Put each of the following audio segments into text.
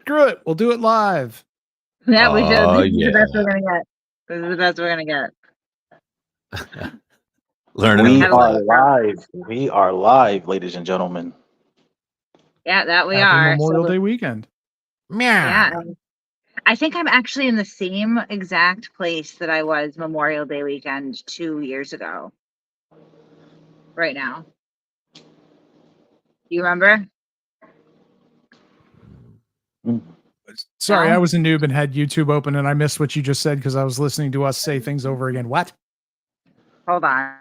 Screw it. We'll do it live. Yeah, we should. Oh, This is the best yeah. we're gonna get. This is the best we're gonna get. Learning We on the Have a are fly. look. live. We are live, ladies and gentlemen. Yeah, that we Happy are. Memorial So, Day weekend. yeah, I think I'm actually in the same exact place that I was Memorial Day weekend 2 years ago. Right now. You remember? Sorry, No? I was a noob and had YouTube open and I missed what you just said because I was listening to us say things over again. What? Hold on.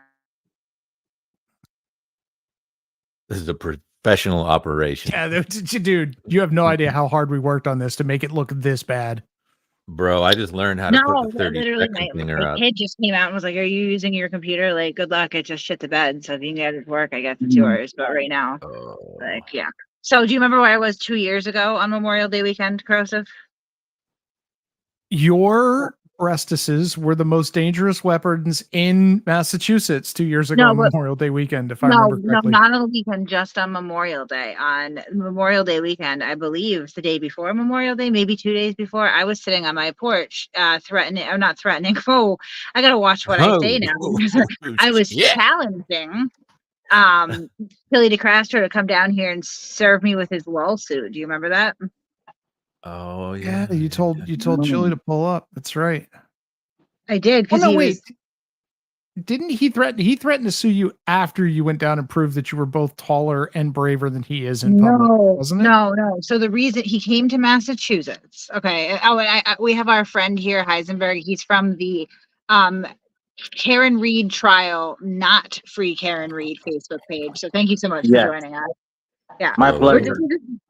This is a professional operation. Yeah, dude, you have no idea how hard we worked on this to make it look this bad. Bro, I just learned how to No, put the 30 literally, second my thinger up. kid just came out and was like, "Are you using your computer? Like, good luck. I just shit the bed. So if you can get it to work, I guess it's yours. But right now, Oh. like, yeah." So do you remember where I was 2 years ago on Memorial Day weekend, Corrosive? Your breastises were the most dangerous weapons in Massachusetts 2 years ago No, on but Memorial Day weekend, if I remember no, correctly. not on the weekend, just on Memorial Day. On Memorial Day weekend, I believe the day before Memorial Day, maybe 2 days before, I was sitting on my porch, threatening, or not threatening. Oh, I gotta watch what I say now. I was challenging Billy DeCrastro to come down here and serve me with his lawsuit. Do you remember that? Oh yeah. Yeah, you told Chili to pull up. That's right. I did Oh because no, wait. Didn't he threaten? He threatened to sue you after you went down and proved that you were both taller and braver than he is in public, wasn't it? No. So the reason he came to Massachusetts, okay. Oh, and we have our friend here, Heisenberg. He's from the Karen Reed trial, not free Karen Reed Facebook page. So thank you so much for joining us. Yeah, My pleasure.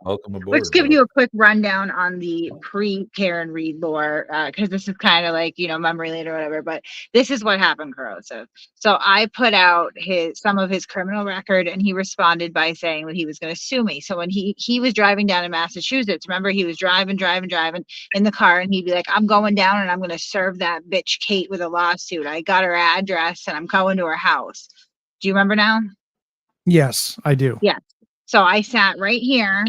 Welcome aboard. Let's give you a quick rundown on the pre-Karen Reed lore, because this is kind of like, memory lane or whatever, but this is what happened, Corrosive. So I put out some of his criminal record, and he responded by saying that he was going to sue me. So when he was driving down in Massachusetts, remember, he was driving in the car, and he'd be like, "I'm going down and I'm going to serve that bitch Kate with a lawsuit. I got her address and I'm going to her house." Do you remember now? Yes, I do. Yes. So I sat right here,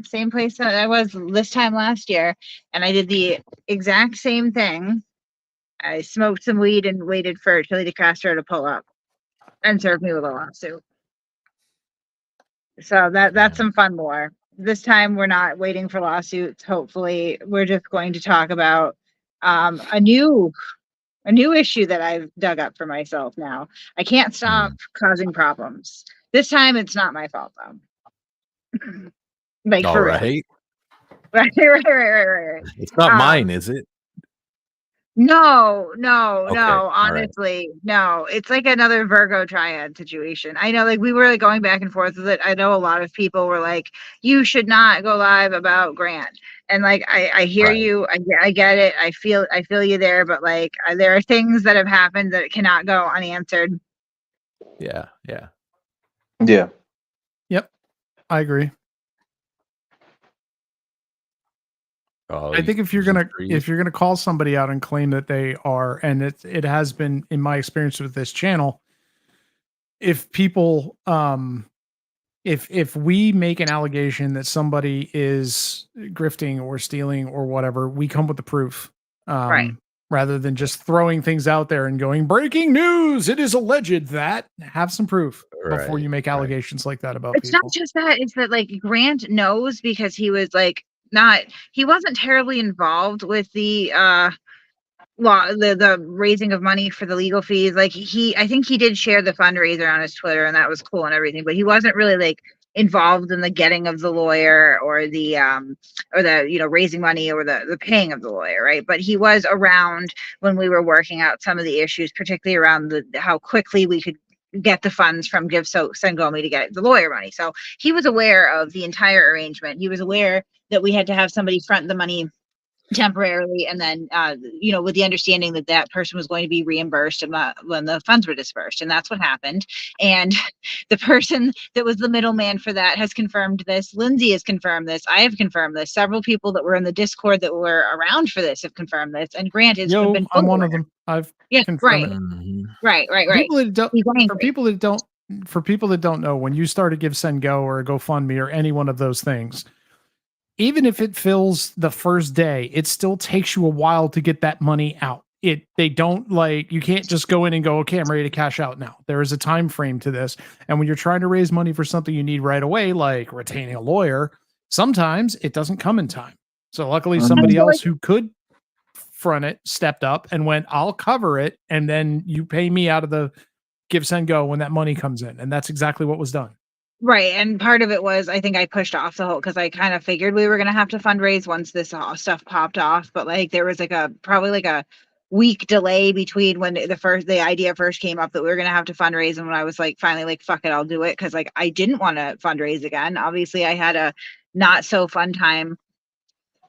same place that I was this time last year, and I did the exact same thing. I smoked some weed and waited for Chili DeCastro to pull up and serve me with a lawsuit. So that's some fun lore. This time we're not waiting for lawsuits. Hopefully, we're just going to talk about a new issue that I've dug up for myself now. I can't stop causing problems. This time it's not my fault though. Like, all for right. real. Right. It's not mine, is it? No. Okay, Honestly, no. It's like another Virgo triad situation. I know, like, we were like going back and forth with it. I know a lot of people were like, "You should not go live about Grant." And like, I hear you. I get it. I feel you there. But like, there are things that have happened that cannot go unanswered. Yeah. Yep, I agree. Oh, I think if you're gonna call somebody out and claim that they are, and it has been in my experience with this channel, if people if we make an allegation that somebody is grifting or stealing or whatever, we come with the proof. Right. Rather than just throwing things out there and going, "Breaking news, it is alleged that," have some proof before you make allegations like that about it's people. Not just that, it's that like Grant knows, because he was like he wasn't terribly involved with the the raising of money for the legal fees. Like, I think he did share the fundraiser on his Twitter, and that was cool and everything, but he wasn't really like involved in the getting of the lawyer or the raising money or the paying of the lawyer, right? But he was around when we were working out some of the issues, particularly around how quickly we could get the funds from Give Sengomi to get the lawyer money. So he was aware of the entire arrangement. He was aware that we had to have somebody front the money temporarily, and then with the understanding that that person was going to be reimbursed when the funds were dispersed, and that's what happened. And the person that was the middleman for that has confirmed this. Lindsay has confirmed this. I have confirmed this. Several people that were in the Discord that were around for this have confirmed this, and Grant has been I'm one of them. I've confirmed it. Right. For people that don't know, when you start a Give Send Go or a GoFundMe or any one of those things, even if it fills the first day, it still takes you a while to get that money out. They don't like, you can't just go in and go, okay, I'm ready to cash out now. There is a time frame to this. And when you're trying to raise money for something you need right away, like retaining a lawyer, sometimes it doesn't come in time. So luckily somebody else who could front it stepped up and went, I'll cover it. And then you pay me out of the give, send, go when that money comes in. And that's exactly what was done. Right. And part of it was, I think I pushed off the whole, because I kind of figured we were going to have to fundraise once this stuff popped off. But like, there was like probably like a week delay between when the idea first came up that we were going to have to fundraise. And when I was like, finally, like, fuck it, I'll do it. Cause like, I didn't want to fundraise again. Obviously I had a not so fun time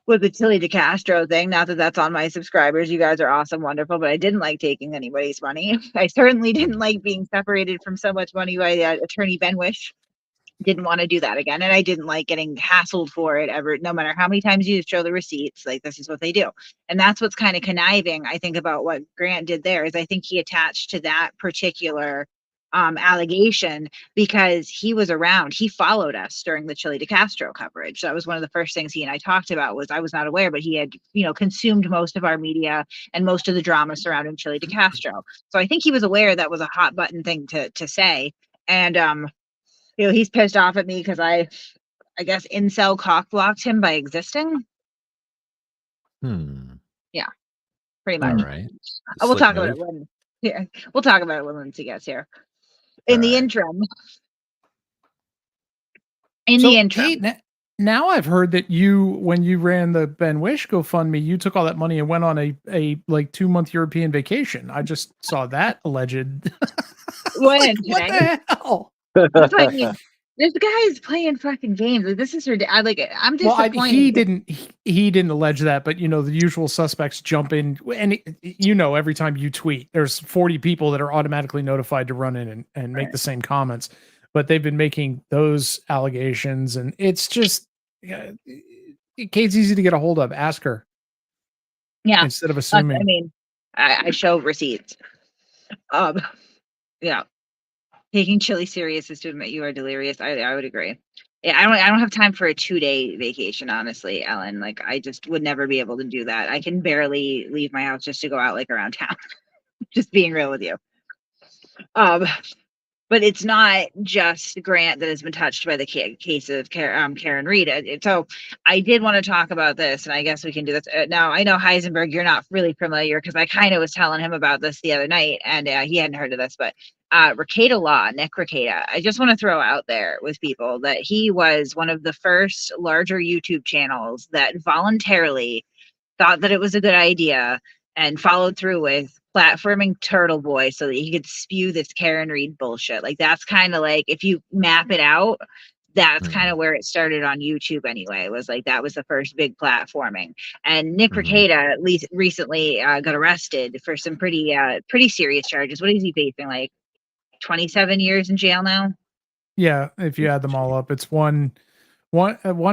with the Tilly DeCastro thing. Not that that's on my subscribers. You guys are awesome, wonderful, but I didn't like taking anybody's money. I certainly didn't like being separated from so much money by attorney Ben Wish. Didn't want to do that again. And I didn't like getting hassled for it ever, no matter how many times you show the receipts. Like, this is what they do. And that's what's kind of conniving, I think, about what Grant did there, is I think he attached to that particular allegation because he was around. He followed us during the Chili DeCastro coverage. So that was one of the first things he and I talked about. Was I was not aware, but he had, consumed most of our media and most of the drama surrounding Chili DeCastro. So I think he was aware that was a hot button thing to say. And he's pissed off at me because I guess incel cock blocked him by existing. Yeah, pretty much. All right. We'll talk about it when. Yeah, we'll talk about it when Lindsay gets here. In the interim. Hey, now I've heard that when you ran the Ben Wish GoFundMe, you took all that money and went on a like 2-month European vacation. I just saw that alleged. When? What the hell? That's what I mean. This guy is playing fucking games. Like, this is ridiculous. I'm disappointed. Well, he didn't allege that, but the usual suspects jump in, and every time you tweet, there's 40 people that are automatically notified to run in and make the same comments. But they've been making those allegations, and it's just Kate's easy to get a hold of. Ask her. Yeah. Instead of assuming. I mean, I show receipts. Yeah. Taking Chili serious is to admit you are delirious. I would agree. Yeah, I don't have time for a 2-day vacation, honestly, Ellen. Like, I just would never be able to do that. I can barely leave my house just to go out like around town. Just being real with you. But it's not just Grant that has been touched by the case of Karen Reed. So I did want to talk about this, and I guess we can do this. Now, I know Heisenberg, you're not really familiar because I kind of was telling him about this the other night, and he hadn't heard of this, but Rekeita Law, Nick Rekeita, I just want to throw out there with people that he was one of the first larger YouTube channels that voluntarily thought that it was a good idea and followed through with platforming Turtle Boy so that he could spew this Karen Reed bullshit. Like, that's kind of like, if you map it out, that's kind of where it started on YouTube anyway. It was like, that was the first big platforming. And Nick Rekeita at least recently got arrested for some pretty serious charges. What is he facing? Like 27 years in jail now? Yeah, if you add them all up, it's one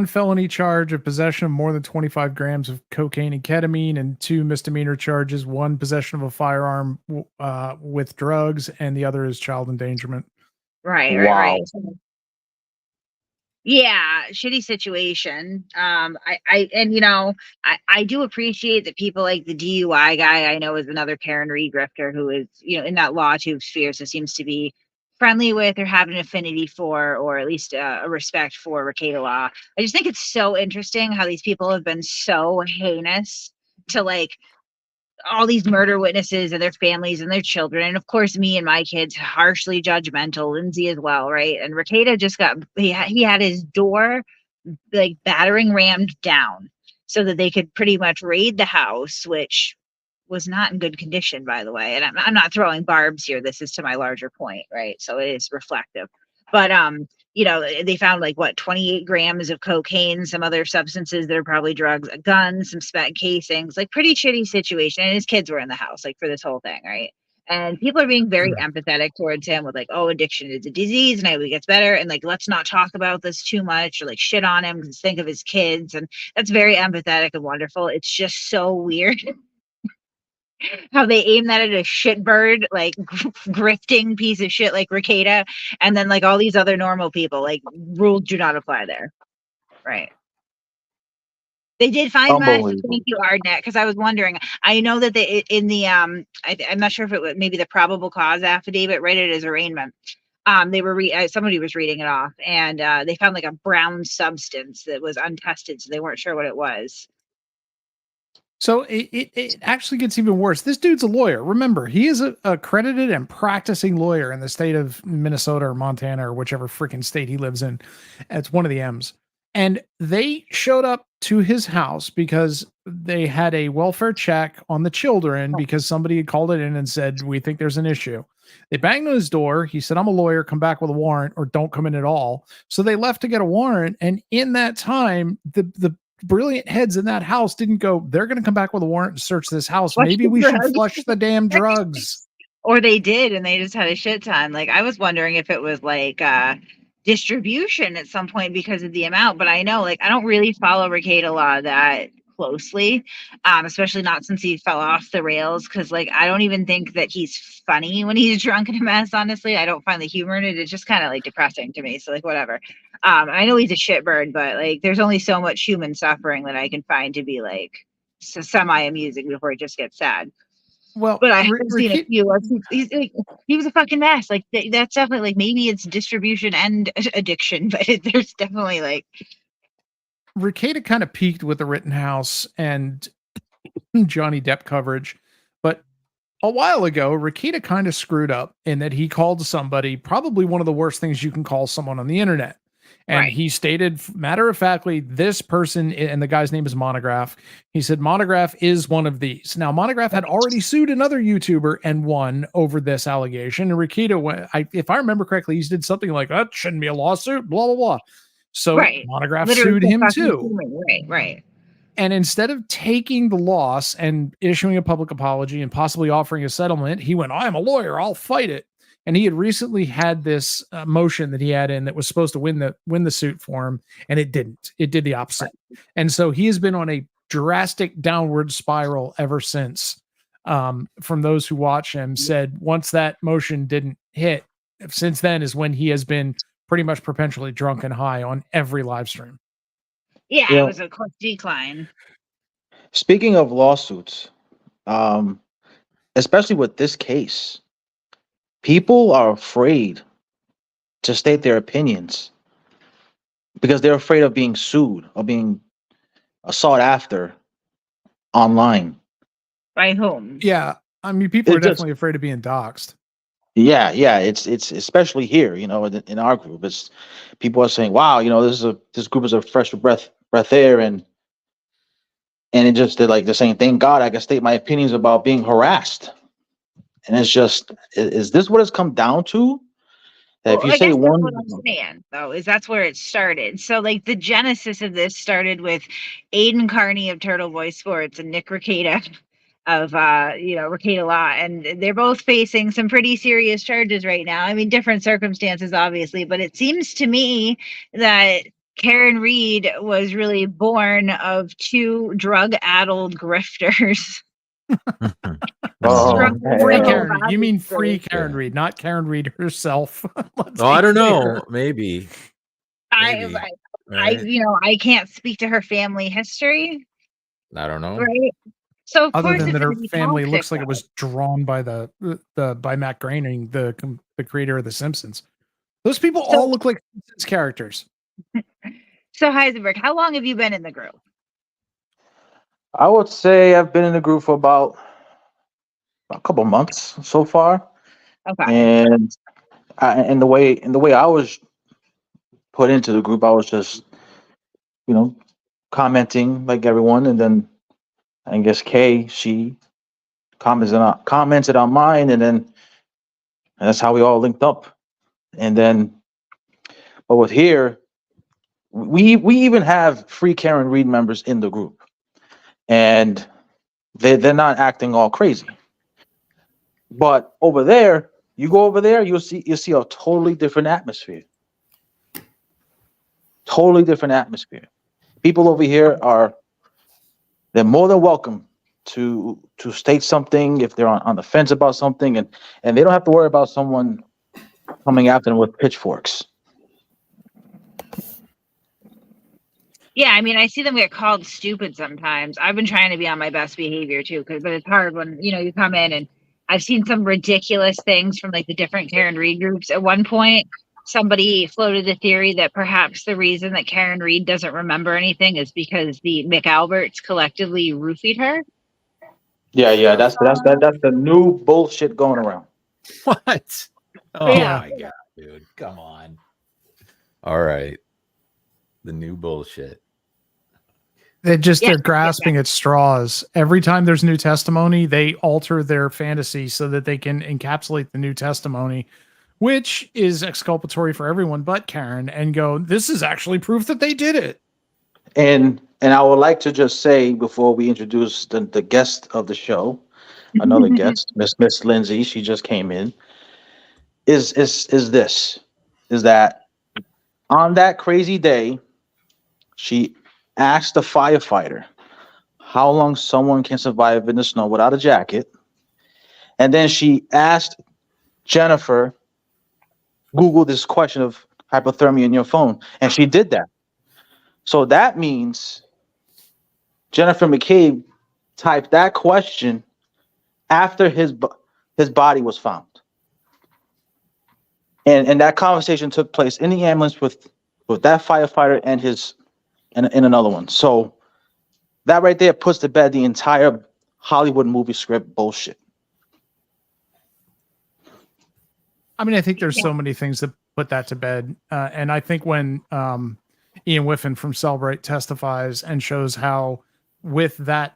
felony charge of possession of more than 25 grams of cocaine and ketamine, and 2 misdemeanor charges, 1 possession of a firearm with drugs, and the other is child endangerment. Right. Yeah, shitty situation. I do appreciate that people like the DUI guy I know is another Karen Reed grifter who is, in that law tube sphere, so seems to be friendly with or have an affinity for, or at least a respect for Rekeita Law. I just think it's so interesting how these people have been so heinous to like all these murder witnesses and their families and their children. And of course, me and my kids, harshly judgmental, Lindsay as well, right? And Rekeita just he had his door like battering rammed down so that they could pretty much raid the house, which was not in good condition, by the way. And I'm not throwing barbs here. This is to my larger point, right? So it is reflective. But they found like 28 grams of cocaine, some other substances that are probably drugs, a gun, some spent casings, like pretty shitty situation. And his kids were in the house, like for this whole thing, right? And people are being very empathetic towards him with like, oh, addiction is a disease and I hope it gets better. And like, let's not talk about this too much or like shit on him because think of his kids. And that's very empathetic and wonderful. It's just so weird how they aim that at a shitbird, like grifting piece of shit like Rekeita, and then like all these other normal people, like rules do not apply there. Right. They did find mesh. Unbelievable. Thank you, Ardnet, because I was wondering. I know that they in the I'm not sure if it was maybe the probable cause affidavit, right? It is arraignment. They were somebody was reading it off, and they found like a brown substance that was untested, so they weren't sure what it was. So it actually gets even worse. This dude's a lawyer. Remember, he is a accredited and practicing lawyer in the state of Minnesota or Montana or whichever freaking state he lives in. It's one of the M's. And they showed up to his house because they had a welfare check on the children because somebody had called it in and said, we think there's an issue. They banged on his door. He said, I'm a lawyer. Come back with a warrant or don't come in at all. So they left to get a warrant. And in that time, the brilliant heads in that house didn't go, they're going to come back with a warrant and search this house. Flush Maybe the we should drugs. flush the damn drugs. Or they did, and they just had a shit ton. Like, I was wondering if it was like distribution at some point because of the amount, but I know, like, I don't really follow Rekeita law that closely, especially not since he fell off the rails, because, like, I don't even think that he's funny when he's drunk and a mess, honestly. I don't find the humor in it. It's just kind of, like, depressing to me, so, like, whatever. I know he's a shitbird, but, like, there's only so much human suffering that I can find to be, like, semi-amusing before it just gets sad. Well, But I haven't seen a few. He was a fucking mess. Like that's definitely like maybe it's distribution and addiction, but there's definitely like Rekeita kind of peaked with the Rittenhouse and Johnny Depp coverage, but a while ago, Rekeita kind of screwed up in that he called somebody probably one of the worst things you can call someone on the internet. And right. He stated matter of factly, this person, and the guy's name is Monograph. He said Monograph is one of these. Now, Monograph had already sued another YouTuber and won over this allegation. And Rekeita went, if I remember correctly, he did something like that shouldn't be a lawsuit, blah, blah, blah. So Right. Monograph Literally sued him too. Human. Right. And instead of taking the loss and issuing a public apology and possibly offering a settlement, he went, I'm a lawyer, I'll fight it. And he had recently had this motion that he had in that was supposed to win the suit for him, and it didn't. It did the opposite. And so he has been on a drastic downward spiral ever since. From those who watch him, said once that motion didn't hit, since then is when he has been pretty much perpetually drunk and high on every live stream. Yeah, it was a quick decline. Speaking of lawsuits, especially with this case, people are afraid to state their opinions because they're afraid of being sued or being sought after online. By whom? Yeah, I mean, people are definitely afraid of being doxxed. Yeah, it's especially here, in our group. It's people are saying, "Wow, this group is a fresh breath air," and it just did like the same. Thank God I can state my opinions about being harassed. And it's just, is this what it's come down to? That if you say one, what I'm saying though is that's where it started. So like the genesis of this started with Aiden Carney of Turtle Boy Sports and Nick Rekeita of Rekeita Law, and they're both facing some pretty serious charges right now. I mean, different circumstances, obviously, but it seems to me that Karen Reed was really born of two drug-addled grifters. Free Karen. You mean free Karen Reed, not Karen Reed herself. I don't know. Maybe. I can't speak to her family history. I don't know. Right. So other than that, her family looks like it was drawn by by Matt Groening, the creator of The Simpsons. Those people all look like Simpsons characters. So Heisenberg, how long have you been in the group? I would say I've been in the group for about a couple months so far. Okay. And the way I was put into the group, I was just, commenting like everyone, and then I guess Kay, she commented on mine, and that's how we all linked up. And then, but with here, we even have free Karen Reed members in the group, and they're not acting all crazy. But over there, you go over there, you'll see a totally different atmosphere. Totally different atmosphere. People over here they're more than welcome to state something if they're on the fence about something, and they don't have to worry about someone coming after them with pitchforks. Yeah, I mean, I see them get called stupid sometimes. I've been trying to be on my best behavior too, but it's hard when you come in and I've seen some ridiculous things from like the different Karen Reed groups. At one point, somebody floated the theory that perhaps the reason that Karen Reed doesn't remember anything is because the McAlberts collectively roofied her. Yeah. That's the new bullshit going around. What? Oh Yeah. my god, dude. Come on. All right. The new bullshit. They're grasping at straws. Every time there's new testimony, they alter their fantasy so that they can encapsulate the new testimony, which is exculpatory for everyone but Karen, and go, this is actually proof that they did it. And I would like to just say before we introduce the guest of the show, another guest, Miss Lindsay, she just came in. Is that on that crazy day, she asked the firefighter how long someone can survive in the snow without a jacket, and then she asked Jennifer, Google this question of hypothermia in your phone, and she did that. So that means Jennifer McCabe typed that question after his body was found. And that conversation took place in the ambulance with that firefighter and another one. So that right there puts to bed the entire Hollywood movie script bullshit. I mean, I think there's so many things that put that to bed. And I think when Ian Whiffen from Celebrate testifies and shows how with the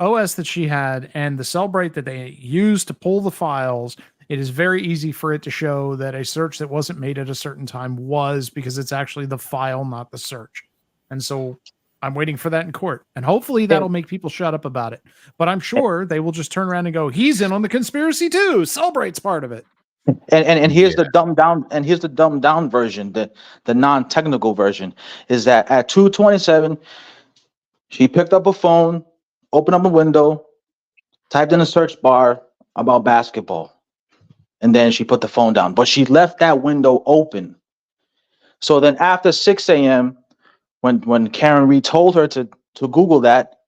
OS that she had and the Celebrate that they used to pull the files, it is very easy for it to show that a search that wasn't made at a certain time was, because it's actually the file, not the search. And so I'm waiting for that in court, and hopefully that'll make people shut up about it. But I'm sure they will just turn around and go, he's in on the conspiracy too. Celebrate's part of it. And here's the dumbed down version, the non-technical version, is that at 2:27, she picked up a phone, opened up a window, typed in a search bar about basketball, and then she put the phone down. But she left that window open. So then after 6 a.m., when Karen Reed told her to Google that,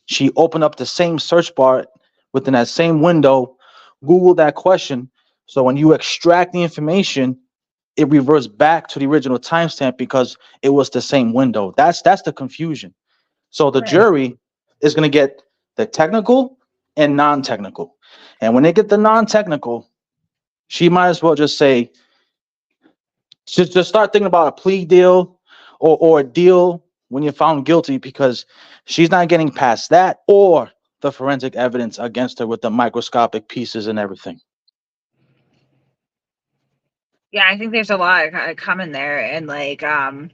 she opened up the same search bar within that same window, Googled that question. So when you extract the information, it reverts back to the original timestamp because it was the same window. That's the confusion. So the jury is going to get the technical and non-technical. And when they get the non-technical, she might as well just say, just start thinking about a plea deal or a deal when you're found guilty, because she's not getting past that or the forensic evidence against her with the microscopic pieces and everything. Yeah, I think there's a lot coming there, and I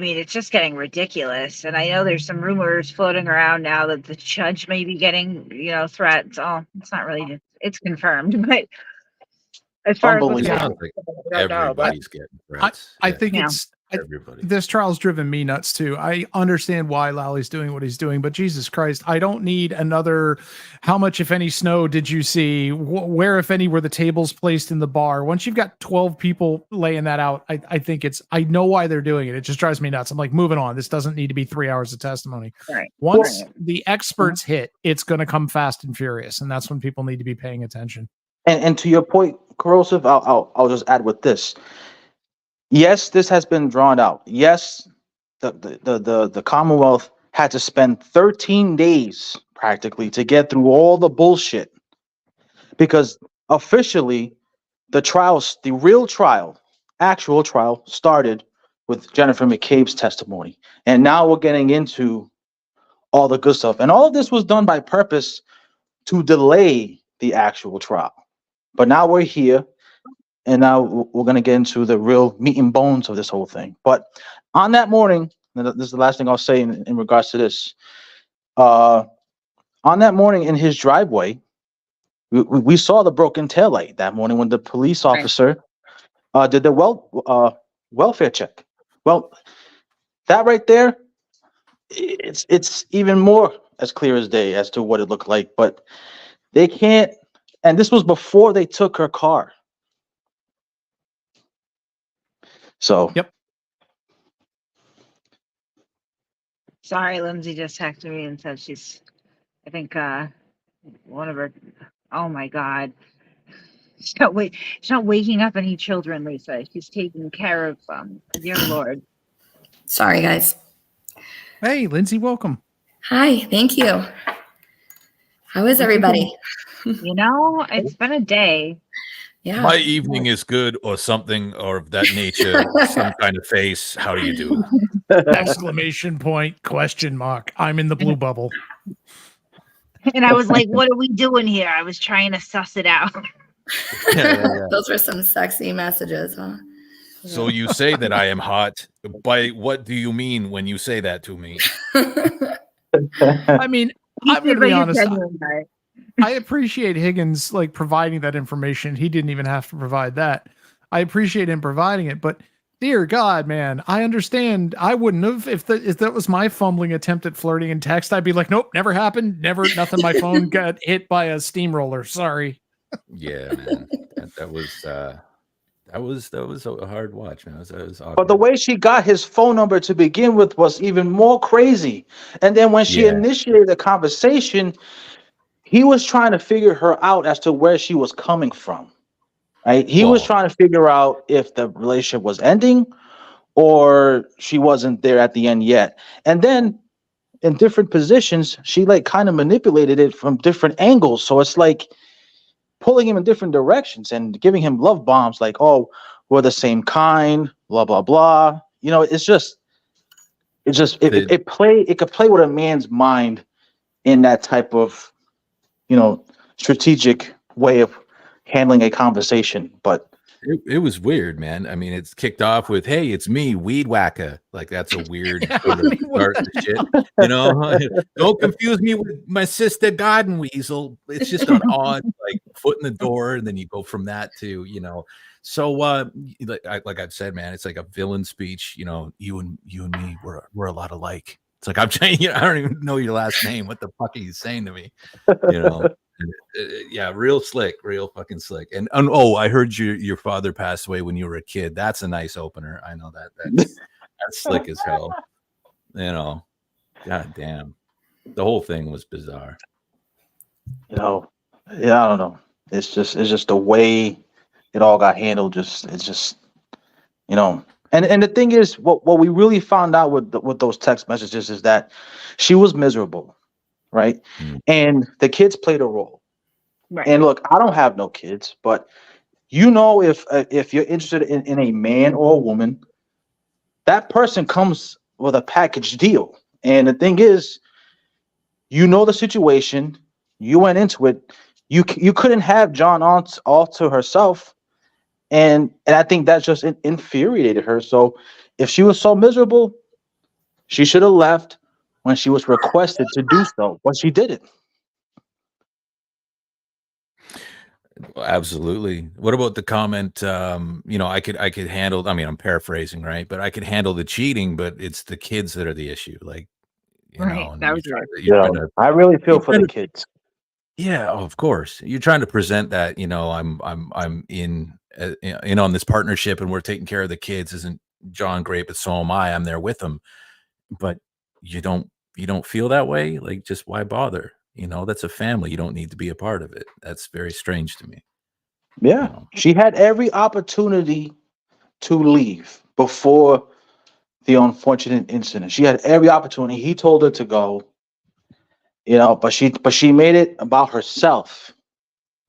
mean, it's just getting ridiculous. And I know there's some rumors floating around now that the judge may be getting, threats. Oh, it's not really, it's confirmed, but as far as what's Sounds like everybody's getting threats. I think everybody. This trial's driven me nuts too. I understand why Lally's doing what he's doing, but Jesus Christ, I don't need another. How much, if any, snow did you see? Where, if any, were the tables placed in the bar? Once you've got 12 people laying that out, I think I know why they're doing it. It just drives me nuts. I'm like, moving on. This doesn't need to be 3 hours of testimony. Right. Once the experts hit, it's going to come fast and furious, and that's when people need to be paying attention. And to your point, Corrosive, I'll just add with this. Yes, this has been drawn out. Yes, the Commonwealth had to spend 13 days practically to get through all the bullshit, because officially the real trial, actual trial, started with Jennifer McCabe's testimony. And now we're getting into all the good stuff. And all of this was done by purpose to delay the actual trial. But now we're here. And now we're going to get into the real meat and bones of this whole thing. But on that morning, and this is the last thing I'll say in regards to this. On that morning in his driveway, we saw the broken taillight that morning when the police officer did the welfare check. Well, that right there, it's even more as clear as day as to what it looked like. But they can't, and this was before they took her car. So, yep. Sorry, Lindsay just texted me and said I think one of her. Oh my God. She's not waking up any children, Lisa. She's taking care of dear Lord. Sorry, guys. Hey, Lindsay, welcome. Hi, thank you. How is everybody? You know, it's been a day. Yeah. My evening is good, or something, or of that nature. Some kind of face. How do you do? Exclamation point, question mark. I'm in the blue bubble. And I was like, what are we doing here? I was trying to suss it out. Yeah. Those were some sexy messages, huh? So you say that I am hot. By what do you mean when you say that to me? I mean, I'm going to be honest. Guy. I appreciate Higgins like providing that information. He didn't even have to provide that. I appreciate him providing it, but dear God, man, I understand. I wouldn't have if that was my fumbling attempt at flirting in text. I'd be like, nope, never happened. Never, nothing. My phone got hit by a steamroller. Sorry. Yeah, man. That was a hard watch, man. That was awkward. But the way she got his phone number to begin with was even more crazy. And then when she initiated the conversation, he was trying to figure her out as to where she was coming from. Right? He was trying to figure out if the relationship was ending or she wasn't there at the end yet. And then in different positions, she like kind of manipulated it from different angles. So it's like pulling him in different directions and giving him love bombs like, oh, we're the same kind, blah, blah, blah. You know, it could play with a man's mind in that type of, you know, strategic way of handling a conversation. But it was weird, man. I mean, it's kicked off with, hey, it's me, Weed Whacker. Like, that's a weird sort of start to shit. You know, don't confuse me with my sister Garden Weasel. It's just an odd, like, foot in the door. And then you go from that to, you know, so like I've said, man, it's like a villain speech. You know, you and me, we're a lot alike. It's like, I'm trying, I don't even know your last name. What the fuck are you saying to me? You know? Yeah, real slick, real fucking slick. And oh, I heard your father passed away when you were a kid. That's a nice opener. I know that's slick as hell. You know, god damn, the whole thing was bizarre. You know, yeah, I don't know. It's just the way it all got handled. It's just, you know. And the thing is, what we really found out with those text messages is that she was miserable, right? And the kids played a role. Right. And look, I don't have no kids, but you know, if you're interested in a man or a woman, that person comes with a package deal. And the thing is, you know the situation, you went into it, you couldn't have John all to herself, and I think that just infuriated her. So if she was so miserable, she should have left when she was requested to do so, but she didn't. Absolutely. What about the comment? You know, I could handle. I mean, I'm paraphrasing, right? But I could handle the cheating, but it's the kids that are the issue. Like, you know, that was I really feel for the kids. Yeah, of course. You're trying to present that. You know, I'm in on this partnership, and we're taking care of the kids. Isn't John great? But so am I. I'm there with them. But you don't feel that way. Like, just why bother? You know, that's a family. You don't need to be a part of it. That's very strange to me. Yeah. You know? She had every opportunity to leave before the unfortunate incident. She had every opportunity. He told her to go, you know, but she made it about herself.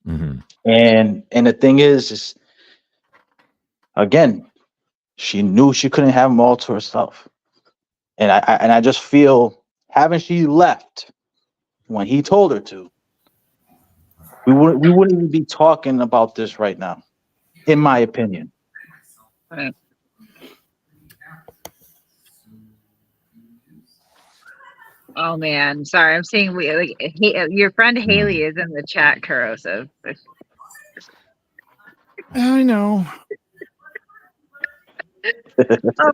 Mm-hmm. And the thing is again, she knew she couldn't have them all to herself. And I just feel, having she left when he told her to, we wouldn't even be talking about this right now, in my opinion. Right. Oh man, sorry. I'm seeing your friend Haley is in the chat, corrosive. I know.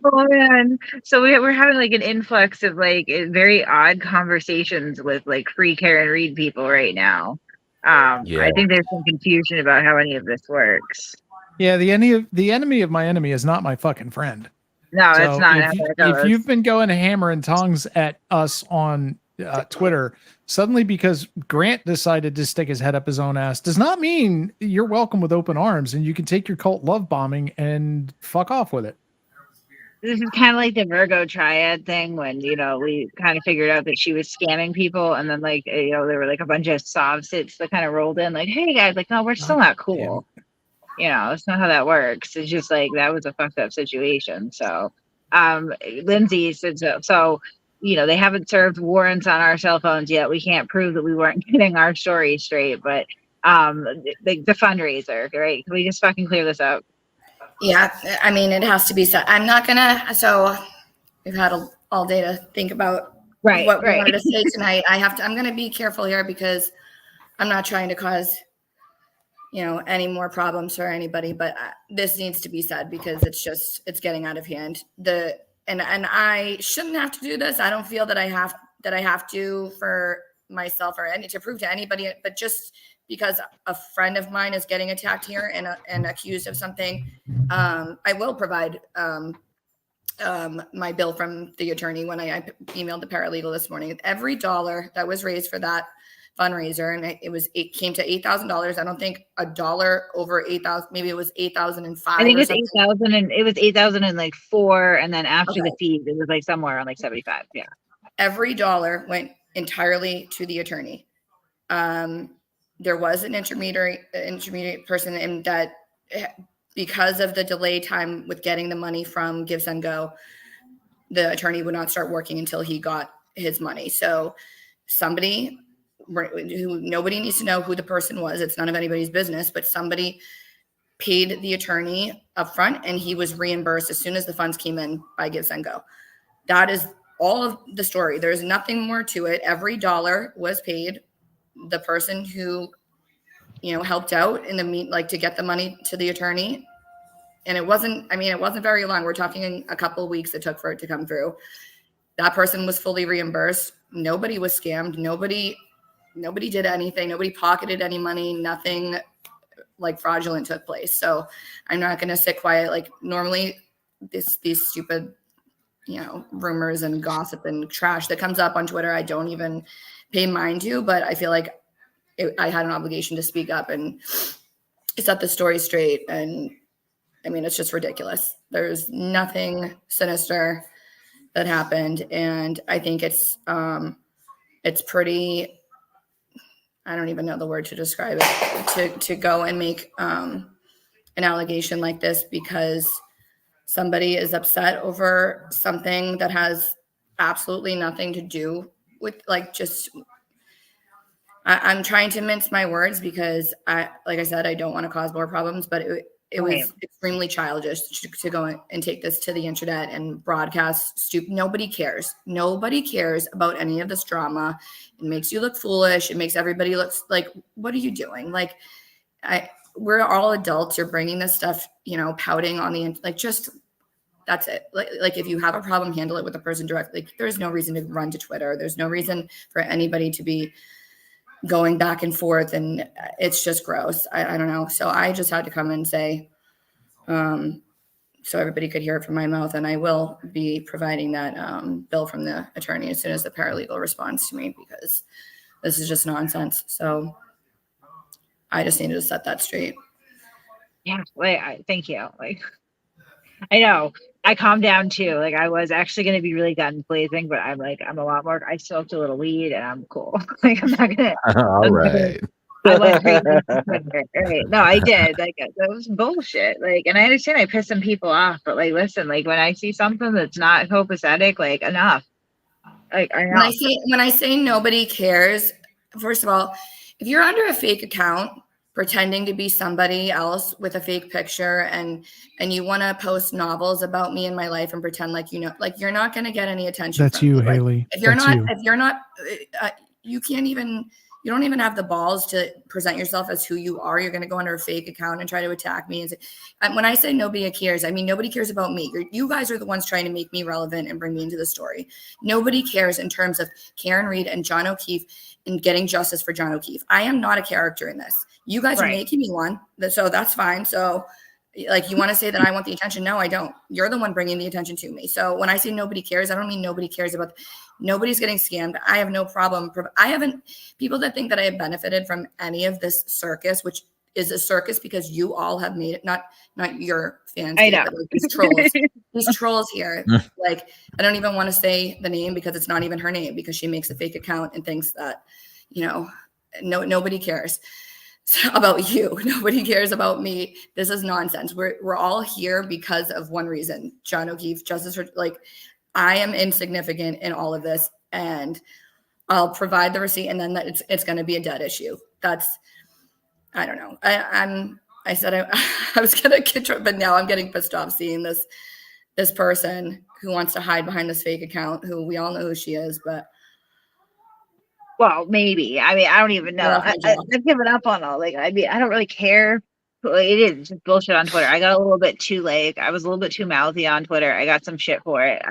Oh man, so we're having like an influx of like very odd conversations with like free Karen Reed people right now. I think there's some confusion about how any of this works. Yeah, the enemy of my enemy is not my fucking friend. No, So it's not if, how you, it if goes. you've been going hammer and tongs at us on Twitter, suddenly because Grant decided to stick his head up his own ass, does not mean you're welcome with open arms and you can take your cult love bombing and fuck off with it. This is kind of like the Virgo triad thing when, we kind of figured out that she was scamming people. And then there were like a bunch of sob sits that kind of rolled in like, hey guys, like, no, we're still not cool. It's not how that works. It's just like, that was a fucked up situation. So, Lindsay said so, they haven't served warrants on our cell phones yet. We can't prove that we weren't getting our story straight, but, the fundraiser, right? Can we just fucking clear this up? Yeah, I mean, it has to be said. I'm not gonna. So we've had all day to think about what we wanted to say tonight. I'm gonna be careful here because I'm not trying to cause, any more problems for anybody. But this needs to be said because it's getting out of hand. And I shouldn't have to do this. I don't feel that I have to for myself or to prove to anybody. But just because a friend of mine is getting attacked here and accused of something, I will provide my bill from the attorney when I emailed the paralegal this morning. Every dollar that was raised for that fundraiser, and it came to $8,000. I don't think a dollar over 8,000. Maybe it was 8,005. I think it was 8,000, and it was 8,004, and then after the fees, it was like somewhere around like 75. Yeah, every dollar went entirely to the attorney. There was an intermediate person, and that because of the delay time with getting the money from Give Send Go, the attorney would not start working until he got his money. So somebody who nobody needs to know who the person was. It's none of anybody's business, but somebody paid the attorney up front and he was reimbursed as soon as the funds came in by Give Send Go. That is all of the story. There's nothing more to it. Every dollar was paid. The person who, helped out in the to get the money to the attorney. And it wasn't very long. We're talking a couple of weeks it took for it to come through. That person was fully reimbursed. Nobody was scammed. Nobody did anything. Nobody pocketed any money. Nothing like fraudulent took place. So I'm not going to sit quiet. Like normally these stupid, rumors and gossip and trash that comes up on Twitter, I don't even pay mind to, but I feel like I had an obligation to speak up and set the story straight. And I mean, it's just ridiculous. There's nothing sinister that happened. And I think it's pretty, I don't even know the word to describe it, to go and make an allegation like this because somebody is upset over something that has absolutely nothing to do with I'm trying to mince my words because like I said, I don't want to cause more problems, but it was extremely childish to go and take this to the internet and broadcast stupid. Nobody cares. Nobody cares about any of this drama. It makes you look foolish. It makes everybody look like, what are you doing? Like, we're all adults. You're bringing this stuff, pouting on the just that's it. Like if you have a problem, handle it with the person directly. Like, there's no reason to run to Twitter. There's no reason for anybody to be going back and forth, and it's just gross. I don't know. So I just had to come and say, so everybody could hear it from my mouth, and I will be providing that bill from the attorney as soon as the paralegal responds to me because this is just nonsense. So I just needed to set that straight. Yeah, thank you. I know. I calmed down too. I was actually going to be really guns blazing, but I'm a lot more. I smoked a little weed and I'm cool. I'm not gonna. All right. I went crazy. Right? No, I did. That was bullshit. And I understand I pissed some people off, but listen, when I see something that's not copacetic, enough. I know. When I say nobody cares, first of all, if you're under a fake account pretending to be somebody else with a fake picture and you want to post novels about me and my life and pretend you're not going to get any attention. That's you, Haley. If you're not, you don't even have the balls to present yourself as who you are. You're going to go under a fake account and try to attack me. And when I say nobody cares, I mean, nobody cares about me. You guys are the ones trying to make me relevant and bring me into the story. Nobody cares in terms of Karen Reed and John O'Keefe and getting justice for John O'Keefe. I am not a character in this. You guys are making me one, so that's fine. So Like, you want to say that I want the attention? No, I don't. You're the one bringing the attention to me. So when I say nobody cares, I don't mean nobody cares about. Nobody's getting scammed. I have no problem. I haven't. People that think that I have benefited from any of this circus, which is a circus because you all have made it. Not your fans. I know. But like these trolls here. Like, I don't even want to say the name because it's not even her name, because she makes a fake account and thinks that, nobody cares about you. Nobody cares about me. This is nonsense. We're all here because of one reason. John O'Keefe, justice for, like, I am insignificant in all of this, and I'll provide the receipt, and then it's going to be a dead issue. That's, I don't know. I said I was going to get, but now I'm getting pissed off seeing this person who wants to hide behind this fake account, who we all know who she is, but. Well, maybe. I mean, I don't even know. I've given up on all. Like, I mean, I don't really care. It is just bullshit on Twitter. I got a little bit too, like, I was a little bit too mouthy on Twitter. I got some shit for it.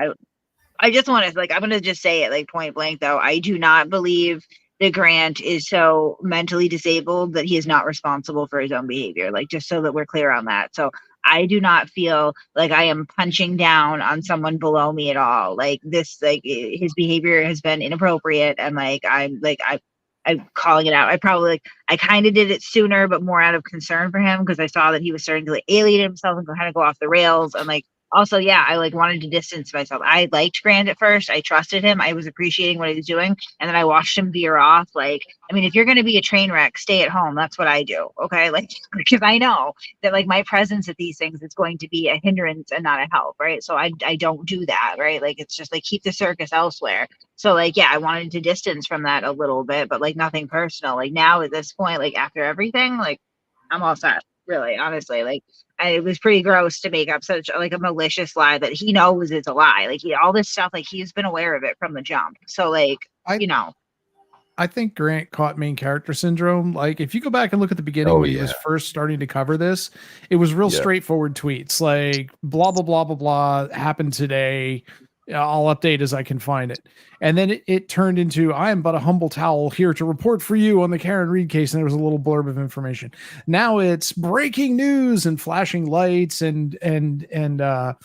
I just want to, like, I'm going to just say it, like, point blank, though. I do not believe that Grant is so mentally disabled that he is not responsible for his own behavior. Like, just so that we're clear on that. So I do not feel like I am punching down on someone below me at all. Like, this, like, his behavior has been inappropriate, and I'm calling it out. I kind of did it sooner, but more out of concern for him, because I saw that he was starting to, like, alienate himself and kind of go off the rails. And, like, also, yeah, I, like, wanted to distance myself. I liked Grant at first. I trusted him. I was appreciating what he was doing. And then I watched him veer off. Like, I mean, if you're going to be a train wreck, stay at home. That's what I do. Okay. Like, because I know that, like, my presence at these things is going to be a hindrance and not a help. Right. So I don't do that. Right. Like, it's just like, keep the circus elsewhere. So, like, yeah, I wanted to distance from that a little bit, but, like, nothing personal. Like, now at this point, like, after everything, like, I'm all set. Really, honestly, like, it was pretty gross to make up such, like, a malicious lie that he knows is a lie. Like, all this stuff, like, he's been aware of it from the jump. So, like, I think Grant caught main character syndrome. Like, if you go back and look at the beginning when he was first starting to cover this, it was real straightforward tweets like blah blah blah blah blah happened today. I'll update as I can find it. And then it turned into, I am but a humble towel here to report for you on the Karen Reed case. And there was a little blurb of information. Now it's breaking news and flashing lights and the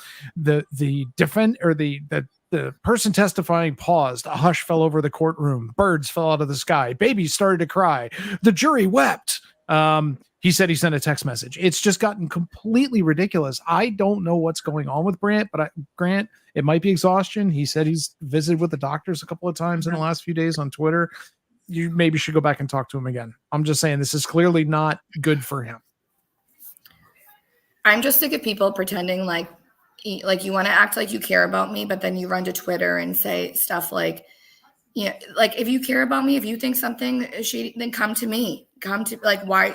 person testifying paused. A hush fell over the courtroom. Birds fell out of the sky. Babies started to cry. The jury wept. He said he sent a text message. It's just gotten completely ridiculous. I don't know what's going on with Grant, but Grant, it might be exhaustion. He said he's visited with the doctors a couple of times in the last few days on Twitter. You maybe should go back and talk to him again. I'm just saying this is clearly not good for him. I'm just sick of people pretending like you want to act like you care about me, but then you run to Twitter and say stuff like, like, if you care about me, if you think something then come to me. Why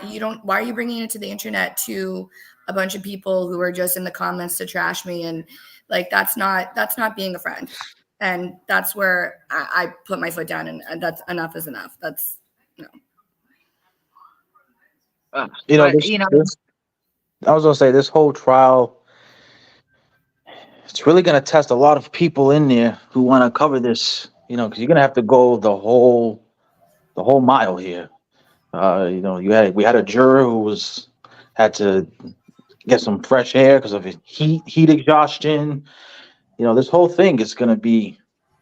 are you bringing it to the internet to a bunch of people who are just in the comments to trash me? And, like, that's not being a friend. And that's where I put my foot down, and that's enough is enough. That's, I was gonna say, this whole trial, it's really gonna test a lot of people in there who want to cover this, because you're gonna have to go the whole mile here. We had a juror who had to get some fresh air because of heat exhaustion. This whole thing is gonna be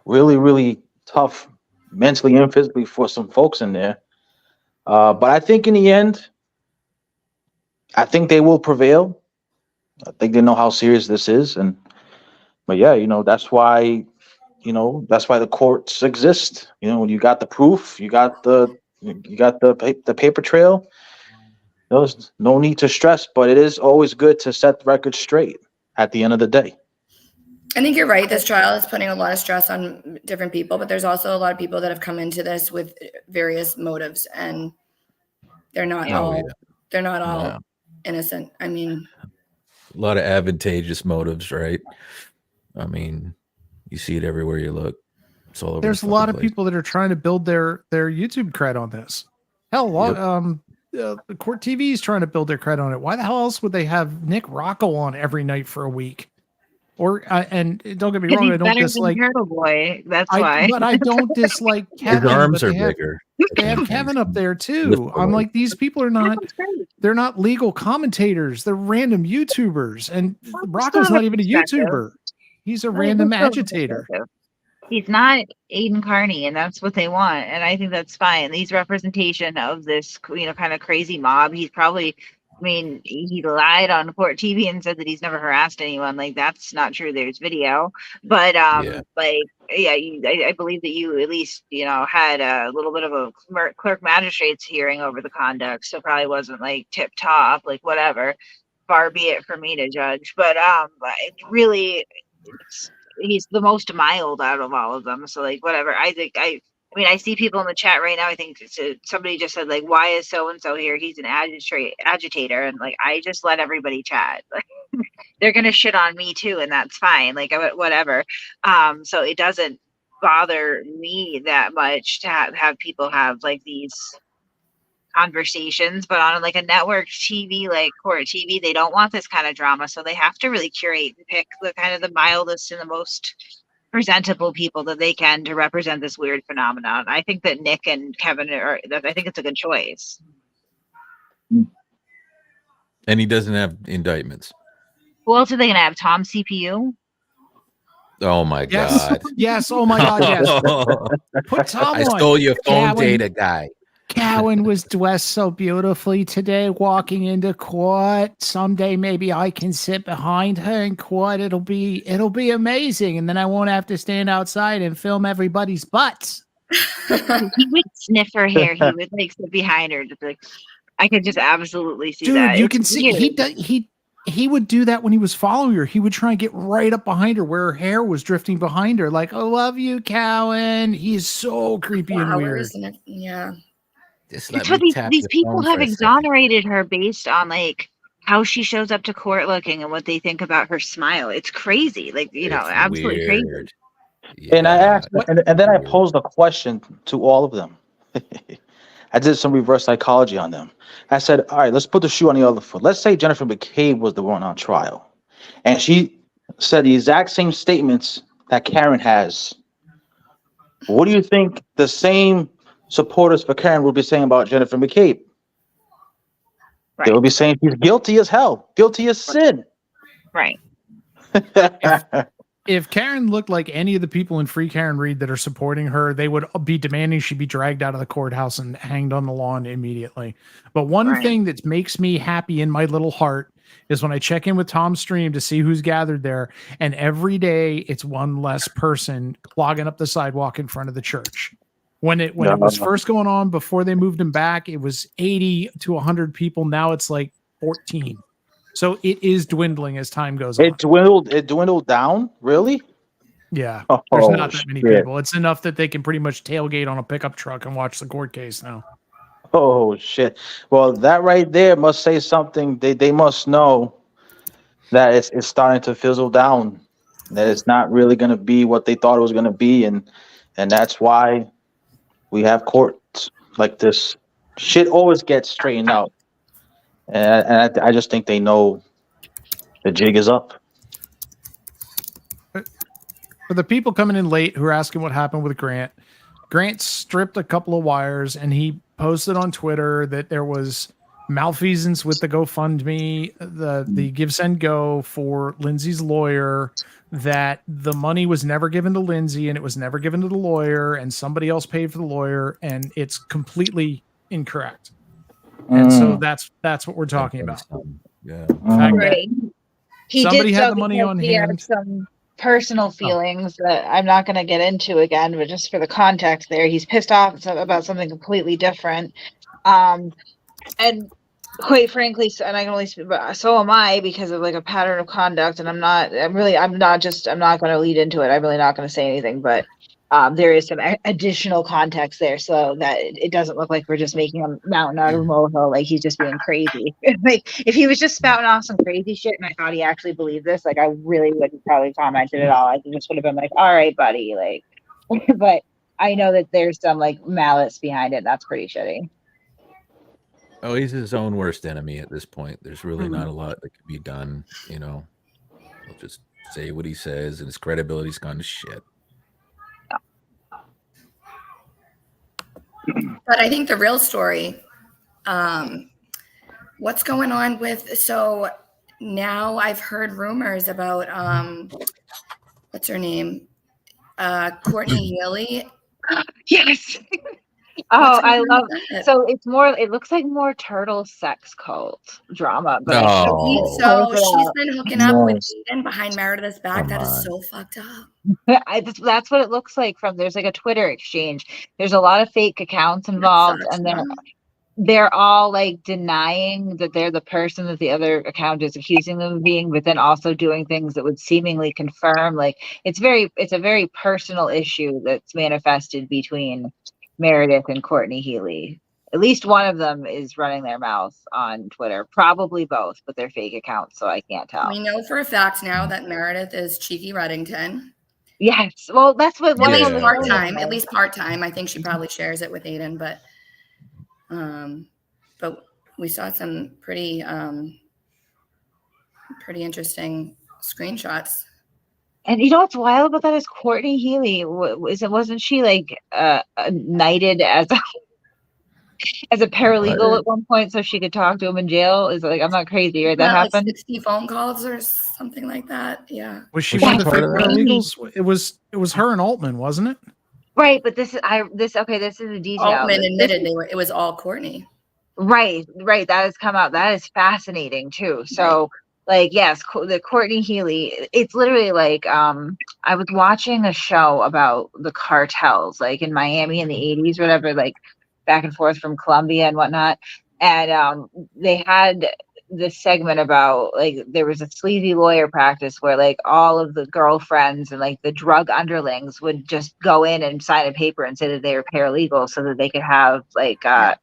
really, really tough mentally and physically for some folks in there. But I think in the end, I think they will prevail. I think they know how serious this is, but yeah, that's why the courts exist. When you got the proof, you got the paper trail. There's no need to stress, but it is always good to set the record straight at the end of the day. I think you're right. This trial is putting a lot of stress on different people, but there's also a lot of people that have come into this with various motives, and they're not all innocent. I mean, a lot of advantageous motives, right? I mean, you see it everywhere you look. It's all over. There's a lot of people that are trying to build their YouTube cred on this. Hell, the Court TV is trying to build their cred on it. Why the hell else would they have Nick Rocco on every night for a week? Or and don't get me 'Cause wrong, he's I don't better than dislike. Turtle Boy. That's why. But I don't dislike His Kevin. arms but are they have, bigger. They have Kevin up there too. Lift I'm boy. like, these people are not. Kevin's great. They're not legal commentators. They're random YouTubers. And Well, Rocco's still not have even a perspective. YouTuber. He's a Right, random he'll still have agitator. perspective. He's not Aiden Carney, and that's what they want. And I think that's fine. He's representation of this, kind of crazy mob. He's probably, I mean, he lied on court TV and said that he's never harassed anyone. Like, that's not true. There's video. But, Yeah. I believe that you at least, had a little bit of a clerk magistrate's hearing over the conduct. So probably wasn't like tip top, like whatever. Far be it for me to judge. But, really, he's the most mild out of all of them. So like whatever. I mean, I see people in the chat right now. I think somebody just said like, why is so and so here? He's an agitator, and like I just let everybody chat. Like, they're gonna shit on me too, and that's fine. Like whatever. So it doesn't bother me that much to have people have like these conversations, but on like a network TV like court TV, they don't want this kind of drama, so they have to really curate and pick the kind of the mildest and the most presentable people that they can to represent this weird phenomenon. I think that Nick and Kevin I think it's a good choice. And he doesn't have indictments. Who else are they gonna have? Tom CPU? Oh my Yes. God. Yes. Oh my God. Yes. Put Tom I on. stole your phone Cowan. data guy. Cowan was dressed so beautifully today walking into court. Someday maybe I can sit behind her in court. It'll be amazing. And then I won't have to stand outside and film everybody's butts. He would sniff her hair. He would like sit behind her. Just like I could just absolutely see Dude, that. you It's can see weird. he would do that when he was following her. He would try and get right up behind her where her hair was drifting behind her. Like, I love you, Cowan. He's so creepy and weird. Flowers and yeah. Just That's let what me tap these your people phone have for a second. exonerated her based on like how she shows up to court looking and what they think about her smile. It's crazy. Like, It's absolutely crazy. weird. And I Yeah. asked, and then I posed a question to all of them. I did some reverse psychology on them. I said, all right, let's put the shoe on the other foot. Let's say Jennifer McCabe was the one on trial, and she said the exact same statements that Karen has. What do you think the same supporters for Karen would be saying about Jennifer McCabe? Right. They would be saying she's guilty as hell, guilty as sin. Right. If Karen looked like any of the people in Free Karen Reed that are supporting her, they would be demanding she be dragged out of the courthouse and hanged on the lawn immediately. But one Right. thing that makes me happy in my little heart is when I check in with Tom's stream to see who's gathered there, and every day it's one less person clogging up the sidewalk in front of the church. When it was first going on, before they moved him back, it was 80 to 100 people. Now it's like 14. So it is dwindling as time goes on. It dwindled down, really? Yeah, there's Oh, not that many shit. people. It's enough that they can pretty much tailgate on a pickup truck and watch the court case now. Oh shit! Well, that right there must say something. They must know that it's starting to fizzle down. That it's not really going to be what they thought it was going to be, and that's why we have courts like this. Shit always gets straightened out, and I just think they know the jig is up. For the people coming in late who are asking what happened with Grant stripped a couple of wires and he posted on Twitter that there was malfeasance with the GoFundMe, the Give Send Go for Lindsay's lawyer, that the money was never given to Lindsay and it was never given to the lawyer and somebody else paid for the lawyer, and it's completely incorrect. And so that's what we're talking about. Yeah. The fact that Right. He somebody did had so the money because on he had hand. some personal feelings that I'm not going to get into again, but just for the context there, he's pissed off about something completely different. And quite frankly, and I can only speak, but so am I, because of like a pattern of conduct. And I'm not going to lead into it. I'm really not going to say anything, but there is some additional context there, so that it doesn't look like we're just making a mountain out of a molehill, like he's just being crazy. Like if he was just spouting off some crazy shit and I thought he actually believed this, like I really wouldn't probably comment it at all. I just would have been like, all right, buddy, like. But I know that there's some like malice behind it. And that's pretty shitty. Oh, he's his own worst enemy at this point. There's really not a lot that can be done, He'll just say what he says, and his credibility's gone to shit. But I think the real story, what's going on with, so now I've heard rumors about, what's her name? Courtney Healy. Yes. What's I going on love with that? so it's more it looks like more turtle sex cult drama, but I can't No. So post it she's out. been hooking up with Nice. Aiden behind Meredith's back. Come That is on. so fucked up. That's what it looks like from there's like a Twitter exchange. There's a lot of fake accounts involved, sucks, and no? they're all like denying that they're the person that the other account is accusing them of being, but then also doing things that would seemingly confirm. Like it's a very personal issue that's manifested between Meredith and Courtney Healy. At least one of them is running their mouth on Twitter, probably both, but they're fake accounts, so I can't tell. We know for a fact now that Meredith is Cheeky Reddington. Yes, well, that's what one At of least them Yeah. was part-time. saying. At least part-time. I think she probably shares it with Aiden, but we saw some pretty interesting screenshots. And you know what's wild about that is Courtney Healy wasn't she like knighted as a paralegal What? at one point so she could talk to him in jail? Is like I'm not crazy, right? That Got, like happened. 60 phone calls or something like that. Yeah. Was she Was one she of the part fake of that? paralegals? It was her and Altman, wasn't it? Right, but this is a detail. Altman This admitted is- it was all Courtney. Right. That has come out. That is fascinating too. So, like, yes, the Courtney Healy. It's literally like I was watching a show about the cartels, like in Miami in the '80s, whatever, like back and forth from Colombia and whatnot, and they had this segment about like there was a sleazy lawyer practice where like all of the girlfriends and like the drug underlings would just go in and sign a paper and say that they were paralegal so that they could have like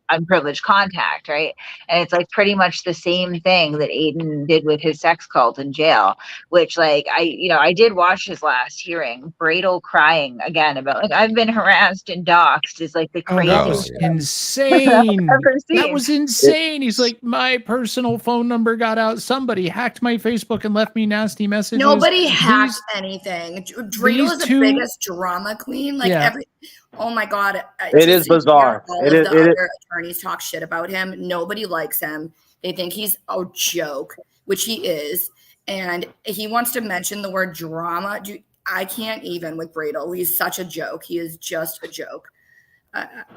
unprivileged contact, right? And it's like pretty much the same thing that Aiden did with his sex cult in jail, which like I did watch his last hearing. Bradel crying again about like I've been harassed and doxxed is like the Oh, that craziest was yeah. insane. I've ever That seen. was insane. He's like, my personal phone number got out. Somebody hacked my Facebook and left me nasty messages. Nobody hacked These- anything. Dreidel is the two- biggest drama queen. Like Yeah. oh my God. It is bizarre. All of the other attorneys talk shit about him. Nobody likes him. They think he's a joke, which he is. And he wants to mention the word drama. I can't even with Bradel. He's such a joke. He is just a joke.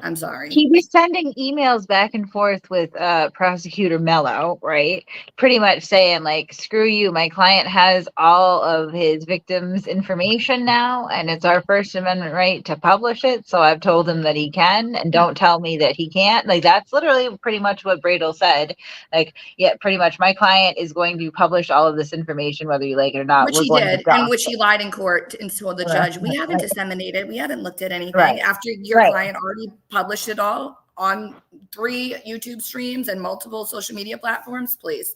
I'm sorry. He was sending emails back and forth with prosecutor Mello, right? Pretty much saying like, screw you, my client has all of his victims' information now, and it's our First Amendment right to publish it. So I've told him that he can, and don't tell me that he can't. Like that's literally pretty much what Bradel said. Like, yeah, pretty much my client is going to publish all of this information, whether you like it or not. Which We're he going to did, stop and which he lied in court and told the judge, we haven't Right. disseminated, we haven't looked at anything. Right. After your Right. client already published it all on 3 YouTube streams and multiple social media platforms, please.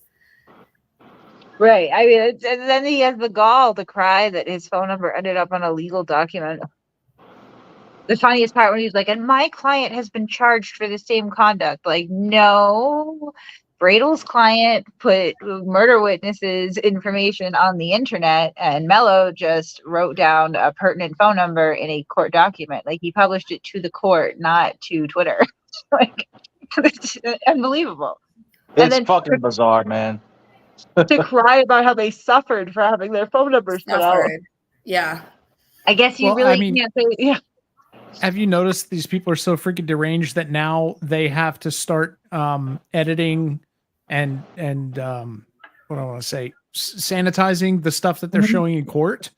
Right. I mean, and then he has the gall to cry that his phone number ended up on a legal document. The funniest part when he's like, and my client has been charged for the same conduct. Like, no, Bradel's client put murder witnesses information on the internet, and Mello just wrote down a pertinent phone number in a court document. Like, he published it to the court, not to Twitter. Like, it's unbelievable. And It's then fucking bizarre, man. to cry about how they suffered for having their phone numbers put out. Suffered. Yeah. I guess you Well, really I mean- can't say, yeah. Have you noticed these people are so freaking deranged that now they have to start editing and what do I want to say, sanitizing the stuff that they're Mhm. showing in court,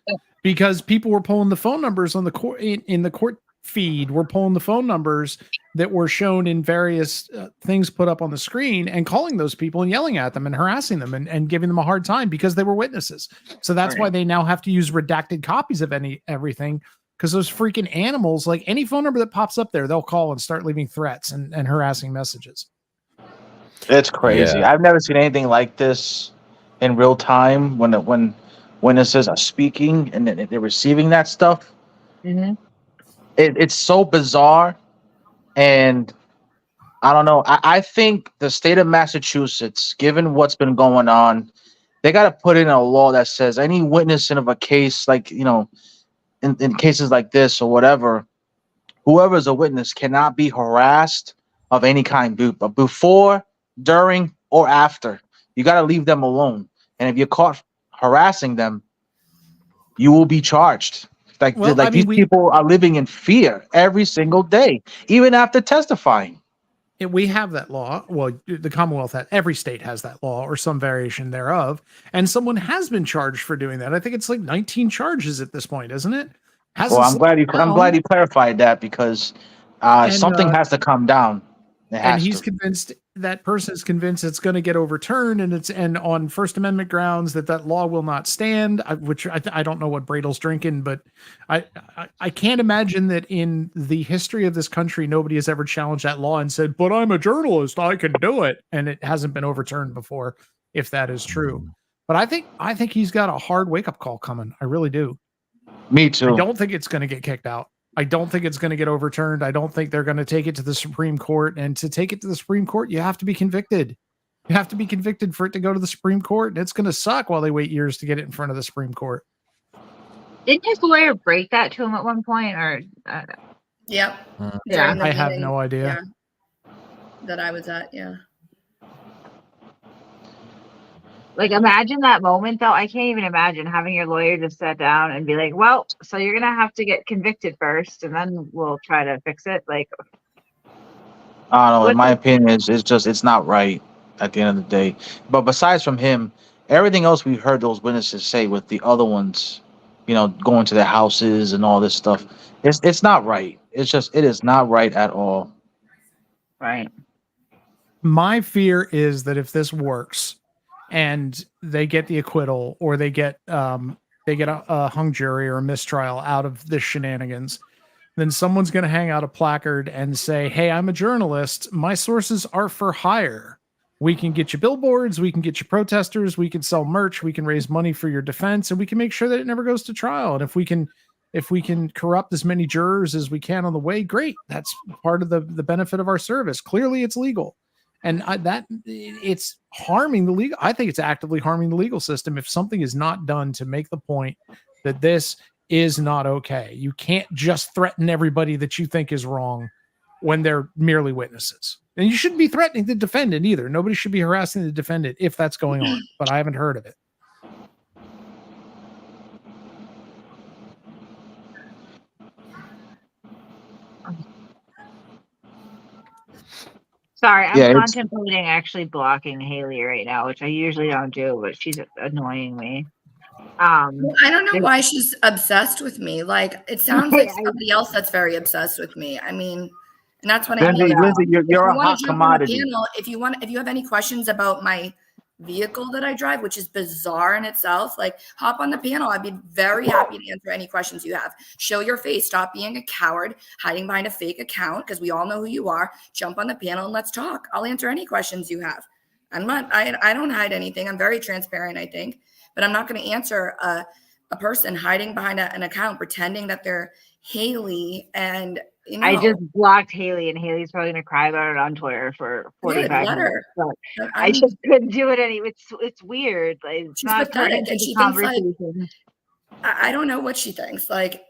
because people were pulling the phone numbers on the court in the court feed. We're pulling the phone numbers that were shown in various things put up on the screen and calling those people and yelling at them and harassing them and giving them a hard time because they were witnesses. So that's why they now have to use redacted copies of everything. Because those freaking animals, like any phone number that pops up there, they'll call and start leaving threats and harassing messages. It's crazy. Yeah. I've never seen anything like this in real time when witnesses are speaking and then they're receiving that stuff. Mm-hmm. It's so bizarre. And I don't know. I think the state of Massachusetts, given what's been going on, they got to put in a law that says any witnessing of a case, like, you know, in cases like this or whatever, whoever is a witness cannot be harassed of any kind, before, during, or after. You got to leave them alone. And if you're caught harassing them, you will be charged. Well, I mean, these people are living in fear every single day, even after testifying. we have that law. Well, the Commonwealth every state has that law or some variation thereof, and someone has been charged for doing that. I think it's like 19 charges at this point, isn't it? Well, I'm glad you clarified that, because something has to come down. And he's convinced, that person is convinced it's going to get overturned, and on First Amendment grounds that law will not stand. Which I don't know what Bradle's drinking, but I can't imagine that in the history of this country nobody has ever challenged that law and said, "But I'm a journalist, I can do it," and it hasn't been overturned before, if that is true. But I think he's got a hard wake up call coming. I really do. Me too. I don't think it's going to get kicked out. I don't think it's going to get overturned. I don't think they're going to take it to the Supreme Court. And to take it to the Supreme Court, you have to be convicted. You have to be convicted for it to go to the Supreme Court. And it's going to suck while they wait years to get it in front of the Supreme Court. Didn't his lawyer break that to him at one point? Or Yep. yeah, I have no idea. Yeah. That I was at, yeah. like, imagine that moment though. I can't even imagine having your lawyer just sit down and be like, "Well, so you're gonna have to get convicted first, and then we'll try to fix it." Like, I don't know. In my opinion, it's not right at the end of the day. But besides from him, everything else we heard those witnesses say with the other ones, you know, going to their houses and all this stuff, it's not right. It is not right at all. right. My fear is that if this works and they get the acquittal, or they get a hung jury or a mistrial out of this shenanigans, then someone's going to hang out a placard and say, "Hey, I'm a journalist. My sources are for hire. We can get you billboards. We can get you protesters. We can sell merch. We can raise money for your defense, and we can make sure that it never goes to trial. And if we can corrupt as many jurors as we can on the way, great. That's part of the benefit of our service. Clearly it's legal." And it's harming the legal. I think it's actively harming the legal system if something is not done to make the point that this is not okay. You can't just threaten everybody that you think is wrong when they're merely witnesses. And you shouldn't be threatening the defendant either. Nobody should be harassing the defendant if that's going on, but I haven't heard of it. Sorry, I'm Yeah, contemplating actually blocking Haley right now, which I usually don't do, but she's annoying me. I don't know why she's obsessed with me. Like, it sounds like somebody else that's very obsessed with me. I mean, and that's what I mean. Lindsay, you're a hot commodity. If you have any questions about my vehicle that I drive, which is bizarre in itself, like, hop on the panel. I'd be very happy to answer any questions you have. Show your face. Stop being a coward, hiding behind a fake account, because we all know who you are. Jump on the panel and let's talk. I'll answer any questions you have. I don't hide anything. I'm very transparent, I think, but I'm not going to answer a person hiding behind an account, pretending that they're Haley. And you know, I just blocked Haley, and Haley's probably gonna cry about it on Twitter for 45 minutes. But I just couldn't do it it's weird. Like, it's not pathetic, and she thinks like, I don't know what she thinks. Like,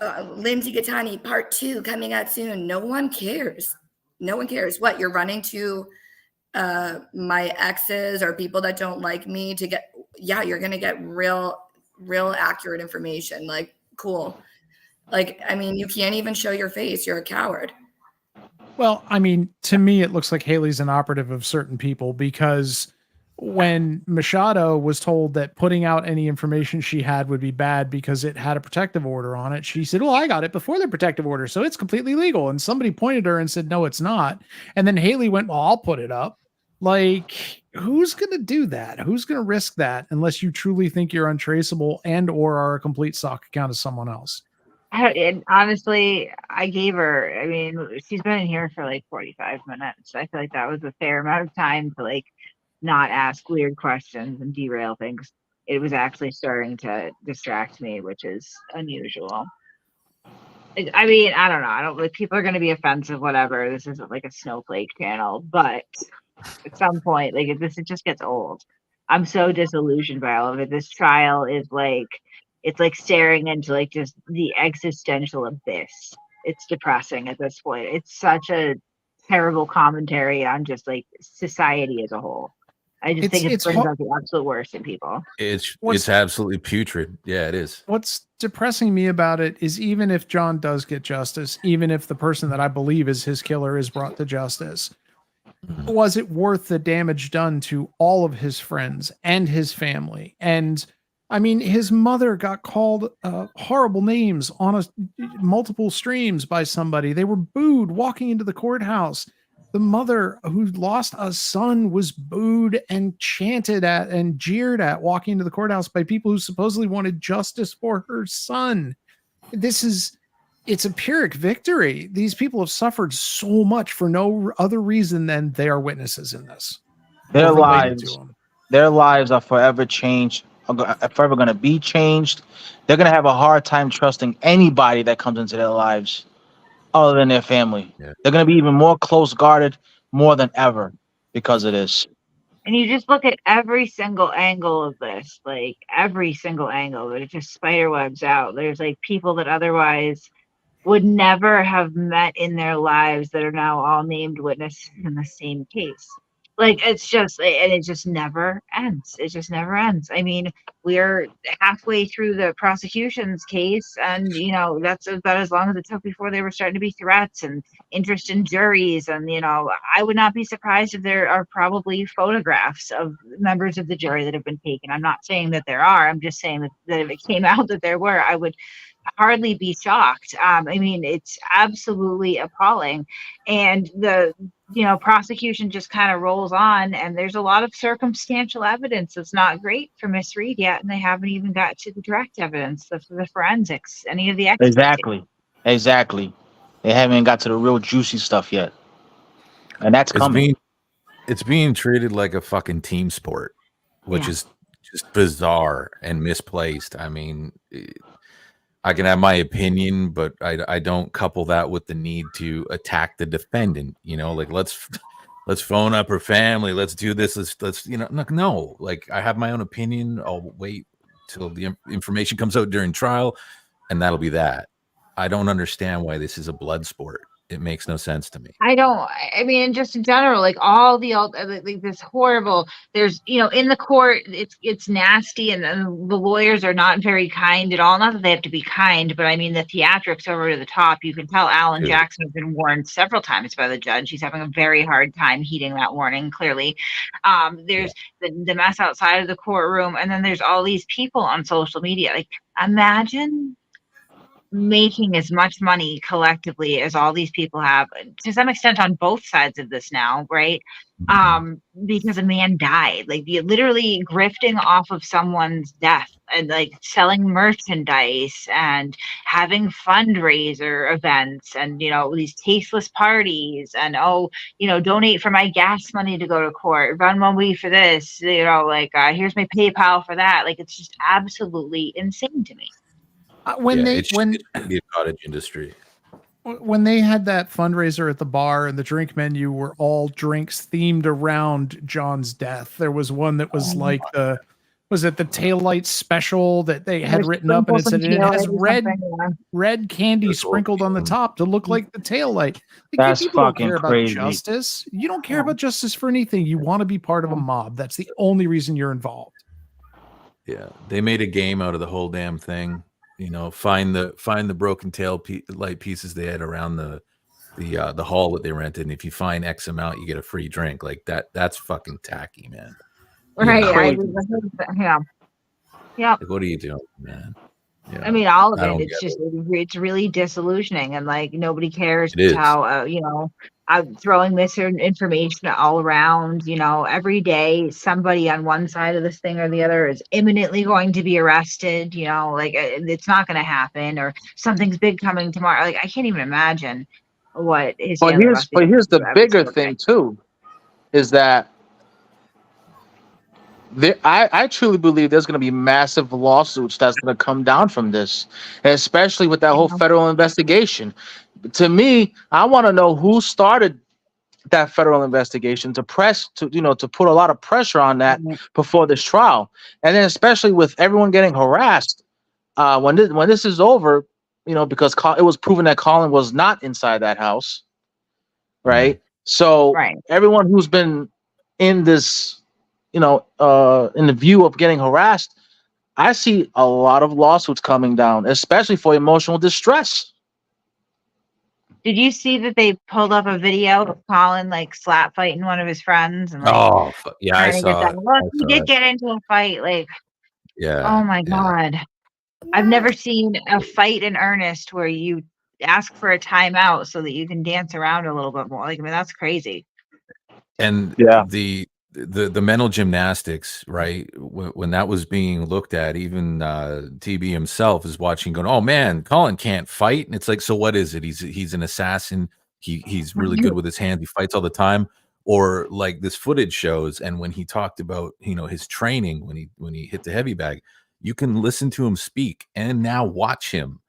Lindsay Gattani Part 2 coming out soon. No one cares. No one cares. What, you're running to my exes or people that don't like me to get? Yeah, you're gonna get real accurate information. Like, cool. Like, I mean, you can't even show your face. You're a coward. Well, I mean, to me, it looks like Haley's an operative of certain people, because when Machado was told that putting out any information she had would be bad because it had a protective order on it, she said, "Well, I got it before the protective order, so it's completely legal." And somebody pointed her and said, "No, it's not." And then Haley went, "Well, I'll put it up." Like, who's going to do that? Who's going to risk that unless you truly think you're untraceable and or are a complete sock account of someone else? And honestly, I gave her, I mean, she's been in here for like 45 minutes. I feel like that was a fair amount of time to like not ask weird questions and derail things. It was actually starting to distract me, which is unusual. I mean, I don't know. I don't like, people are going to be offensive, whatever. This isn't like a snowflake channel, but at some point, like, it just gets old. I'm so disillusioned by all of it. This trial is like, it's like staring into like just the existential abyss. It's depressing at this point. It's such a terrible commentary on just like society as a whole. I just think it brings out the absolute worst in people. It's absolutely putrid. Yeah, it is. What's depressing me about it is even if John does get justice, even if the person that I believe is his killer is brought to justice, was it worth the damage done to all of his friends and his family? And I mean, his mother got called horrible names on multiple streams by somebody. They were booed walking into the courthouse. The mother who lost a son was booed and chanted at and jeered at walking into the courthouse by people who supposedly wanted justice for her son. It's a Pyrrhic victory. These people have suffered so much for no other reason than they are witnesses in this. Their lives are forever changed, are forever going to be changed. They're going to have a hard time trusting anybody that comes into their lives other than their family. Yeah. They're going to be even more close guarded more than ever because of this. And you just look at every single angle of this, like every single angle, it just spider webs out. There's like people that otherwise would never have met in their lives that are now all named witnesses in the same case. Like, it's just, and it just never ends. It just never ends. I mean, we're halfway through the prosecution's case, and, you know, that's about as long as it took before they were starting to be threats and interest in juries. And, you know, I would not be surprised if there are probably photographs of members of the jury that have been taken. I'm not saying that there are. I'm just saying that if it came out that there were, I would hardly be shocked. I mean, it's absolutely appalling. And the prosecution just kind of rolls on, and there's a lot of circumstantial evidence that's not great for Miss Reed yet, and they haven't even got to the direct evidence, the forensics, any of the experts. Exactly. They haven't got to the real juicy stuff yet, and that's coming. It's being treated like a fucking team sport, which is just bizarre and misplaced. I mean, I can have my opinion, but I don't couple that with the need to attack the defendant. You know, like let's phone up her family. Let's do this. Let's no. Like, I have my own opinion. I'll wait till the information comes out during trial, and that'll be that. I don't understand why this is a blood sport. It makes no sense to me. I mean, just in general, like all like this horrible, there's, in the court, it's nasty, and the lawyers are not very kind at all. Not that they have to be kind, but I mean, the theatrics over to the top. You can tell Alan Jackson has been warned several times by the judge. He's having a very hard time heeding that warning, clearly. There's the mess outside of the courtroom, and then there's all these people on social media. Like, imagine making as much money collectively as all these people have, to some extent on both sides of this now, right? Because a man died, like, you're literally grifting off of someone's death, and like selling merchandise and having fundraiser events, and these tasteless parties, and donate for my gas money to go to court, run one week for this, here's my PayPal for that. Like, it's just absolutely insane to me. It should be a cottage industry. When they had that fundraiser at the bar, and the drink menu were all drinks themed around John's death, there was one that was the taillight special that they had written up, and it said it has red candy sprinkled on the top to look like the taillight. That's fucking crazy. Justice. You don't care about justice for anything. You want to be part of a mob. That's the only reason you're involved. Yeah, they made a game out of the whole damn thing. Find the broken tail light pieces they had around the hall that they rented, and if you find X amount, you get a free drink. Like that. That's fucking tacky, man. Right. Yeah. Like, what are you doing, man? Yeah. I mean, all of it. It's just it's really disillusioning, and like nobody cares how throwing misinformation all around. Every day somebody on one side of this thing or the other is imminently going to be arrested. It's not going to happen, or something's big coming tomorrow. Like, I can't even imagine what is. But here's the bigger thing too, is that I truly believe there's going to be massive lawsuits that's going to come down from this, especially with that whole federal investigation. To me, I want to know who started that federal investigation to put a lot of pressure on that before this trial, and then especially with everyone getting harassed when this is over, because it was proven that Colin was not inside that house, right? So everyone who's been in this, in the view of getting harassed, I see a lot of lawsuits coming down, especially for emotional distress. Did you see that they pulled up a video of Colin like slap fighting one of his friends and like I saw it. Look, he did get into a fight. Like, oh my God. I've never seen a fight in earnest where you ask for a timeout so that you can dance around a little bit more. Like, I mean, that's crazy. And the mental gymnastics, right? When that was being looked at, even TB himself is watching, going, "Oh man, Colin can't fight." And it's like, so what is it? He's an assassin. He's really good with his hands. He fights all the time. Or like this footage shows, and when he talked about his training when he hit the heavy bag, you can listen to him speak and now watch him.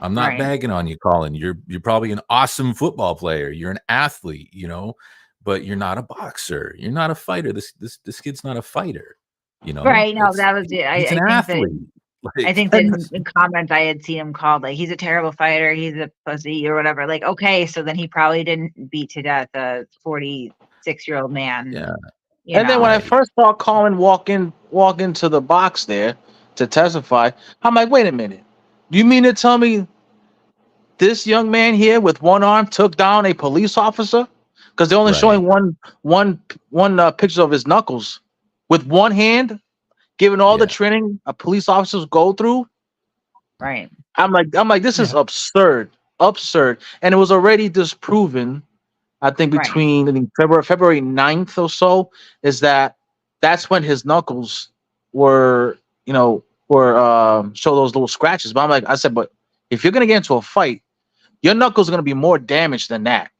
I'm not bagging on you, Colin. You're probably an awesome football player. You're an athlete, but you're not a boxer. You're not a fighter. This kid's not a fighter, Right. No, that was it. He's an athlete. I think that in comments I had seen him called like he's a terrible fighter, he's a pussy or whatever. Like, okay, so then he probably didn't beat to death a 46-year-old man. Yeah. Then when I first saw Colin walk into the box there to testify, I'm like, wait a minute. You mean to tell me this young man here with one arm took down a police officer? Because they're only showing one picture of his knuckles with one hand, given all the training police officers go through. Right. I'm like, this is absurd, and it was already disproven. I think between February 9th or so is that's when his knuckles were show those little scratches. But I said, but if you're gonna get into a fight, your knuckles are gonna be more damaged than that.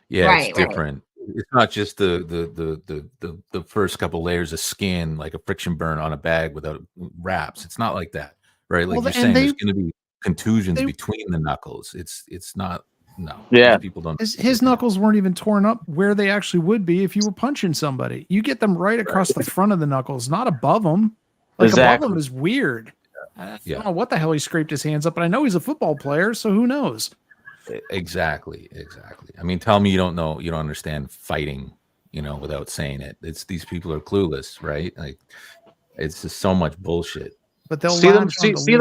Yeah, it's different. It's not just the first couple layers of skin, like a friction burn on a bag without wraps. It's not like that, right? Like you're saying, there's going to be contusions between the knuckles. It's not. No. Yeah. People don't. His knuckles weren't even torn up where they actually would be if you were punching somebody. You get them right across the front of the knuckles, not above them. Like above them is weird. I don't know what the hell he scraped his hands up, but I know he's a football player, so who knows? Exactly. I mean, tell me you don't understand fighting, without saying it. These people are clueless, right? Like, it's just so much bullshit. But they'll see the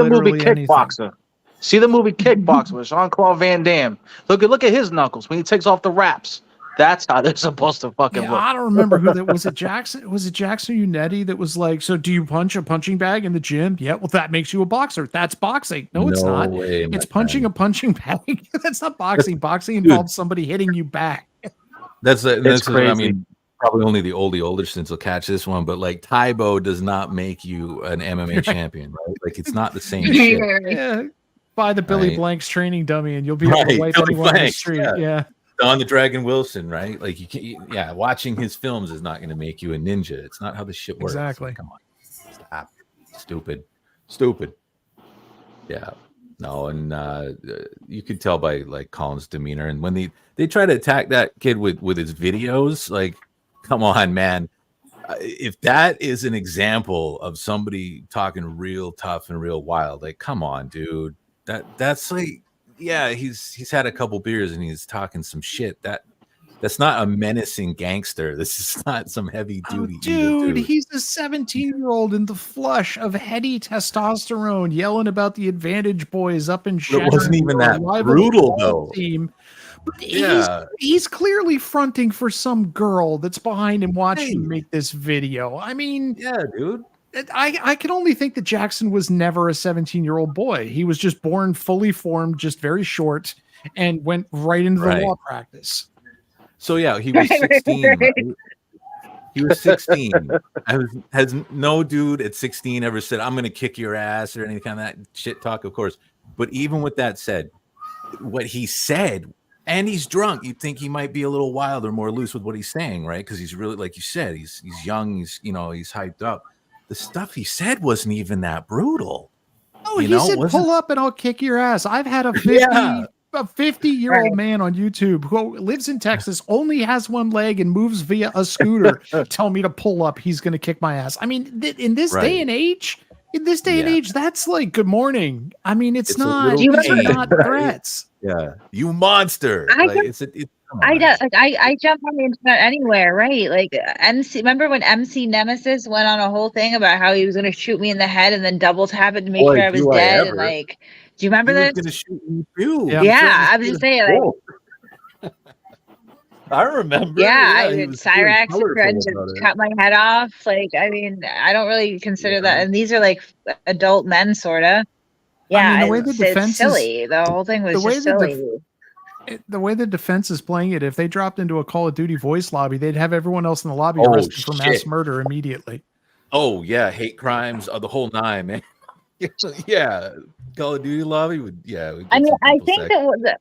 movie Kickboxer. Anything. See the movie Kickboxer with Jean-Claude Van Damme. Look at his knuckles when he takes off the wraps. That's how they're supposed to fucking look. I don't remember who that was. It Jackson? Was it Jackson Unetti that was like, so do you punch a punching bag in the gym? Yeah, well, that makes you a boxer. That's boxing. No, it's not. It's punching a punching bag. That's not boxing. Boxing involves somebody hitting you back. That's crazy. I mean, probably only the oldersons will catch this one, but like Taibo does not make you an MMA champion, right? Like it's not the same shit. Yeah. Buy the Billy Blanks training dummy and you'll be able to wipe anyone on the street. Yeah. Don the Dragon Wilson, right? Like watching his films is not going to make you a ninja. It's not how this shit works. Exactly. Like, come on, stop. Stupid. Yeah, no, and you could tell by like Colin's demeanor, and when they try to attack that kid with his videos, like, come on, man. If that is an example of somebody talking real tough and real wild, like, come on, dude. That's like. Yeah, he's had a couple beers and he's talking some shit. That's not a menacing gangster. This is not some heavy duty. Dude, he's a 17-year-old in the flush of heady testosterone, yelling about the Advantage Boys up in Shattered. It wasn't even that brutal though. Team. But he's clearly fronting for some girl that's behind him watching him make this video. I mean, yeah, dude. I can only think that Jackson was never a 17-year-old boy. He was just born fully formed, just very short, and went right into the law practice. So yeah, he was 16. Right? He was 16. Has no dude at 16 ever said, "I'm going to kick your ass" or any kind of that shit talk, of course. But even with that said, what he said, and he's drunk, you'd think he might be a little wild or more loose with what he's saying, right? Because he's really, like you said, he's young, he's hyped up. The stuff he said wasn't even that brutal. Oh, he said, "Pull up and I'll kick your ass." I've had a 50 a 50-year-old man on YouTube who lives in Texas, only has one leg and moves via a scooter, tell me to pull up, he's going to kick my ass. I mean, in this day and age, that's like good morning. I mean, it's not threats. Yeah, you monster. I jump on the internet anywhere, right? Like MC. Remember when MC Nemesis went on a whole thing about how he was going to shoot me in the head and then double tap it to make sure I was dead? And like, do you remember that? He was going to shoot me too. Yeah, I was just saying. Like, I remember. Yeah, Cyrax tried to cut my head off. Like, I mean, I don't really consider that. And these are like adult men, sort of. Yeah, I mean, the way the defense is silly. The whole thing was just silly. The way the defense is playing it, if they dropped into a Call of Duty voice lobby, they'd have everyone else in the lobby arrested for mass murder immediately. Oh yeah, hate crimes, the whole nine, man. Yeah, Call of Duty lobby would. Yeah, I mean, I think that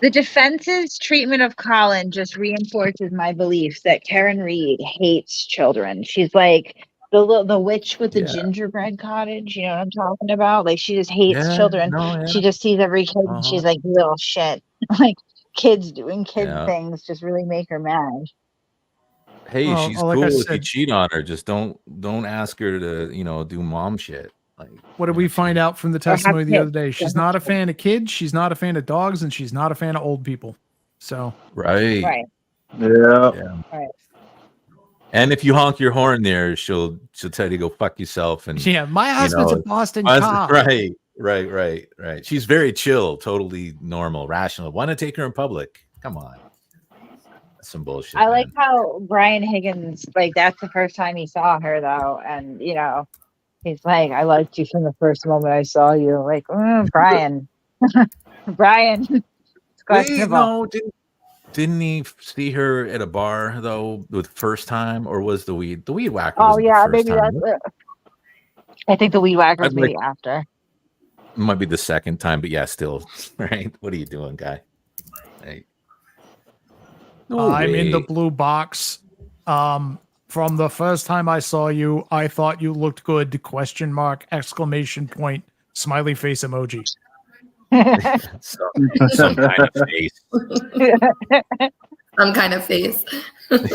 the defense's treatment of Colin just reinforces my belief that Karen Reed hates children. She's like the witch with the gingerbread cottage. You know what I'm talking about? Like, she just hates children. She just sees every kid and she's like, little shit. Like, kids doing things just really make her mad. Hey, she's cool if you cheat on her. Just don't ask her to, do mom shit. Like, what did we find out from the testimony the other day? She's not a fan of kids, she's not a fan of dogs, and she's not a fan of old people. So right. Yeah. Right. And if you honk your horn there, she'll tell you to go fuck yourself. And my husband's a Boston cop. Right. She's very chill, totally normal, rational. Want to take her in public? Come on. That's some bullshit. I like how Brian Higgins, like, that's the first time he saw her though, and he's like, I liked you from the first moment I saw you. Like, Brian. Brian. It's questionable. Wait, no, didn't he see her at a bar though the first time, or was the weed whacker? Oh yeah, maybe that's it. I think the weed whacker was maybe after. Might be the second time, but yeah, still, right? What are you doing, guy? Hey. I'm in the blue box. From the first time I saw you, I thought you looked good. ! ! Smiley face emoji. Some kind of face. Some kind of face.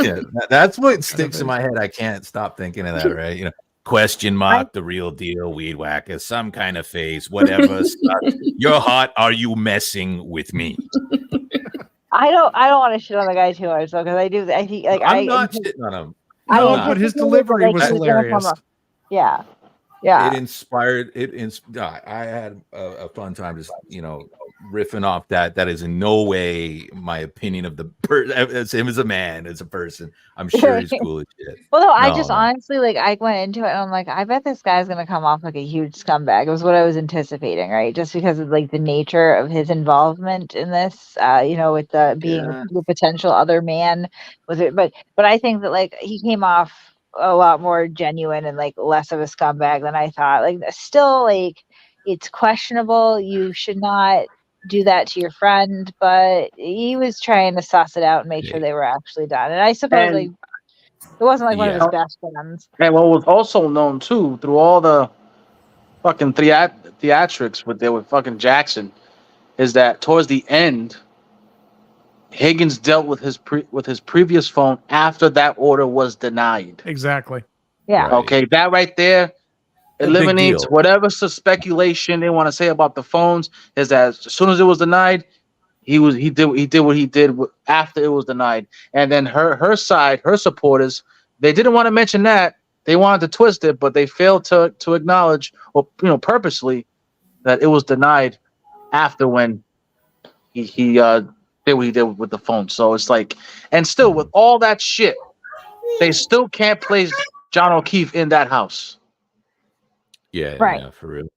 Yeah, that's what sticks in my head. I can't stop thinking of that, right? The real deal, weed whacker, some kind of face, whatever. You're hot. Are you messing with me? I don't want to shit on the guy too much though, because I think like I'm not shitting on him. No, but his delivery was hilarious. Yeah. It inspired it. I had a fun time just riffing off that. That is in no way my opinion of the as him as a man, as a person. I'm sure he's cool as shit. Well, no, I just honestly, like, I went into it and I'm like, I bet this guy's gonna come off like a huge scumbag. It was what I was anticipating, right? Just because of like the nature of his involvement in this, with the being the potential other man with it. But I think that like he came off a lot more genuine and like less of a scumbag than I thought. Like, still, like, it's questionable. You should not do that to your friend, but he was trying to suss it out and make sure they were actually done. And I suppose like it wasn't like one of his best friends. And what was also known too through all the fucking theatrics with fucking Jackson is that towards the end, Higgins dealt with his previous phone after that order was denied. Exactly. Yeah. Right. Okay, that right there eliminates whatever speculation they want to say about the phones. Is that as soon as it was denied, he did what he did after it was denied. And then her side, her supporters, they didn't want to mention that. They wanted to twist it, but they failed to acknowledge, or purposely, that it was denied after when he did what he did with the phone. So it's like, and still with all that shit, they still can't place John O'Keefe in that house. Yeah, right. Yeah, for real.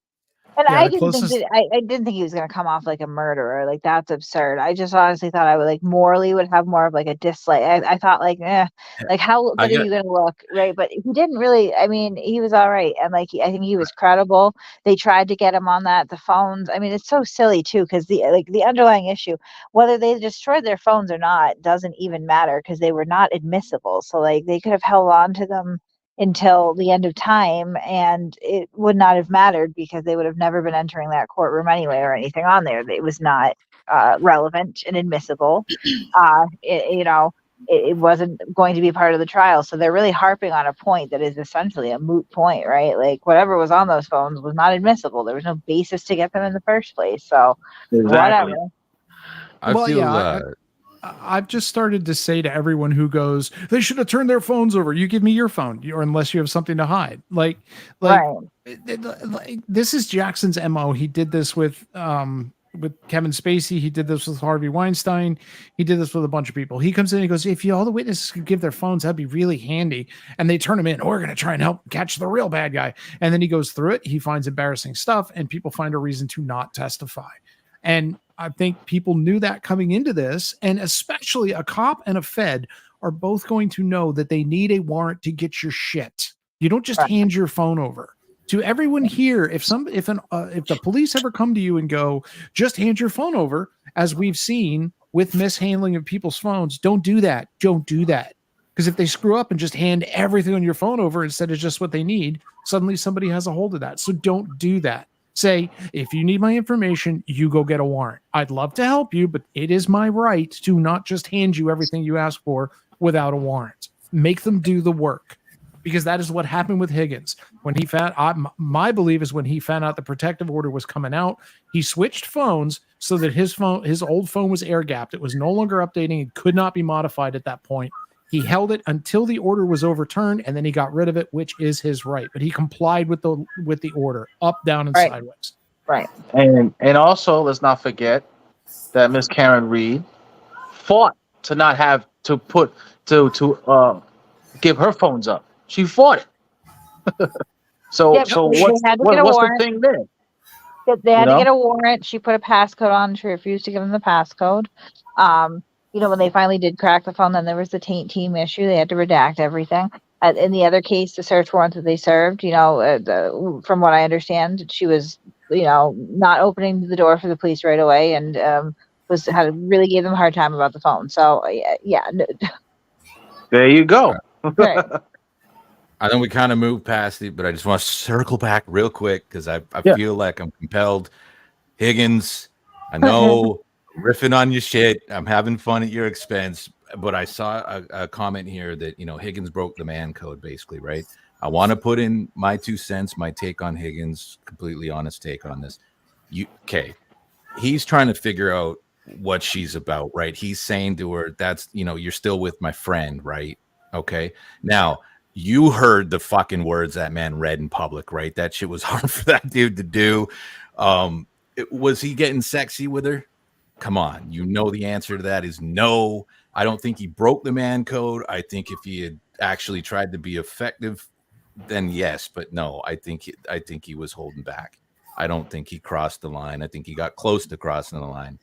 And I didn't think he was going to come off like a murderer. Like, that's absurd. I just honestly thought I would like morally would have more of like a dislike. I thought like, like how good are you going to look, right? But he didn't really. I mean, he was all right, and like I think he was credible. They tried to get him on the phones. I mean, it's so silly too, because the underlying issue, whether they destroyed their phones or not, doesn't even matter because they were not admissible. So like they could have held on to them until the end of time, and it would not have mattered because they would have never been entering that courtroom anyway or anything on there. It was not relevant and admissible. It wasn't going to be part of the trial. So they're really harping on a point that is essentially a moot point, right? Like whatever was on those phones was not admissible. There was no basis to get them in the first place. So whatever. I've just started to say to everyone who goes, they should have turned their phones over. You give me your phone, or unless you have something to hide. Like this is Jackson's MO. He did this with Kevin Spacey. He did this with Harvey Weinstein. He did this with a bunch of people. He comes in and he goes, if all the witnesses could give their phones, that'd be really handy. And they turn them in. We're going to try and help catch the real bad guy. And then he goes through it. He finds embarrassing stuff and people find a reason to not testify. And I think people knew that coming into this, and especially a cop and a Fed are both going to know that they need a warrant to get your shit. You don't just hand your phone over. To everyone here, if the police ever come to you and go, just hand your phone over, as we've seen with mishandling of people's phones, don't do that. Don't do that. Because if they screw up and just hand everything on your phone over instead of just what they need, suddenly somebody has a hold of that. So don't do that. Say, if you need my information, you go get a warrant. I'd love to help you, but it is my right to not just hand you everything you ask for without a warrant. Make them do the work. Because that is what happened with Higgins. When he found, my belief is when he found out the protective order was coming out, he switched phones so that his old phone was air gapped. It was no longer updating. It could not be modified at that point. He held it until the order was overturned, and then he got rid of it, which is his right. But he complied with the order, up, down, and sideways. Right. And also, let's not forget that Miss Karen Reed fought to not have to give her phones up. She fought it. So what's the thing there? They had to get a warrant. She put a passcode on. She refused to give them the passcode. When they finally did crack the phone, then there was the taint team issue. They had to redact everything. In the other case, the search warrant that they served, from what I understand, she was, not opening the door for the police right away, and really gave them a hard time about the phone. So yeah. There you go. Right. I know we kind of moved past it, but I just want to circle back real quick because I feel like I'm compelled. Higgins, I know riffing on your shit. I'm having fun at your expense, but I saw a comment here that, Higgins broke the man code, basically, right? I want to put in my 2 cents, my take on Higgins, completely honest take on this. He's trying to figure out what she's about, right? He's saying to her, that's, you're still with my friend, right? Okay. Now, you heard the fucking words that man read in public, right? That shit was hard for that dude to do. Was he getting sexy with her? Come on. The answer to that is no. I don't think he broke the man code. I think if he had actually tried to be effective, then yes, but no, I think he was holding back. I don't think he crossed the line. I think he got close to crossing the line,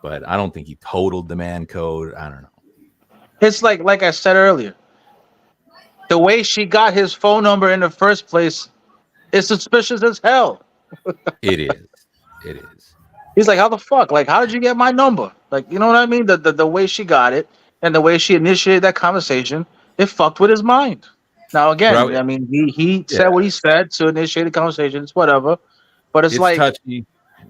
but I don't think he totaled the man code. I don't know. It's like I said earlier, the way she got his phone number in the first place is suspicious as hell. It is. He's like, how the fuck? Like, how did you get my number? Like, you know what I mean? The way she got it and the way she initiated that conversation, it fucked with his mind. Now, again, I mean, he said what he said to initiate the conversation. It's whatever. But it's like touchy.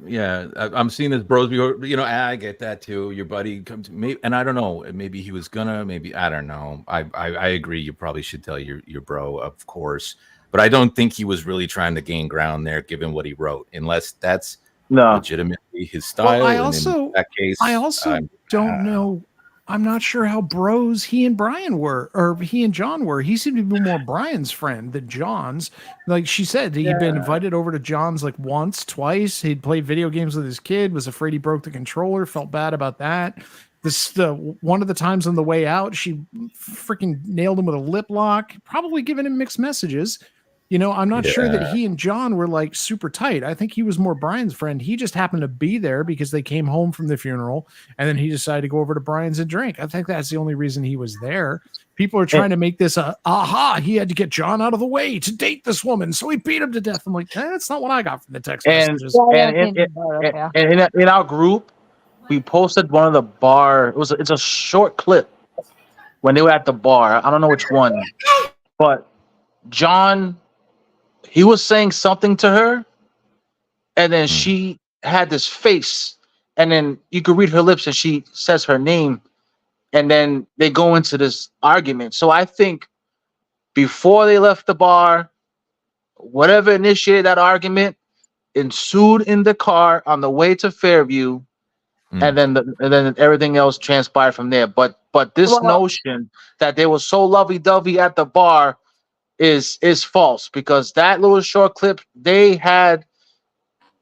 Yeah, I'm seeing this bros before, I get that too. Your buddy comes to me, and I don't know. Maybe he was gonna. Maybe I don't know. I agree. You probably should tell your bro, of course. But I don't think he was really trying to gain ground there, given what he wrote, unless that's legitimately his style. Well, in that case, I also don't know. I'm not sure how bros he and Brian were, or he and John were. He seemed to be more Brian's friend than John's. Like she said, he'd been invited over to John's like once, twice. He'd played video games with his kid, was afraid he broke the controller, felt bad about that. One of the times on the way out, she freaking nailed him with a lip lock, probably giving him mixed messages. I'm not sure that he and John were like super tight. I think he was more Brian's friend. He just happened to be there because they came home from the funeral and then he decided to go over to Brian's and drink. I think that's the only reason he was there. People are trying to make this he had to get John out of the way to date this woman. So he beat him to death. I'm like, that's not what I got from the text messages. And in our group, we posted one of the bar. It's a short clip when they were at the bar. I don't know which one, but John, he was saying something to her, and then she had this face, and then you could read her lips, and she says her name, and then they go into this argument. So I think before they left the bar, whatever initiated that argument ensued in the car on the way to Fairview, and then everything else transpired from there. But this notion that they were so lovey-dovey at the bar is false, because that little short clip they had,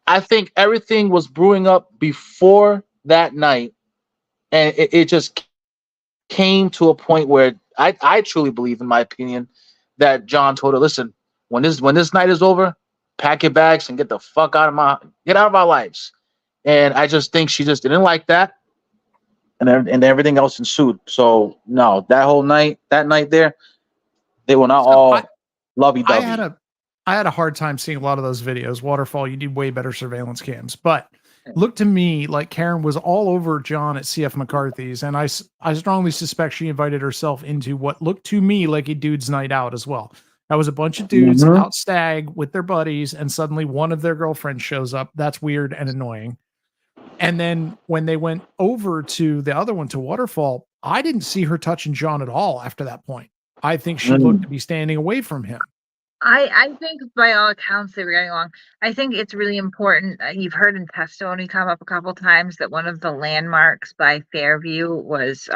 I think everything was brewing up before that night, and it just came to a point where I truly believe, in my opinion, that John told her, listen, when this night is over, pack your bags and get the fuck out of our lives. And I just think she just didn't like that, and everything else ensued. So no, that night there, they were not all lovey-dovey. I had a hard time seeing a lot of those videos. Waterfall, you need way better surveillance cams, but looked to me like Karen was all over John at CF McCarthy's, and I strongly suspect she invited herself into what looked to me like a dude's night out as well. That was a bunch of dudes out stag with their buddies, and suddenly one of their girlfriends shows up. That's weird and annoying. And then when they went over to the other one, to Waterfall, I didn't see her touching John at all after that point. I think she looked to be standing away from him. I think by all accounts they were getting along. I think it's really important. You've heard in testimony come up a couple times that one of the landmarks by Fairview was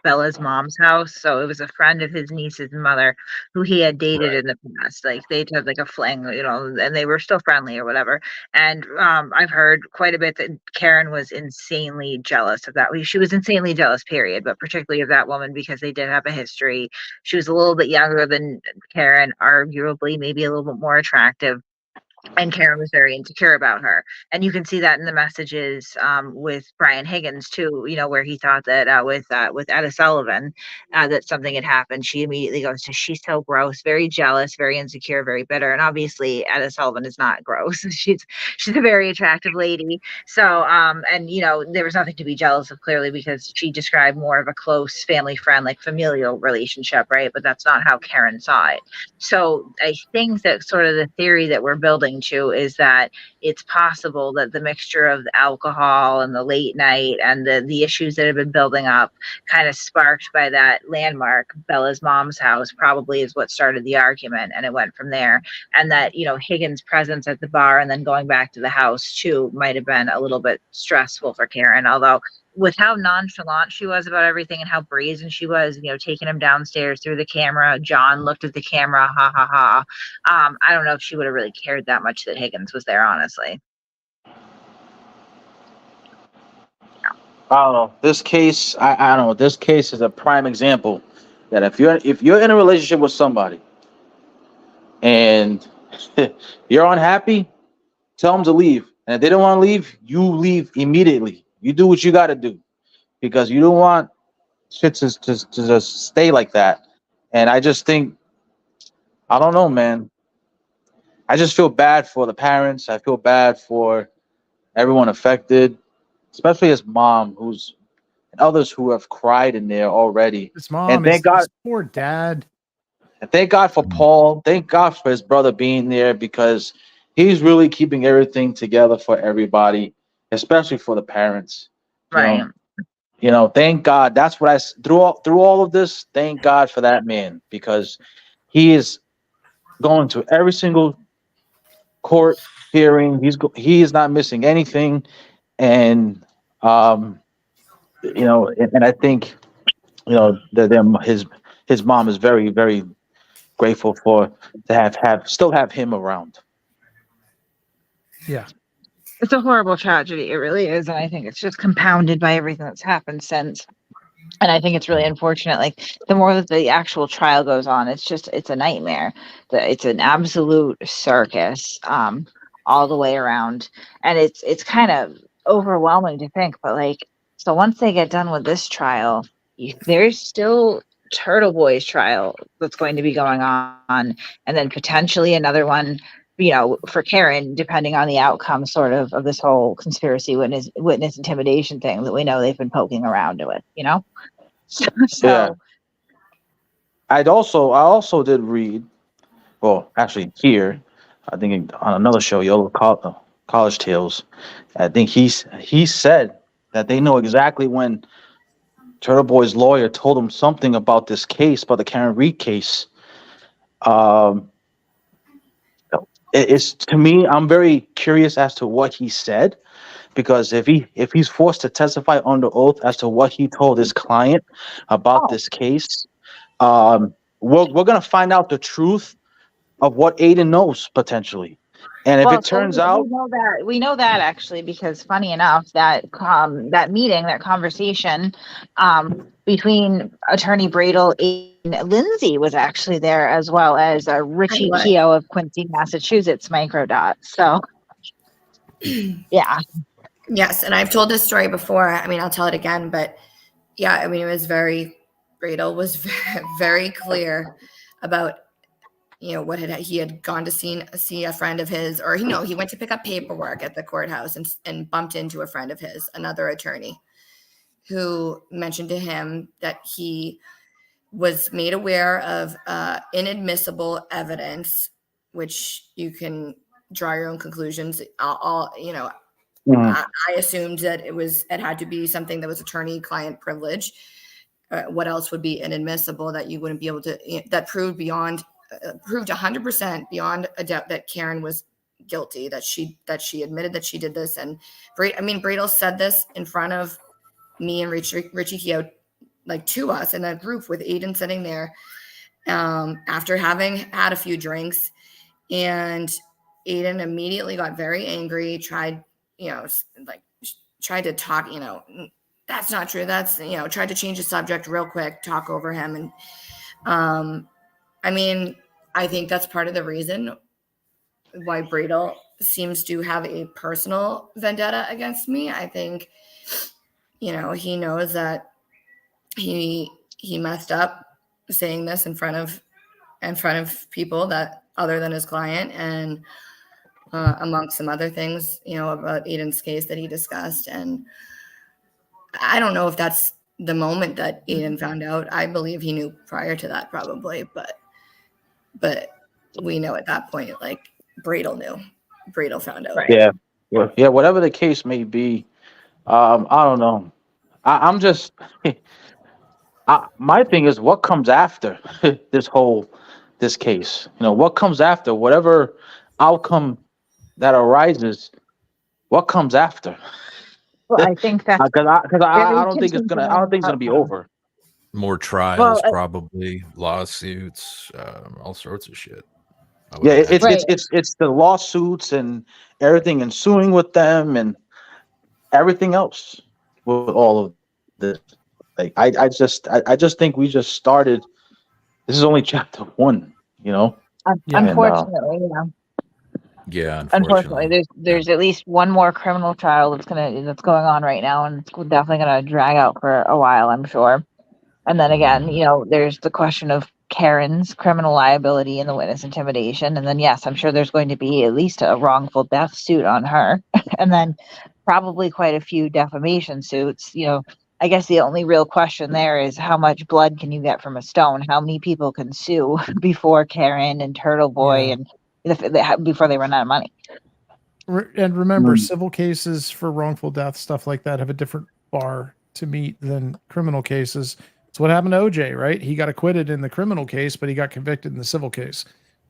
Bella's mom's house. So it was a friend of his niece's mother who he had dated in the past. Like they'd had like a fling, and they were still friendly or whatever. And I've heard quite a bit that Karen was insanely jealous of that. She was insanely jealous, period, but particularly of that woman because they did have a history. She was a little bit younger than Karen, arguably maybe a little bit more attractive. And Karen was very insecure about her. And you can see that in the messages with Brian Higgins too, where he thought that with Etta Sullivan, that something had happened. She immediately goes to, she's so gross, very jealous, very insecure, very bitter. And obviously Etta Sullivan is not gross. She's a very attractive lady. So, and there was nothing to be jealous of, clearly, because she described more of a close family friend, like familial relationship, right? But that's not how Karen saw it. So I think that sort of the theory that we're building to is that it's possible that the mixture of the alcohol and the late night and the issues that have been building up, kind of sparked by that landmark, Bella's mom's house, probably is what started the argument, and it went from there. And that Higgins' presence at the bar and then going back to the house too might have been a little bit stressful for Karen, although with how nonchalant she was about everything and how brazen she was, taking him downstairs through the camera. John looked at the camera, ha ha ha. I don't know if she would have really cared that much that Higgins was there, honestly. I don't know. This case, I don't know. This case is a prime example that if you're in a relationship with somebody and you're unhappy, tell them to leave. And if they don't want to leave, you leave immediately. You do what you got to do, because you don't want shit to just stay like that. And I just think, I don't know, man. I just feel bad for the parents. I feel bad for everyone affected, especially his mom, and others who have cried in there already. His mom, and thank God, his poor dad. And thank God for Paul. Thank God for his brother being there, because he's really keeping everything together for everybody, especially for the parents. Right. Thank God. That's what through all of this. Thank God for that man, because he is going to every single court hearing. He is not missing anything, and and I think his mom is very, very grateful to still have him around. Yeah. It's a horrible tragedy. It really is. And I think it's just compounded by everything that's happened since. And I think it's really unfortunate. Like, the more that the actual trial goes on, it's a nightmare. It's an absolute circus all the way around. And it's kind of overwhelming to think. But so once they get done with this trial, there's still Turtle Boy's trial that's going to be going on. And then potentially another one, for Karen, depending on the outcome sort of this whole conspiracy witness intimidation thing that we know they've been poking around with, So yeah. I also did read well, actually here, I think on another show, College Tales, I think he said that they know exactly when Turtle Boy's lawyer told him something about this case, about the Karen Reed case. Um, it's to me, I'm very curious as to what he said, because if he's forced to testify under oath as to what he told his client about this case, we're gonna find out the truth of what Aiden knows potentially, and if Well, it so turns out, we know that actually, because funny enough, that meeting, that conversation between Attorney Bradel and Lindsay was actually there, as well as Richie was. Keogh of Quincy, Massachusetts, Microdot. So yeah. Yes, and I've told this story before. I mean, I'll tell it again, but yeah, I mean, it was Bradel was very clear about, what he had gone to see a friend of his, or he went to pick up paperwork at the courthouse and bumped into a friend of his, another attorney, who mentioned to him that he was made aware of inadmissible evidence, which you can draw your own conclusions. I assumed that it had to be something that was attorney-client privilege. What else would be inadmissible that you wouldn't be able to, that proved 100% beyond a doubt that Karen was guilty, that she admitted that she did this. And Bradel said this in front of me and Richie Keogh, like to us in that group with Aiden sitting there, after having had a few drinks, and Aiden immediately got very angry, tried to talk, that's not true. That's, tried to change the subject real quick, talk over him. And, I think that's part of the reason why Bradel seems to have a personal vendetta against me. I think, he knows that he messed up saying this in front of people that other than his client, and amongst some other things, about Aiden's case that he discussed. And I don't know if that's the moment that Aiden found out. I believe he knew prior to that, probably, but we know at that point, like, Bradel knew. Bradel found out. Right. yeah, whatever the case may be, I don't know. I'm just, my thing is, what comes after this case? What comes after whatever outcome that arises? What comes after? Well, I think that's Because I don't think it's contingent I don't think it's gonna be outcome. over. More trials, Well, probably lawsuits, all sorts of shit. I would Yeah, imagine. it's the lawsuits and everything ensuing with them and everything else with all of this. Like I just think we just started. This is only chapter 1, Yeah. Unfortunately, Yeah, unfortunately, there's at least one more criminal trial that's going on right now, and it's definitely gonna drag out for a while, I'm sure. And then again, there's the question of Karen's criminal liability and the witness intimidation. And then, yes, I'm sure there's going to be at least a wrongful death suit on her. And then probably quite a few defamation suits. I guess the only real question there is, how much blood can you get from a stone? How many people can sue before Karen and Turtle Boy and before they run out of money? And remember, civil cases for wrongful death, stuff like that, have a different bar to meet than criminal cases. It's what happened to OJ, right? He got acquitted in the criminal case, but he got convicted in the civil case.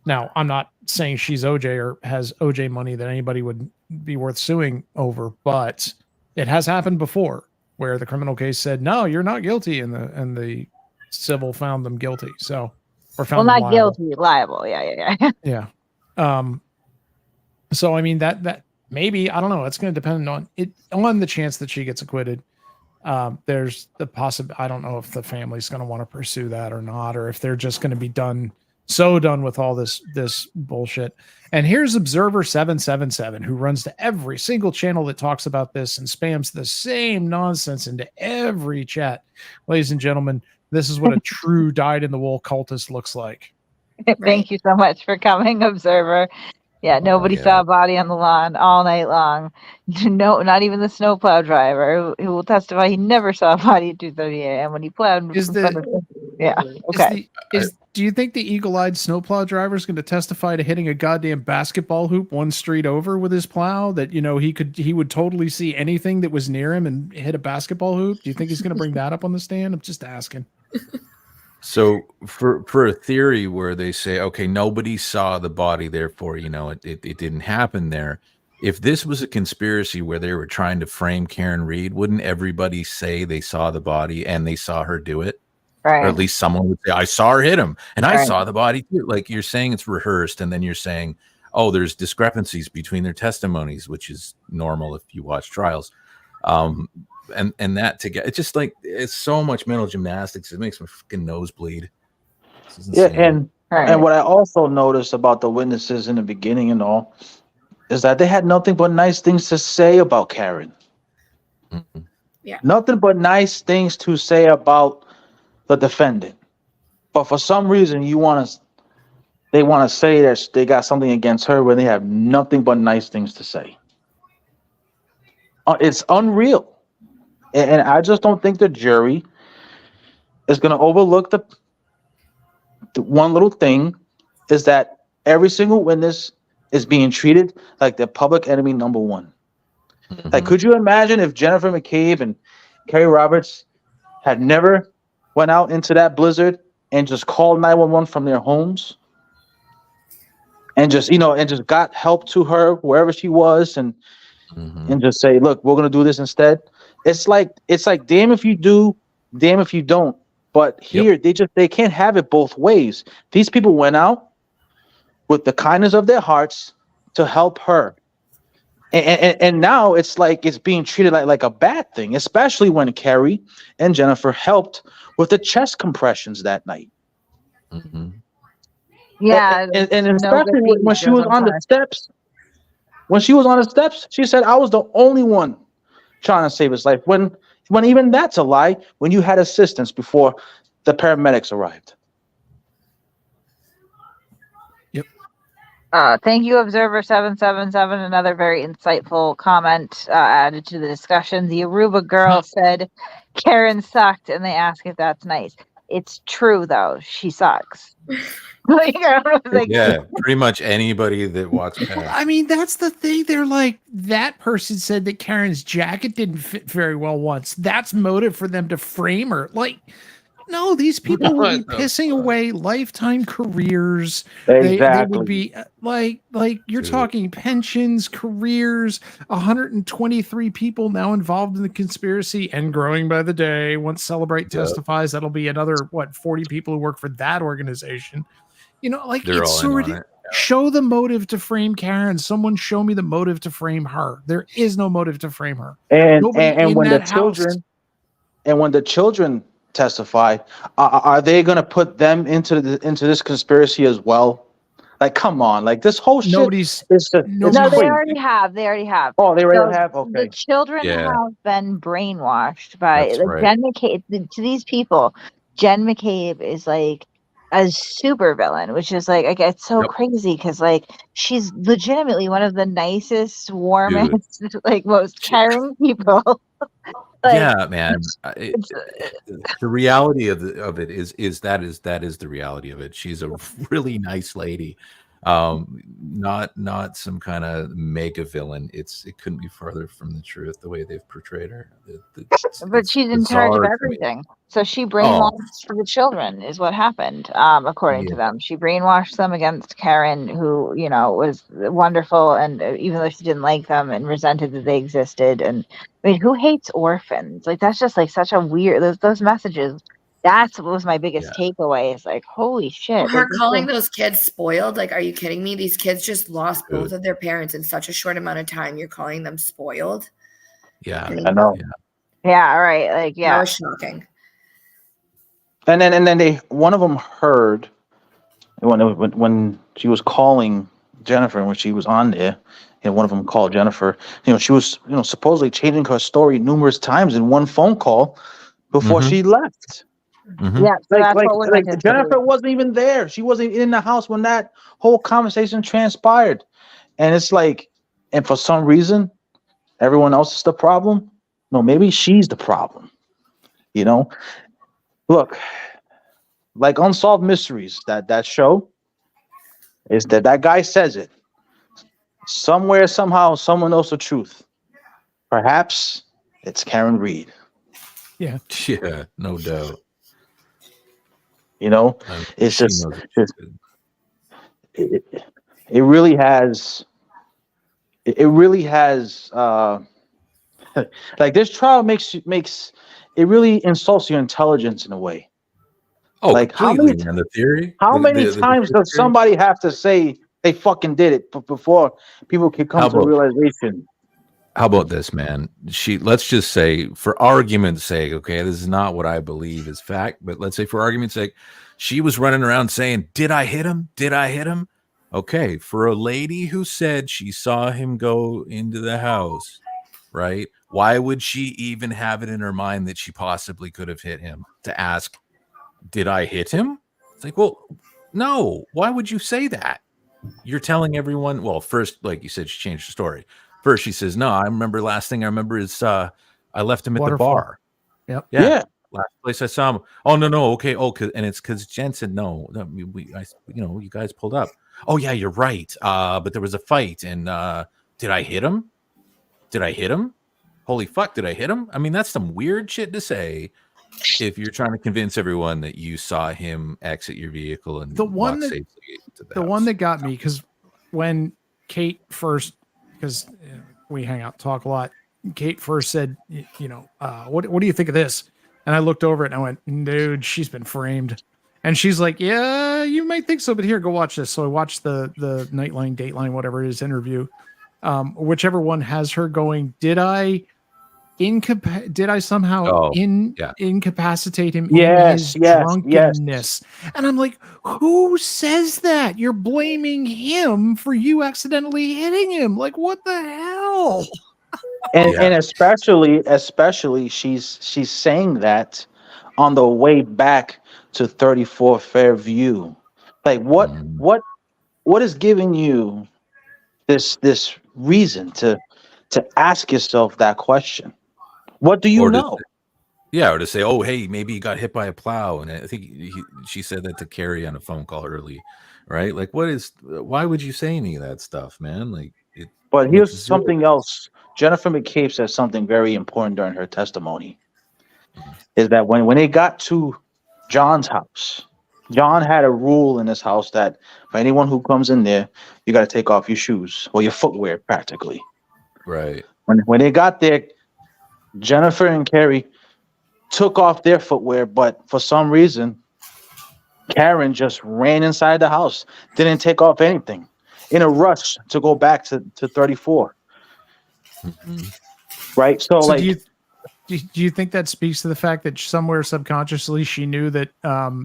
Now, I'm not saying she's OJ or has OJ money that anybody would be worth suing over, but it has happened before where the criminal case said, no, you're not guilty, and the civil found them guilty. So, or found them liable. Guilty, liable. Yeah. Yeah. So I mean that maybe, I don't know, it's going to depend on the chance that she gets acquitted. There's the possibility. I don't know if the family's going to want to pursue that or not, or if they're just going to be done with all this bullshit. And here's Observer 777, who runs to every single channel that talks about this and spams the same nonsense into every chat. Ladies and gentlemen, this is what a true dyed-in-the-wool cultist looks like. Thank you so much for coming, Observer. Yeah, nobody saw a body on the lawn all night long. No, not even the snowplow driver who will testify he never saw a body at 2:30 a.m. when he plowed. Yeah. Okay. Do you think the eagle-eyed snowplow driver is going to testify to hitting a goddamn basketball hoop one street over with his plow? That he would totally see anything that was near him and hit a basketball hoop. Do you think he's going to bring that up on the stand? I'm just asking. So for a theory where they say, okay, nobody saw the body, therefore, it didn't happen there. If this was a conspiracy where they were trying to frame Karen Reed, wouldn't everybody say they saw the body and they saw her do it? Right. Or at least someone would say, I saw her hit him and I Right. saw the body too. Like you're saying it's rehearsed, and then you're saying, oh, there's discrepancies between their testimonies, which is normal if you watch trials. And that together, it's just like it's so much mental gymnastics. It makes my freaking nose bleed. Yeah, insane. and what I also noticed about the witnesses in the beginning and all is that they had nothing but nice things to say about Karen. Mhm. Yeah. Nothing but nice things to say about the defendant. But for some reason, they want to say that they got something against her when they have nothing but nice things to say. It's unreal. And I just don't think the jury is going to overlook the one little thing is that every single witness is being treated like the public enemy number one. Mhm. Like, could you imagine if Jennifer McCabe and Kerry Roberts had never went out into that blizzard and just called 911 from their homes and just got help to her wherever she was and just say, look, we're going to do this instead. It's like damn if you do, damn if you don't. But here they can't have it both ways. These people went out with the kindness of their hearts to help her. And now it's like it's being treated like a bad thing, especially when Kerry and Jennifer helped with the chest compressions that night. Mhm. Yeah. And especially when she was on the steps. When she was on the steps, she said, I was the only one trying to save his life. When even that's a lie, when you had assistance before the paramedics arrived. Thank you, Observer 777. Another very insightful comment added to the discussion. The Aruba girl said Karen sucked, and they ask if that's nice. It's true, though. She sucks. Yeah, pretty much anybody that walks past. I mean, that's the thing. They're like, that person said that Karen's jacket didn't fit very well once. That's motive for them to frame her. Like, no, these people would be pissing away lifetime careers. Exactly. They would be like you're talking pensions, careers, 123 people now involved in the conspiracy and growing by the day. Once Celebrate testifies, that'll be another, 40 people who work for that organization. Like They're it's all so in on ridiculous. it. Show the motive to frame Karen. Someone show me the motive to frame her. There is no motive to frame her. And Nobody in when that the children testify, are they going to put them into this conspiracy as well? Like, come on! Like this whole shit. Nobody's. No, they already have. They already have. Oh, they already have. Okay. The children have been brainwashed by Jen McCabe. To these people, Jen McCabe is like a super villain, which is like it's so crazy because like she's legitimately one of the nicest, warmest, most caring people. Yeah, man. The reality of it is that is the reality of it. She's a really nice lady. Not some kind of mega villain. It couldn't be further from the truth the way they've portrayed her. But she's in charge of everything. So she brainwashed the children is what happened, according to them. She brainwashed them against Karen, who, was wonderful, and even though she didn't like them and resented that they existed. And I mean, who hates orphans? Like, that's just like such a weird, those messages. That's what was my biggest takeaway. Is like, holy shit. Her calling those kids spoiled. Like, are you kidding me? These kids just lost both of their parents in such a short amount of time. You're calling them spoiled? Yeah, I know. Yeah, right. Like, that was shocking. And then one of them heard when she was calling Jennifer, and when she was on there, one of them called Jennifer. She was supposedly changing her story numerous times in one phone call before she left. Mm-hmm. Yeah, so that's what Jennifer wasn't even there. She wasn't in the house when that whole conversation transpired. And it's like, and for some reason, everyone else is the problem. No, maybe she's the problem. Look, like Unsolved Mysteries, that show, is that guy says it. Somewhere, somehow, someone knows the truth. Perhaps it's Karen Reed. Yeah. Yeah, no doubt. You know, it's She just, knows just it really has. It really has. Like this trial makes it really insults your intelligence in a way. Oh, Like completely, man. The theory. how many the times does theory. somebody have to say they fucking did it before people can come How to the about- realization? How about this, man? Let's just say, for argument's sake, okay, this is not what I believe is fact, but let's say for argument's sake, she was running around saying, "Did I hit him? Did I hit him?" Okay, for a lady who said she saw him go into the house, right? Why would she even have it in her mind that she possibly could have hit him? To ask, "Did I hit him?" It's like, well, no. Why would you say that? You're telling everyone. Well, first, like you said, she changed the story. First, she says, "No, I remember. Last thing I remember is I left him at Waterfall. the bar." Yep. Yeah. Last place I saw him. Oh no, okay. Oh, and it's because Jen said no. You guys pulled up. Oh yeah, you're right. But there was a fight, and did I hit him? Did I hit him? Holy fuck, did I hit him? I mean, that's some weird shit to say if you're trying to convince everyone that you saw him exit your vehicle and walk safely to the one house. that got me, because when Kate first, because we hang out, talk a lot. Kate first said, what do you think of this? And I looked over it and I went, dude, she's been framed. And she's like, yeah, you might think so, but here, go watch this. So I watched the Nightline, Dateline, whatever it is, interview. Whichever one has her going, did I somehow incapacitate him in his drunkenness? And I'm like, who says that? You're blaming him for you accidentally hitting him. Like, what the hell? And especially she's saying that on the way back to 34 Fairview. Like what is giving you this reason to ask yourself that question? What do you know? Or to say, oh, hey, maybe he got hit by a plow. And I think she said that to Carrie on a phone call early, right? Like, why would you say any of that stuff, man? Like, but here's something else. Jennifer McCabe said something very important during her testimony. Is that when it got to John's house, John had a rule in his house that for anyone who comes in there, you got to take off your shoes or your footwear, practically. Right. When they got there, Jennifer and Carrie took off their footwear, but for some reason, Karen just ran inside the house, didn't take off anything, in a rush to go back to 34. Mm-hmm. Right? So like, do you think that speaks to the fact that somewhere subconsciously she knew that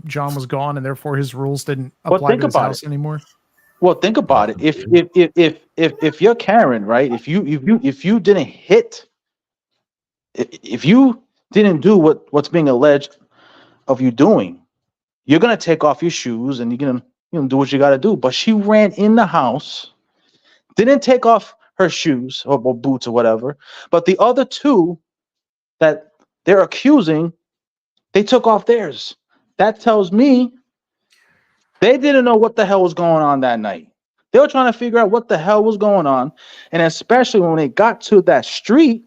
John was gone and therefore his rules didn't apply to his house anymore? Well, think about it. If you're Karen, right? If you didn't hit, if you didn't do what's being alleged of you doing, you're gonna take off your shoes and you're gonna do what you gotta do. But she ran in the house, didn't take off her shoes or boots or whatever. But the other two that they're accusing, they took off theirs. That tells me they didn't know what the hell was going on that night. They were trying to figure out what the hell was going on. And especially when they got to that street,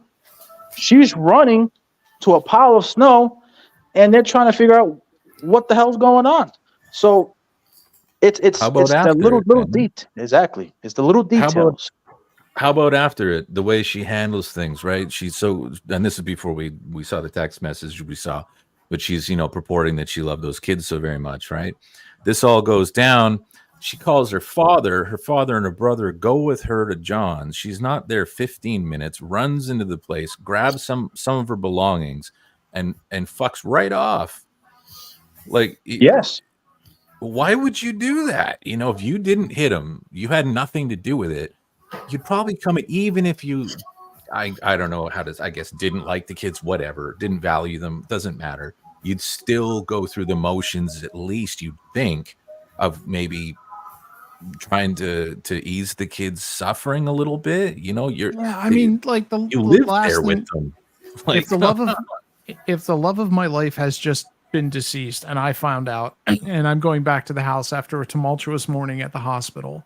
she's running to a pile of snow and they're trying to figure out what the hell's going on. So it's the little details. Exactly. It's the little details. How about after it, the way she handles things, right? She's so, and this is before we saw the text message we saw, but she's, purporting that she loved those kids so very much, right? This all goes down. She calls her father and her brother go with her to John's. She's not there 15 minutes, runs into the place, grabs some of her belongings and fucks right off. Like, yes. Why would you do that? If you didn't hit him, you had nothing to do with it. You'd probably come in, even if you, I don't know how to, I guess, didn't like the kids, whatever, didn't value them, doesn't matter. You'd still go through the motions, at least you'd think, of maybe trying to ease the kids' suffering a little bit. You live the there last with them. Like, if the love of my life has just been deceased and I found out, and I'm going back to the house after a tumultuous morning at the hospital,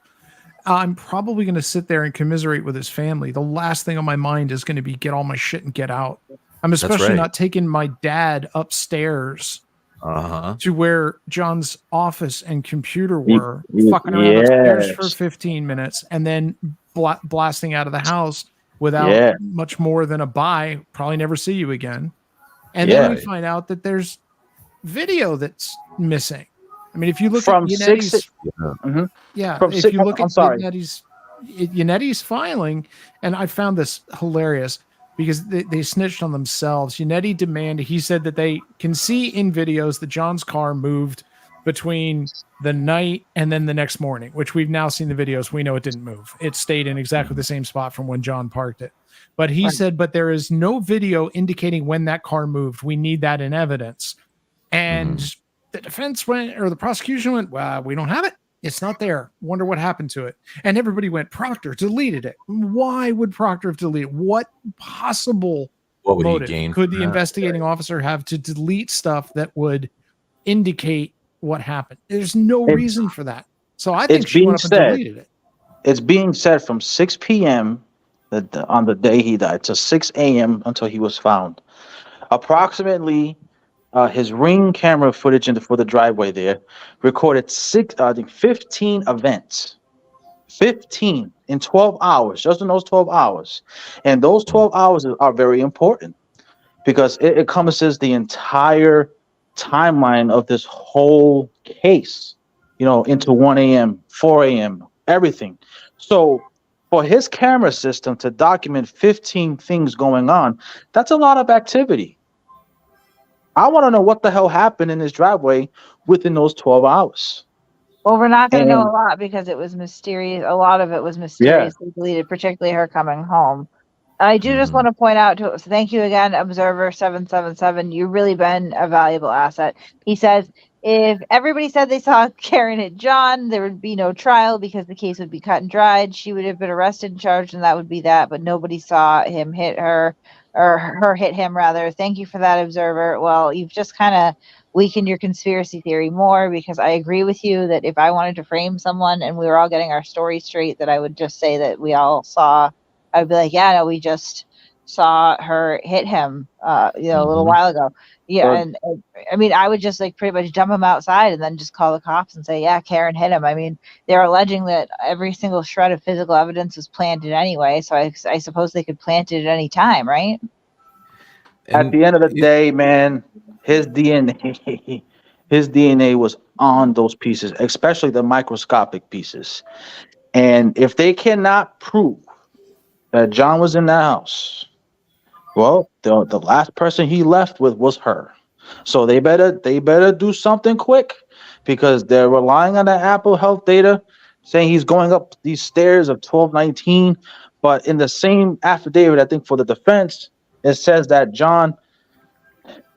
I'm probably going to sit there and commiserate with his family. The last thing on my mind is going to be get all my shit and get out. I'm especially right. not taking my dad upstairs to where John's office and computer were, fucking around upstairs for 15 minutes and then blasting out of the house without much more than a bye. Probably never see you again. And then we find out that there's video that's missing. I mean, if you look From at Yanetti's, if you look at Yanetti's filing, and I found this hilarious because they snitched on themselves. Yannetti demanded, he said that they can see in videos that John's car moved between the night and then the next morning, which we've now seen the videos. We know it didn't move. It stayed in exactly the same spot from when John parked it. But he said, but there is no video indicating when that car moved. We need that in evidence. And the defense went, or the prosecution went, well, we don't have it. It's not there. Wonder what happened to it. And everybody went, Proctor deleted it. Why would Proctor have deleted it? What possible motive could the investigating officer have to delete stuff that would indicate what happened? There's no reason for that. So I think she went up and deleted it. It's being said from 6 p.m. On the day he died to 6 a.m. until he was found. Approximately his Ring camera footage for the driveway there recorded 15 events. 15 in 12 hours, just in those 12 hours. And those 12 hours are very important because it encompasses the entire timeline of this whole case, into 1 a.m., 4 a.m., everything. So for his camera system to document 15 things going on, that's a lot of activity. I want to know what the hell happened in his driveway within those 12 hours. Well, we're not going to know a lot because it was mysterious. A lot of it was mysteriously deleted, particularly her coming home. I do just want to point out to us, thank you again, Observer 777. You've really been a valuable asset. He says, if everybody said they saw Karen hit John, there would be no trial because the case would be cut and dried. She would have been arrested and charged, and that would be that. But nobody saw him hit her, or her hit him, rather. Thank you for that, Observer. Well, you've just kind of weakened your conspiracy theory more, because I agree with you that if I wanted to frame someone and we were all getting our story straight, that I would just say that we all saw. I'd be like, yeah, no, we just saw her hit him, a little while ago. Yeah, and I mean, I would just pretty much dump him outside and then just call the cops and say, yeah, Karen hit him. I mean, they're alleging that every single shred of physical evidence was planted anyway, so I suppose they could plant it at any time, right? At the end of the day, man, his DNA was on those pieces, especially the microscopic pieces. And if they cannot prove that John was in that house, well, the last person he left with was her. So they better do something quick, because they're relying on that Apple Health data saying he's going up these stairs of 1219. But in the same affidavit, I think for the defense, it says that John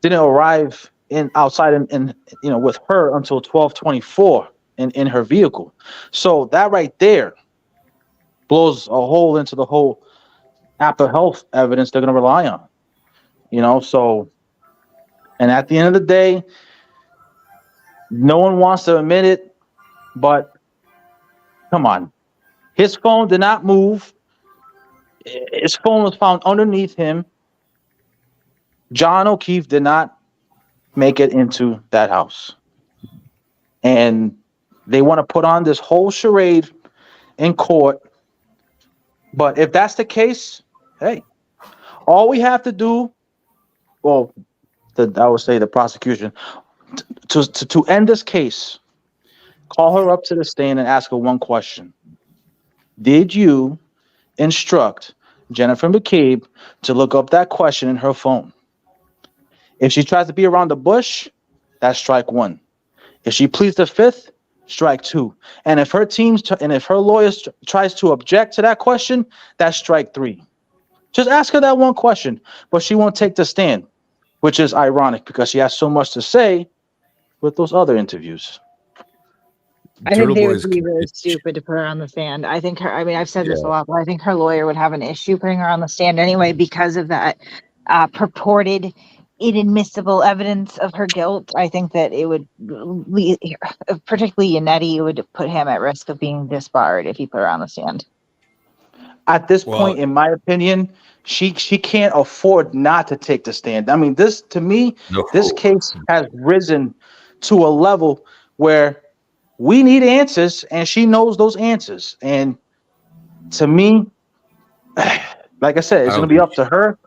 didn't arrive outside with her until 1224 in her vehicle. So that right there blows a hole into the whole Apple Health evidence they're going to rely on. So, and at the end of the day, no one wants to admit it, but come on. His phone did not move. His phone was found underneath him. John O'Keefe did not make it into that house. And they want to put on this whole charade in court. But if that's the case, hey, all we have to do, I would say the prosecution, to end this case, call her up to the stand and ask her one question. Did you instruct Jennifer McCabe to look up that question in her phone? If she tries to be around the bush, that's strike one. If she pleads the fifth, strike two. And if her lawyers tries to object to that question, that's strike three. Just ask her that one question, but she won't take the stand, which is ironic because she has so much to say with those other interviews. I think they would be really stupid to put her on the stand. I think I've said this a lot, but I think her lawyer would have an issue putting her on the stand anyway because of that purported inadmissible evidence of her guilt, I think that it would, particularly Yannetti, would put him at risk of being disbarred if he put her on the stand. At this Well- point, in my opinion, she can't afford not to take the stand. I mean, this to me, No. this case has risen to a level where we need answers, and she knows those answers. And to me, like I said, it's I going to don't be think up to her.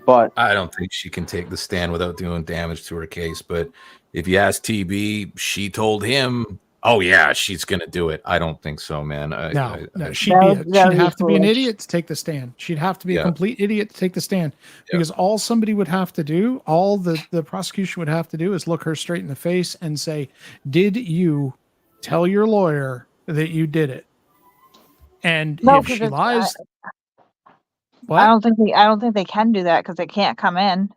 But I don't think she can take the stand without doing damage to her case. But if you ask TB, she told him, "Oh yeah, she's gonna do it." I don't think so, man. No, she'd That would have be to be an foolish. idiot to take the stand. She'd have to be a Yeah. complete idiot to take the stand Yeah. because all somebody would have to do, all the prosecution would have to do is look her straight in the face and say, "Did you tell your lawyer that you did it?" And No, if 'cause she it's, lies, I don't think they can do that because it can't come in.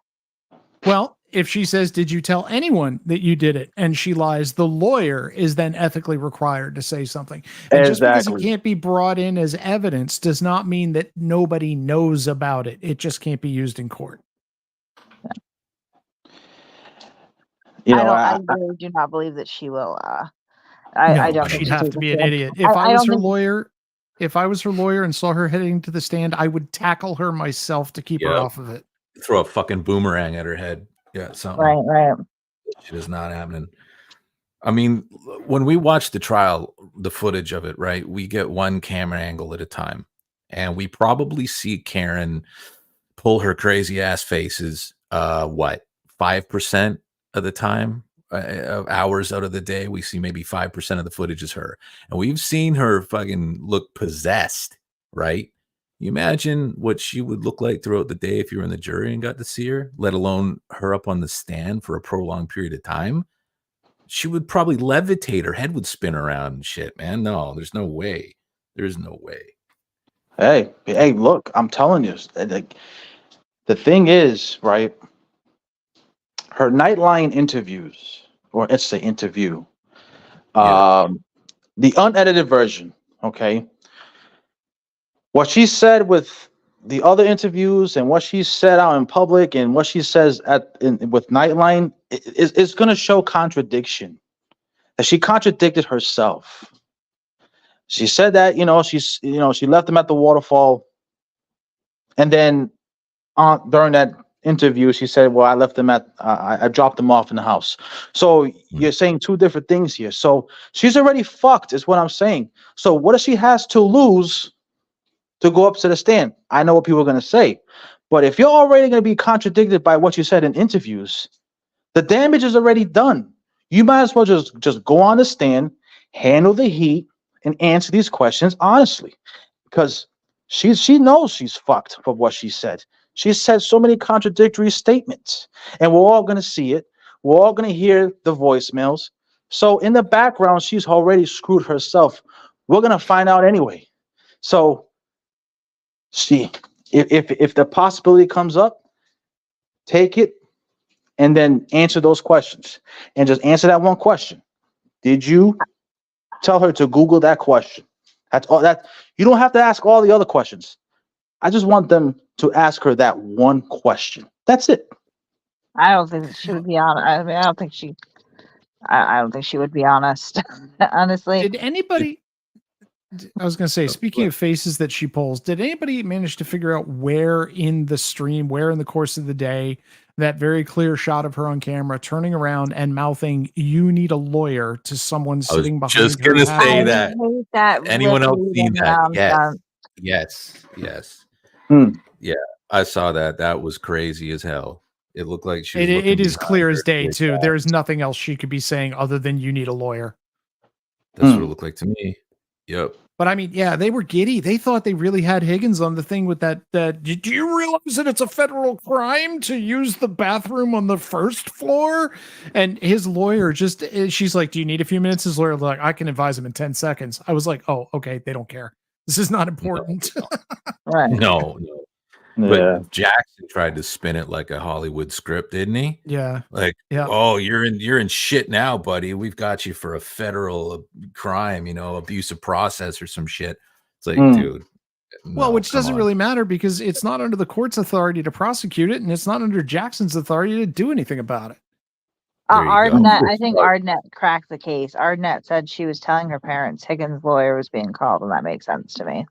Well, if she says, "Did you tell anyone that you did it?" and she lies, the lawyer is then ethically required to say something. And just because it Exactly. can't be brought in as evidence does not mean that nobody knows about it. It just can't be used in court. you know, I really do not believe that she will. I No, don't think she'd she'll have take to the be an stand. idiot. If I I was don't her think- lawyer, if I was her lawyer and saw her heading to the stand, I would tackle her myself to keep her Yeah. off of it. Throw a fucking boomerang at her head. Yeah, something. Right. Shit is not happening. I mean, when we watch the trial, the footage of it, right? We get one camera angle at a time, and we probably see Karen pull her crazy ass faces. 5% of the time, of hours out of the day, we see maybe 5% of the footage is her, and we've seen her fucking look possessed, right? You imagine what she would look like throughout the day if you were in the jury and got to see her, let alone her up on the stand for a prolonged period of time. She would probably levitate. Her head would spin around and shit, man. No, there's no way. There's no way. hey, look, I'm telling you, like, the thing is, right? Her Nightline interviews, or it's the interview, Yeah. the unedited version, okay? What she said with the other interviews and what she said out in public and what she says with Nightline is going to show contradiction. That she contradicted herself. She said that, she left him at the waterfall, and then during that interview, she said, "Well, I left them I dropped them off in the house." So you're saying two different things here. So she's already fucked, is what I'm saying. So what does she has to lose to go up to the stand? I know what people are going to say, but if you're already going to be contradicted by what you said in interviews, the damage is already done. You might as well just go on the stand, handle the heat, and answer these questions honestly, because she knows she's fucked for what she said. She said so many contradictory statements, and we're all going to see it. We're all going to hear the voicemails. So in the background, she's already screwed herself. We're going to find out anyway. So if the possibility comes up, take it and then answer those questions, and just answer that one question. Did you tell her to Google that question? That's all. That you don't have to ask all the other questions. I just want them to ask her that one question. That's it. I don't think that she would be honest. I mean, I don't think she would be honest. Honestly, Did anybody? I was going to say, speaking of faces that she pulls, did anybody manage to figure out where in the stream, where in the course of the day, that very clear shot of her on camera turning around and mouthing, "You need a lawyer," to someone sitting behind her? just gonna say I that. hate that. Anyone else literally seen that? down. Yes. Hmm. Yeah, I saw that. That was crazy as hell. It looked like she was It looking is behind clear her. as day, Yeah, too. There is nothing else she could be saying other than "You need a lawyer." That's what it looked like to me. Yep. But I mean, yeah, they were giddy. They thought they really had Higgins on the thing with that. Do you realize that it's a federal crime to use the bathroom on the first floor? And his lawyer she's like, "Do you need a few minutes?" His lawyer like, "I can advise him in 10 seconds. I was like, "Oh, okay. They don't care. This is not important." Right. No. Yeah. But Jackson tried to spin it like a Hollywood script, didn't he? Yeah. Like, Yeah. "Oh, you're in shit now, buddy. We've got you for a federal crime, abuse of process or some shit." It's like, dude, Well, No, which come doesn't on. really matter because it's not under the court's authority to prosecute it, and it's not under Jackson's authority to do anything about it. There you go. Ardnett, I think Ardnett cracked the case. Ardnett said she was telling her parents Higgins' lawyer was being called, and that makes sense to me.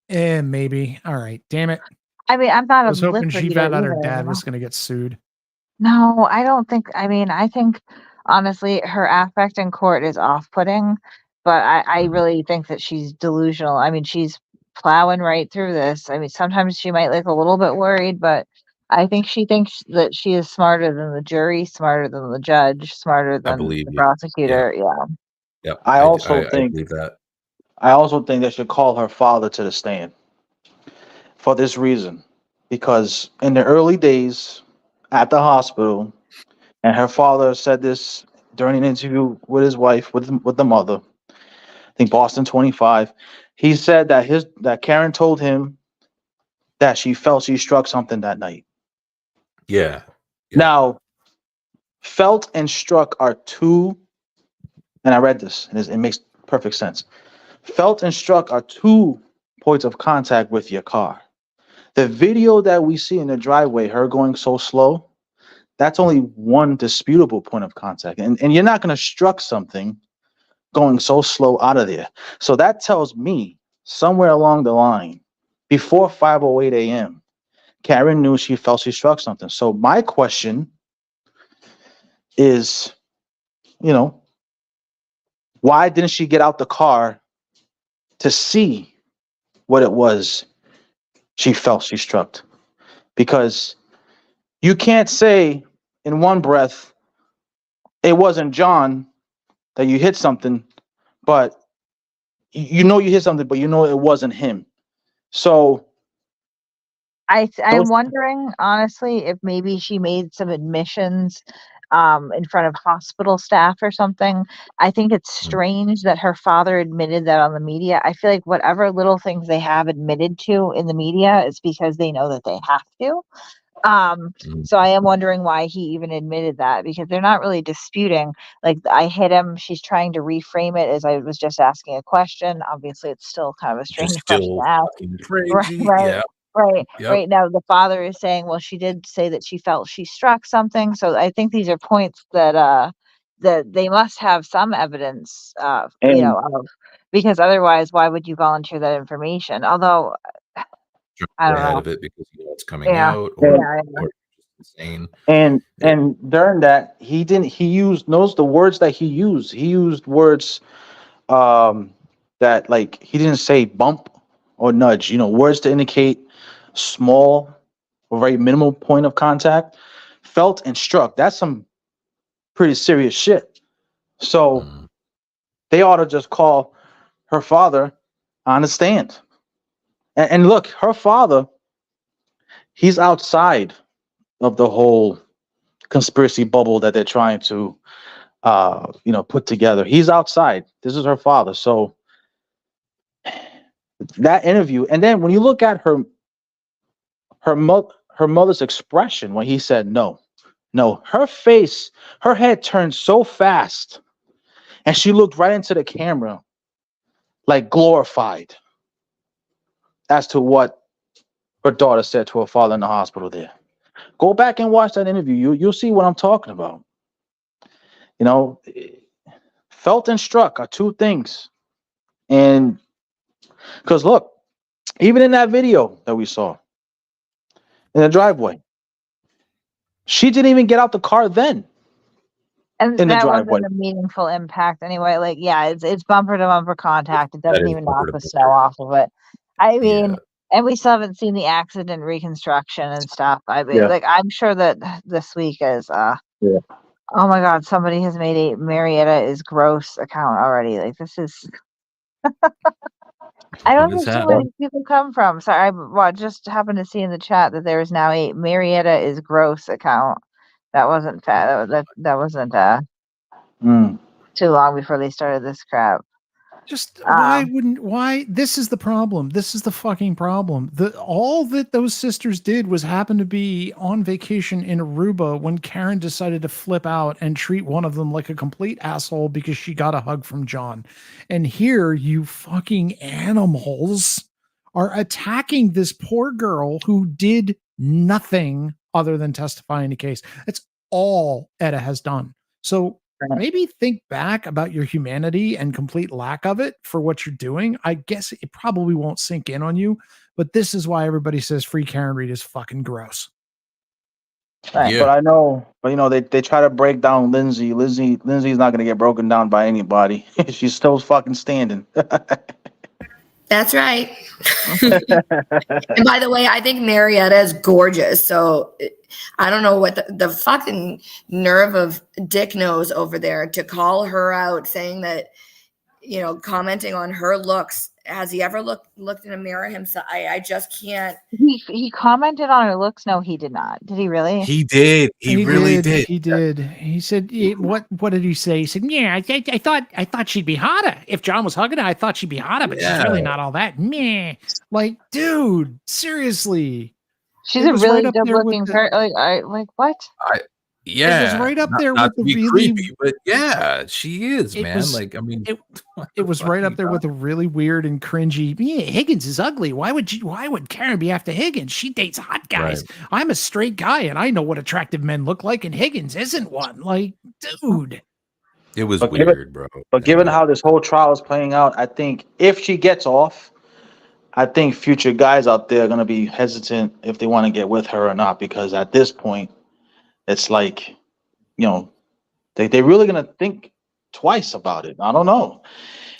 Maybe. All right. Damn it. I mean, I'm not I was a hoping lip she reader found out her either, dad you know? was going to get sued. No, I don't think. I mean, I think honestly, her affect in court is off-putting, but I really think that she's delusional. I mean, she's plowing right through this. I mean, sometimes she might look a little bit worried, but I think she thinks that she is smarter than the jury, smarter than the judge, smarter I than believe the you. prosecutor. Yeah. Yep. I also I think believe that. they should call her father to the stand for this reason, because in the early days at the hospital, and her father said this during an interview with his wife, with the mother, I think Boston 25. He said that Karen told him that she felt she struck something that night. Yeah. Now, felt and struck are two, and I read this, and it makes perfect sense. Felt and struck are two points of contact with your car. The video that we see in the driveway, her going so slow, that's only one disputable point of contact. And you're not going to struck something going so slow out of there. So that tells me somewhere along the line, before 5:08 a.m., Karen knew she felt she struck something. So my question is, why didn't she get out the car to see what it was she felt she struck? Because you can't say in one breath, it wasn't John that you hit something, but you hit something, but it wasn't him. So I'm wondering honestly if maybe she made some admissions in front of hospital staff or something. I think it's strange that her father admitted that on the media. I feel like whatever little things they have admitted to in the media is because they know that they have to. So I am wondering why he even admitted that, because they're not really disputing, like, I hit him. She's trying to reframe it as I was just asking a question. Obviously, it's still kind of a strange question to ask. Fucking Right, crazy. right, Yeah. right, Yep. right. Now the father is saying, well, she did say that she felt she struck something. So I think these are points that they must have some evidence, of, because otherwise, why would you volunteer that information? Although, I don't Ahead know. of it because it's coming Yeah, out, or just insane. And during that, he used the words that he used. He used words that, like, he didn't say bump or nudge, words to indicate small or very minimal point of contact. Felt and struck. That's some pretty serious shit. So they ought to just call her father on the stand. And look, her father, he's outside of the whole conspiracy bubble that they're trying to put together. He's outside. This is her father. So that interview, and then when you look at her mother's expression when he said no, her face, her head turned so fast, and she looked right into the camera, like glorified, as to what her daughter said to her father in the hospital there. Go back and watch that interview. You'll see what I'm talking about. Felt and struck are two things. And because look, even in that video that we saw in the driveway, she didn't even get out the car then. And in the that driveway. wasn't a meaningful impact anyway. Like, yeah, it's bumper to bumper contact. It doesn't is even bumper knock to the snow off of it. I mean, Yeah. and we still haven't seen the accident reconstruction and stuff. I mean, Yeah. like, I'm sure that this week is Yeah. oh my God, somebody has made a Marietta is gross account already. Like, this is I don't What is understand that? where these people come from. Sorry, I just happened to see in the chat that there is now a Marietta is gross account. That wasn't that wasn't Mm. too long before they started this crap. Just why this is the problem. This is the fucking problem. All that those sisters did was happen to be on vacation in Aruba when Karen decided to flip out and treat one of them like a complete asshole because she got a hug from John. And here you fucking animals are attacking this poor girl who did nothing other than testify in the case. That's all Etta has done. So maybe think back about your humanity and complete lack of it for what you're doing. I guess it probably won't sink in on you, but this is why everybody says free Karen Reed is fucking gross. Right. Yeah. But they try to break down Lindsay. Lindsay's not going to get broken down by anybody. She's still fucking standing. That's right. And by the way, I think Marietta is gorgeous. So I don't know what the fucking nerve of Dick knows over there to call her out, saying that, commenting on her looks. Has he ever looked in a mirror himself? I just can't. He commented on her looks. No, he did not. Did he really? He did. He really did. He did. He said, what did he say? He said, yeah, I thought she'd be hotter. If John was hugging her, I thought she'd be hotter, but she's really not all that. Meh. Like, dude, seriously. She's a really good looking person. Like what? Yeah, it was right up there not with to the be really creepy, but yeah, she is, man. It was right up there with the really weird and cringy. Yeah, Higgins is ugly. Why would Karen be after Higgins? She dates hot guys. Right. I'm a straight guy, and I know what attractive men look like, and Higgins isn't one. Like, dude, it was weird, bro. But given how this whole trial is playing out, I think if she gets off, I think future guys out there are gonna be hesitant if they want to get with her or not, because at this point, it's like, they really gonna think twice about it. I don't know,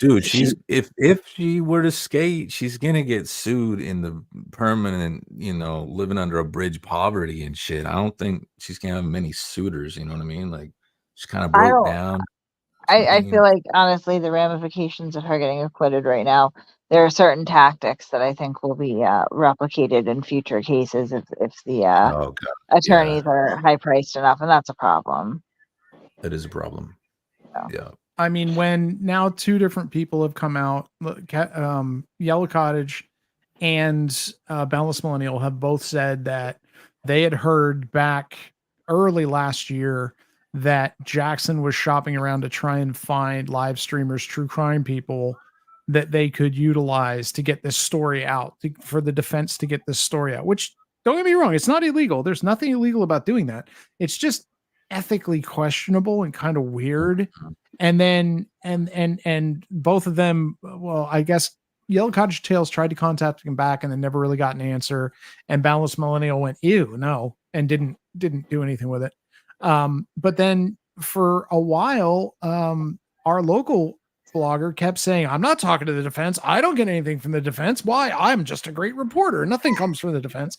dude. If she were to skate, she's gonna get sued in the permanent, living under a bridge poverty and shit. I don't think she's gonna have many suitors. You know what I mean? Like, she's kind of broke down. I feel like honestly, the ramifications of her getting acquitted right now, there are certain tactics that I think will be replicated in future cases if the attorneys are high priced enough, and that's a problem. That is a problem. Yeah. I mean, when now two different people have come out, Yellow Cottage and Boundless Millennial have both said that they had heard back early last year that Jackson was shopping around to try and find live streamers, true crime people that they could utilize to get this story out, for the defense to get this story out, which, don't get me wrong, it's not illegal. There's nothing illegal about doing that. It's just ethically questionable and kind of weird. And then, and both of them, well, I guess Yellow Cottage Tales tried to contact him back and then never really got an answer. And Boundless Millennial went, ew, no, and didn't do anything with it. But then for a while, our local blogger kept saying, I'm not talking to the defense. I don't get anything from the defense. Why? I'm just a great reporter. Nothing comes from the defense.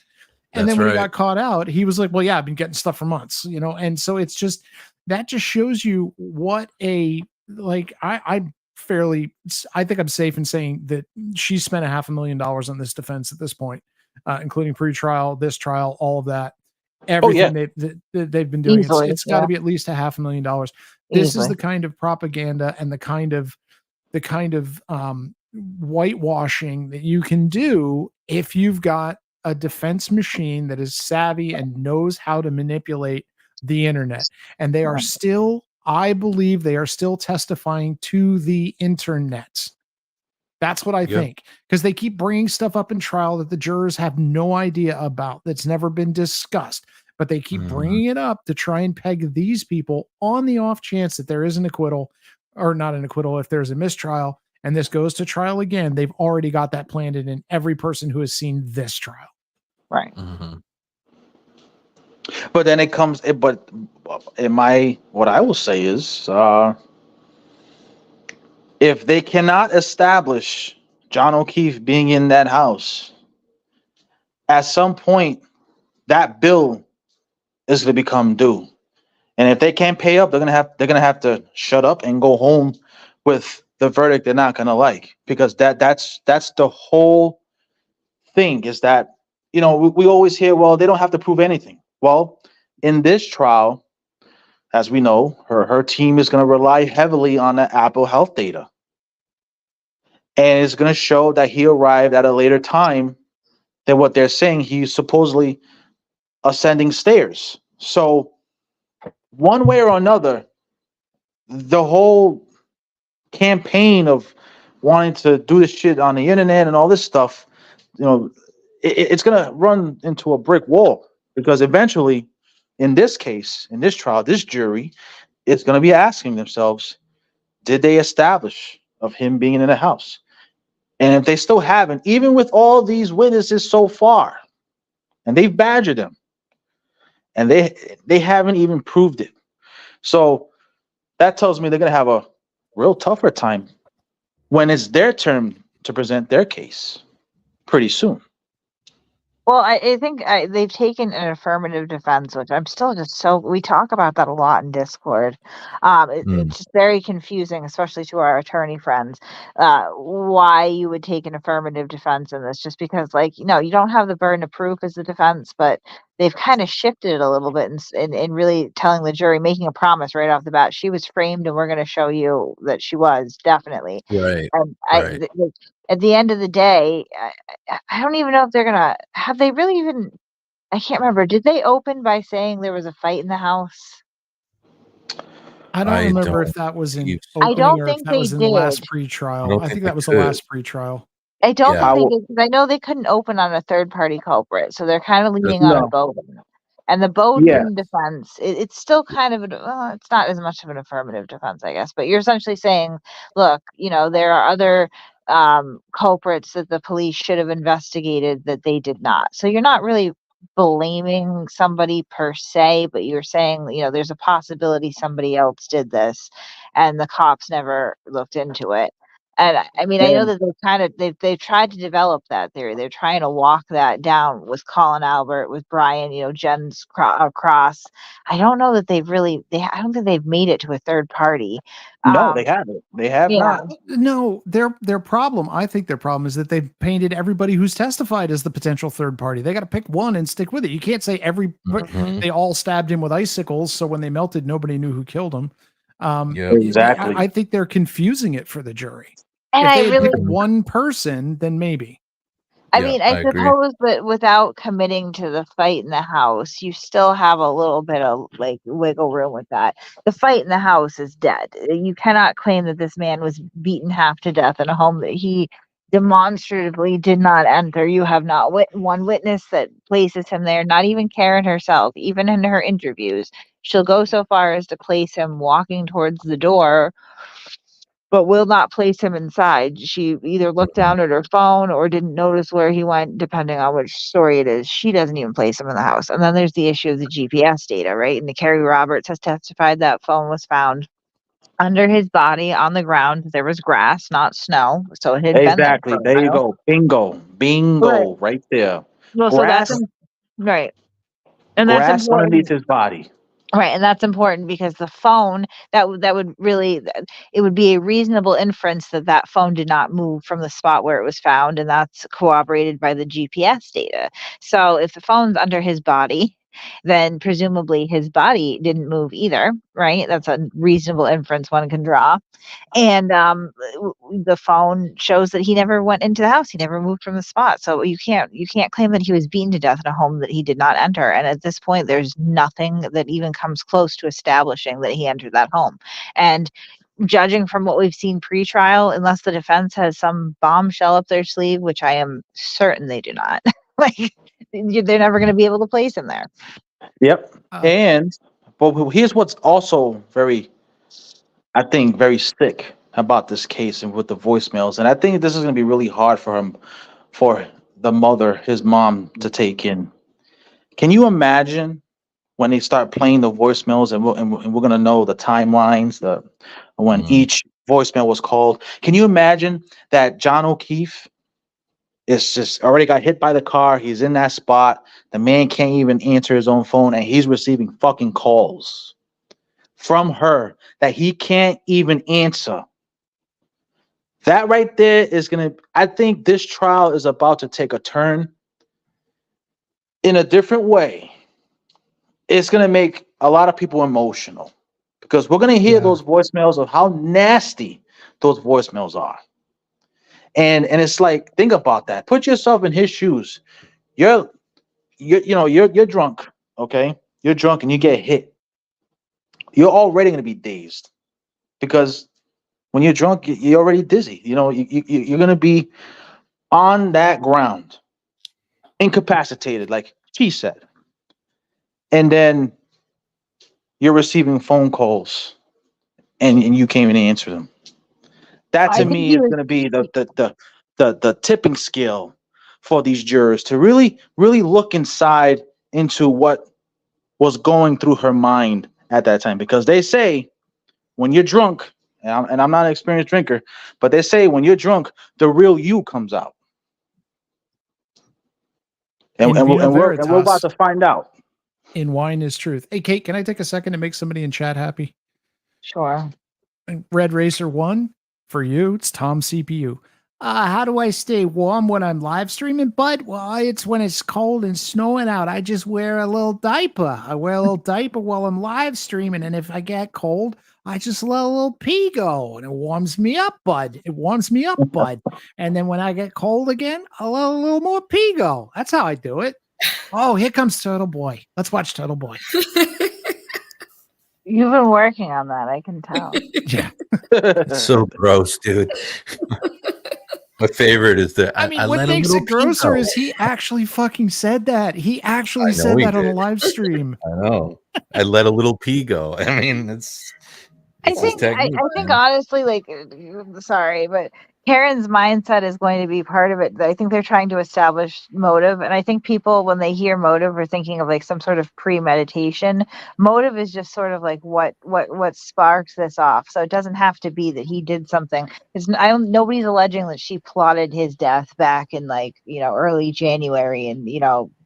And then when he got caught out, he was like, well, yeah, I've been getting stuff for months, And so it's just, that just shows you what I think I'm safe in saying that she spent $500,000 on this defense at this point, including pre-trial, this trial, all of that. Everything they've been doing, it's got to be at least $500,000. This is the kind of propaganda and the kind of whitewashing that you can do if you've got a defense machine that is savvy and knows how to manipulate the internet. And they are still, I believe they are still testifying to the internet. That's what I think, because they keep bringing stuff up in trial that the jurors have no idea about, that's never been discussed, but they keep bringing it up to try and peg these people on the off chance that there is an acquittal, or not an acquittal, if there's a mistrial and this goes to trial again. They've already got that planted in every person who has seen this trial. Right. Mm-hmm. But then what I will say is, if they cannot establish John O'Keefe being in that house, at some point that bill is going to become due, and if they can't pay up, they're gonna have to shut up and go home with the verdict they're not gonna like, because that's the whole thing. Is that, we always hear, well, they don't have to prove anything. Well, in this trial, as we know, her team is going to rely heavily on the Apple Health data. and it's going to show that he arrived at a later time than what they're saying. He's supposedly ascending stairs. So one way or another, the whole campaign of wanting to do this shit on the internet and all this stuff, it's going to run into a brick wall, because eventually, in this case, in this trial, this jury is going to be asking themselves, did they establish of him being in the house? And if they still haven't, even with all these witnesses so far, and they've badgered him, and they haven't even proved it. So that tells me they're going to have a real tougher time when it's their turn to present their case pretty soon. Well, I think they've taken an affirmative defense, which I'm still just so. We talk about that a lot in Discord. It's just very confusing, especially to our attorney friends, why you would take an affirmative defense in this. Just because, you don't have the burden of proof as the defense, but they've kind of shifted it a little bit in really telling the jury, making a promise right off the bat. She was framed, and we're going to show you that she was, definitely. Right. And Right. At the end of the day, I don't even know if they're gonna have they really even. I can't remember. Did they open by saying there was a fight in the house? I don't I remember don't if that was in think- I opening don't or if think that they was in the last did. I pre-trial. don't I think think they that was the could. last pre-trial. I don't Yeah. think they did, because I know they couldn't open on a third party culprit, so they're kind of leaning on No. Bowden. And the Bowden Yeah. defense, it's still kind of it's not as much of an affirmative defense, I guess. But you're essentially saying, look, there are other culprits that the police should have investigated that they did not. So you're not really blaming somebody per se, but you're saying, there's a possibility somebody else did this, and the cops never looked into it. And I mean, I know that they've tried to develop that theory. They're trying to walk that down with Colin Albert, with Brian, Jen's cross. I don't know that they've really. I don't think they've made it to a third party. No, they haven't. They have yeah. not. No, their problem, I think their problem is that they've painted everybody who's testified as the potential third party. They got to pick one and stick with it. You can't say Mhm. they all stabbed him with icicles, so when they melted, nobody knew who killed him. Yep. Exactly. I think they're confusing it for the jury. And If I they had really, picked one person, then maybe. I Yeah, mean, I I agree. suppose that without committing to the fight in the house, you still have a little bit of wiggle room with that. The fight in the house is dead. You cannot claim that this man was beaten half to death in a home that he demonstratively did not enter. You have not one witness that places him there, not even Karen herself, even in her interviews. She'll go so far as to place him walking towards the door, but will not place him inside. She either looked down at her phone or didn't notice where he went, depending on which story it is. She doesn't even place him in the house. And then there's the issue of the GPS data, right? And Carrie Roberts has testified that phone was found under his body on the ground. There was grass, not snow. So it had been there Exactly. for a There you while. go. Bingo. Right there. Well, so that's Grass, right. And that's grass important. underneath his body. Right, and that's important because the phone that would really, it would be a reasonable inference that phone did not move from the spot where it was found, and that's corroborated by the GPS data. So if the phone's under his body, then presumably his body didn't move either, right? That's a reasonable inference one can draw. And the phone shows that he never went into the house. He never moved from the spot. So you can't claim that he was beaten to death in a home that he did not enter. And at this point, there's nothing that even comes close to establishing that he entered that home. And judging from what we've seen pre-trial, unless the defense has some bombshell up their sleeve, which I am certain they do not, they're never going to be able to place him there. Yep. But here's what's also very sick about this case and with the voicemails. And I think this is going to be really hard for the mother, his mom, to take in. Can you imagine when they start playing the voicemails and we're going to know the timelines, when each voicemail was called? Can you imagine that John O'Keefe is just already got hit by the car? He's in that spot. The man can't even answer his own phone, and he's receiving fucking calls from her that he can't even answer. That right there is I think this trial is about to take a turn in a different way. It's going to make a lot of people emotional because we're going to hear those voicemails of how nasty those voicemails are. And it's like, think about that. Put yourself in his shoes. You're you're drunk, okay? You're drunk and you get hit. You're already gonna be dazed because when you're drunk, you're already dizzy. You're gonna be on that ground, incapacitated, like she said. And then you're receiving phone calls and you can't even answer them. That I to think me he is was going to be the tipping scale for these jurors to really look inside into what was going through her mind at that time, because they say when you're drunk, and I'm not an experienced drinker, but they say when you're drunk, the real you comes out, and, In and, we're, vino and, we're, and we're about veritas, to find out. in wine is truth. Hey, Kate, can I take a second to make somebody in chat happy? sure. Red Racer 1, for you, it's Tom CPU. How do I stay warm when I'm live streaming, bud? Well, it's when it's cold and snowing out. I just wear a little diaper. I wear a little diaper while I'm live streaming. And if I get cold, I just let a little pee go and it warms me up, bud. It warms me up, bud. And then when I get cold again, I'll let a little more pee go. That's how I do it. Oh, here comes Turtle Boy. Let's watch Turtle Boy. You've been working on that, I can tell. Yeah. It's so gross, dude. My favorite is that I mean, I what let a makes little it grosser pee is he actually fucking said that. He actually I know said he that on a did. live stream. go. I know. I let a little pee go. I mean, it's his I technique. think man. honestly, like, sorry, but Karen's mindset is going to be part of it. I think they're trying to establish motive, and I think people, when they hear motive, are thinking of like some sort of premeditation. Motive is just sort of like what sparks this off. So it doesn't have to be that he did something. Nobody's alleging that she plotted his death back in like early January, and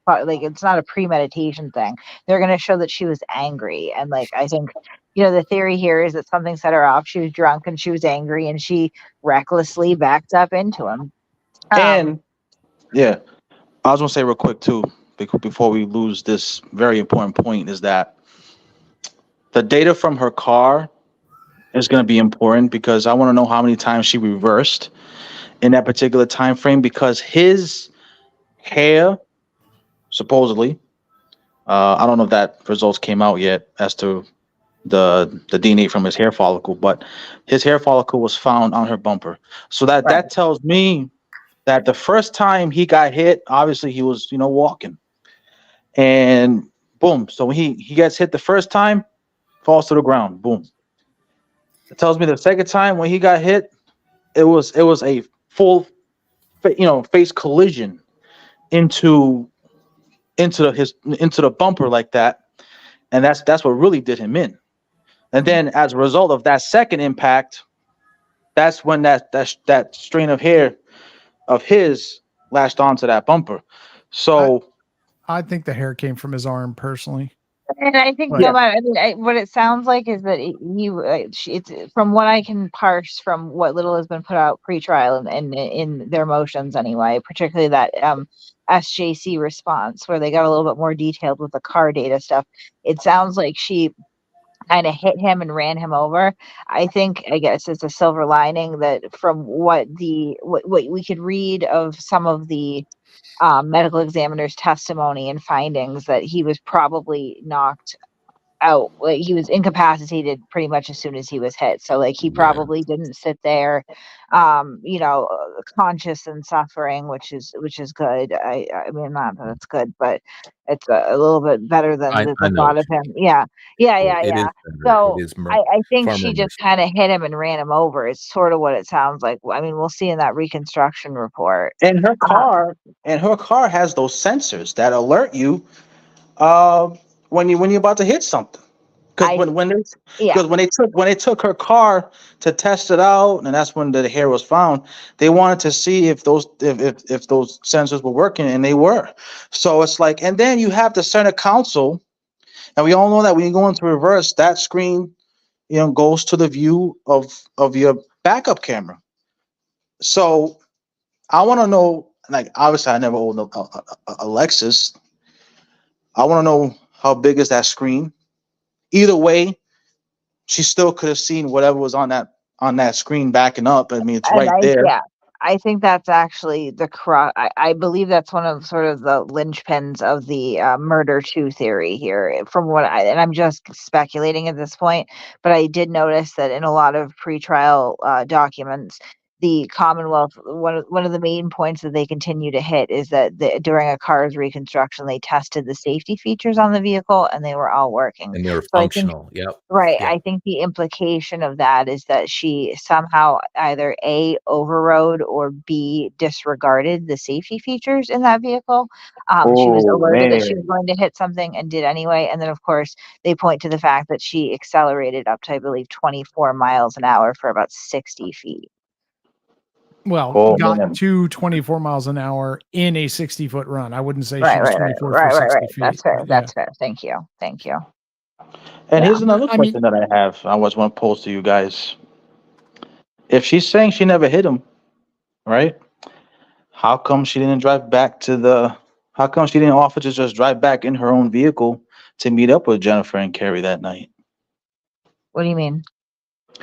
like it's not a premeditation thing. They're going to show that she was angry, and like I think the theory here is that something set her off. She was drunk and she was angry and she recklessly backed up into him. And yeah, I was gonna say real quick too, before we lose this very important point, is that the data from her car is going to be important, because I want to know how many times she reversed in that particular time frame, because his hair supposedly, I don't know if that results came out yet as to the DNA from his hair follicle, but his hair follicle was found on her bumper. So that tells me that the first time he got hit, obviously he was walking, and boom. So when he gets hit the first time, falls to the ground, boom. It tells me the second time when he got hit, it was a full face collision into the bumper like that, and that's what really did him in. And then as a result of that second impact, that's when that strain of hair of his latched onto that bumper. So I think the hair came from his arm personally. And I think no matter, what it sounds like is that it's from what I can parse from what little has been put out pre-trial and in their motions anyway, particularly that SJC response where they got a little bit more detailed with the car data stuff. It sounds like she kind of hit him and ran him over. I guess it's a silver lining that from what we could read of some of the medical examiner's testimony and findings, that he was probably knocked out. Like he was incapacitated pretty much as soon as he was hit. So like he probably didn't sit there, conscious and suffering, which is good. I mean, not that it's good, but it's a little bit better than I the know. thought of him. Yeah. It is better. So It is I think far she more just kind of hit him and ran him over. It's sort of what it sounds like. I mean, we'll see in that reconstruction report. and her car has those sensors that alert you when you're about to hit something. Because when they took her car to test it out, and that's when the hair was found, they wanted to see if those sensors were working, and they were. So it's like, and then you have the center console, and we all know that when you go into reverse, that screen goes to the view of your backup camera. So I want to know, like, obviously I never owned a Lexus. I want to know how big is that screen. Either way, she still could have seen whatever was on that screen backing up. I mean, it's right there. Yeah, I think that's actually the I believe that's one of sort of the linchpins of the murder two theory here. From what and I'm just speculating at this point, but I did notice that in a lot of pretrial documents, the Commonwealth, one of the main points that they continue to hit is that during a car's reconstruction, they tested the safety features on the vehicle and they were all working. And they're So I think functional. Yep. Right. Yep. I think the implication of that is that she somehow either A, overrode or B, disregarded the safety features in that vehicle. She was Oh alerted that she was man. going to hit something and did anyway. And then, of course, they point to the fact that she accelerated up to, I believe, 24 miles an hour for about 60 feet. Well, Oh got man. to 24 miles an hour in a 60-foot run. I wouldn't say she Right, was right, right, 24 right, for right, 60 right. feet. That's fair. But yeah. That's fair. Thank you. Thank you. And Yeah. here's another I mean, question that I have. I was want to pose to you guys. If she's saying she never hit him, right? How come she didn't drive back to the? How come she didn't offer to just drive back in her own vehicle to meet up with Jennifer and Carrie that night? What do you mean?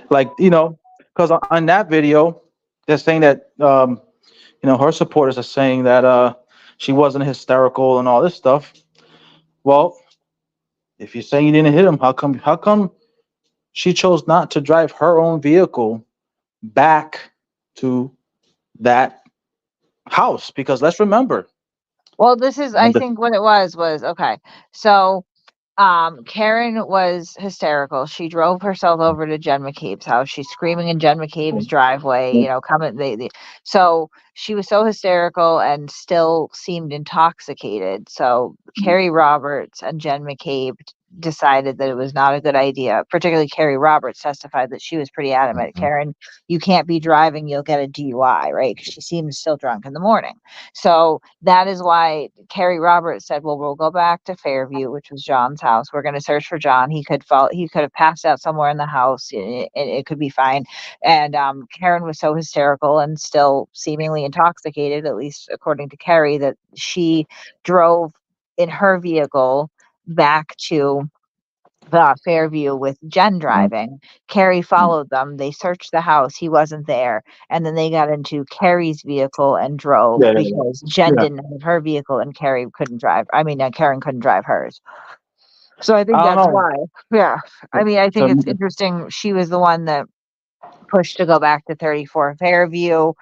Like, because on that video, they're saying that her supporters are saying that she wasn't hysterical and all this stuff. Well, if you're saying you didn't hit him, how come she chose not to drive her own vehicle back to that house? Because let's remember, Well, this is, I when the think what it was okay. So Karen was hysterical. She drove herself over to Jen McCabe's house. She's screaming in Jen McCabe's driveway, coming so she was so hysterical and still seemed intoxicated. So Carrie Roberts and Jen McCabe decided that it was not a good idea. Particularly Carrie Roberts testified that she was pretty adamant. Mhm. Karen, you can't be driving, you'll get a DUI, right? Because she seems still drunk in the morning. So that is why Carrie Roberts said, well, we'll go back to Fairview, which was John's house. We're going to search for John. He could have passed out somewhere in the house. It could be fine. And Karen was so hysterical and still seemingly intoxicated, at least according to Carrie, that she drove in her vehicle back to Fairview with Jen driving. Carrie followed them. They searched the house. He wasn't there. And then they got into Carrie's vehicle and drove yeah, because Jen yeah, didn't have her vehicle and Carrie couldn't drive. I mean, Karen couldn't drive hers. So I think I don't that's know. why. Yeah. I mean, I think it's So, interesting. She was the one that pushed to go back to 34 Fairview.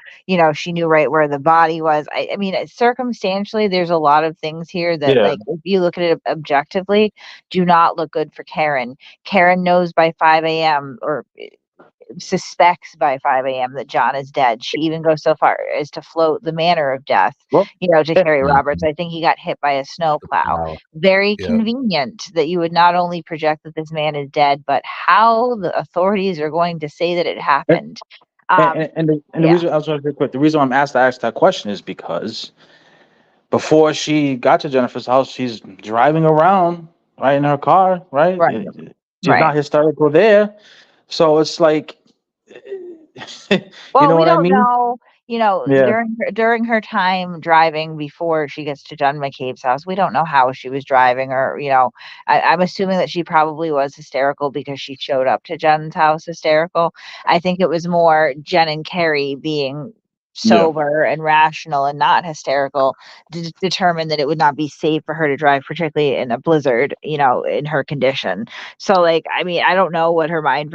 She knew right where the body was. I mean, circumstantially, there's a lot of things here that, yeah, like, if you look at it objectively, do not look good for Karen. Karen knows by 5 a.m. or suspects by 5 a.m. that John is dead. She even goes so far as to float the manner of death, well, to yeah, Carrie Roberts. Mhm. I think he got hit by a snowplow. Wow. Very Yeah. convenient that you would not only project that this man is dead, but how the authorities are going to say that it happened. and the Yeah, reason I was going to be quick, the reason I'm asked that question is because before she got to Jennifer's house, she's driving around right in her car, right? right, She's right. not hysterical there, so it's like, you Well, know we what I don't mean? know, Yeah, during her time driving before she gets to John McCabe's house, we don't know how she was driving or, I'm assuming that she probably was hysterical because she showed up to Jen's house hysterical. I think it was more Jen and Carrie being yeah, sober and rational and not hysterical determined that it would not be safe for her to drive, particularly in a blizzard, in her condition. So, like, I mean, I don't know what her mind,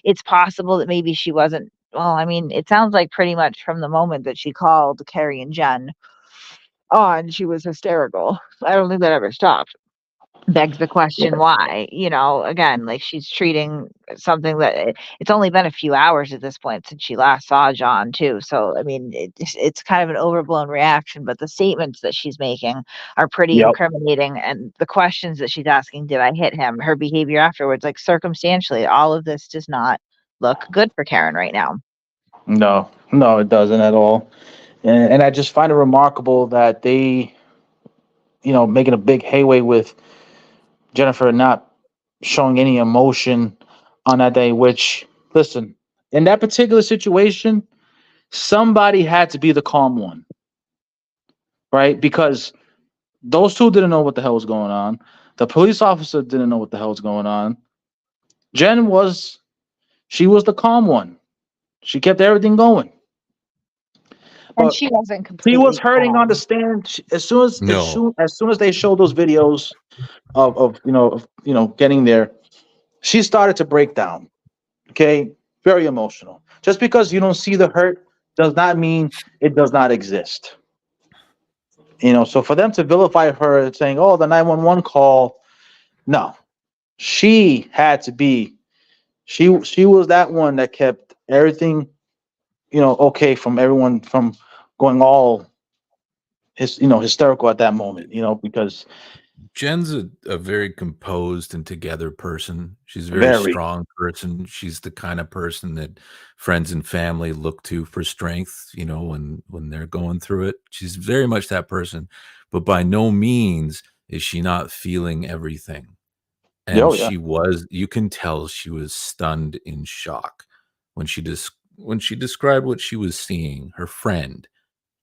it's possible that maybe she wasn't. Well, I mean, it sounds like pretty much from the moment that she called Carrie and Jen on, she was hysterical. I don't think that ever stopped. Begs the yeah. question why, again, like she's treating something that it's only been a few hours at this point since she last saw John too. So, I mean, it's kind of an overblown reaction, but the statements that she's making are pretty Yep. incriminating. And the questions that she's asking, did I hit him? Her behavior afterwards, like circumstantially, all of this does not look good for Karen right now. No, no, it doesn't at all. And I just find it remarkable that they, making a big hayway with Jennifer not showing any emotion on that day, which, listen, in that particular situation, somebody had to be the calm one, right? Because those two didn't know what the hell was going on. The police officer didn't know what the hell was going on. She was the calm one. She kept everything going. And but she wasn't she completely was hurting on the calm. stand. As soon as No. as soon as they showed those videos of getting there, she started to break down. Okay, very emotional. Just because you don't see the hurt does not mean it does not exist. So for them to vilify her saying, "Oh, the 911 call," no, she had to be. She was that one that kept everything, okay from everyone from going all hysterical at that moment. Because Jen's a very composed and together person. She's a very very, strong person. She's the kind of person that friends and family look to for strength, when they're going through it. She's very much that person, but by no means is she not feeling everything. And oh yeah, you can tell she was stunned in shock when when she described what she was seeing, her friend.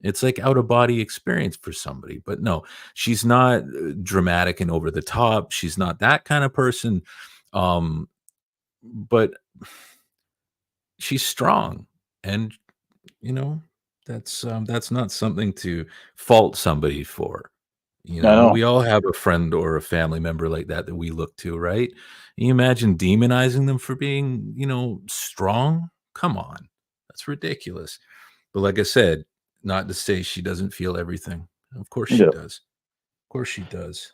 It's like out of body experience for somebody. But no, she's not dramatic and over the top. She's not that kind of person. But she's strong, and you know that's not something to fault somebody for. I know. We all have a friend or a family member like that we look to, right? Can you imagine demonizing them for being, strong? Come on, that's ridiculous. But like I said, not to say she doesn't feel everything. Of course she Yeah. does. Of course she does.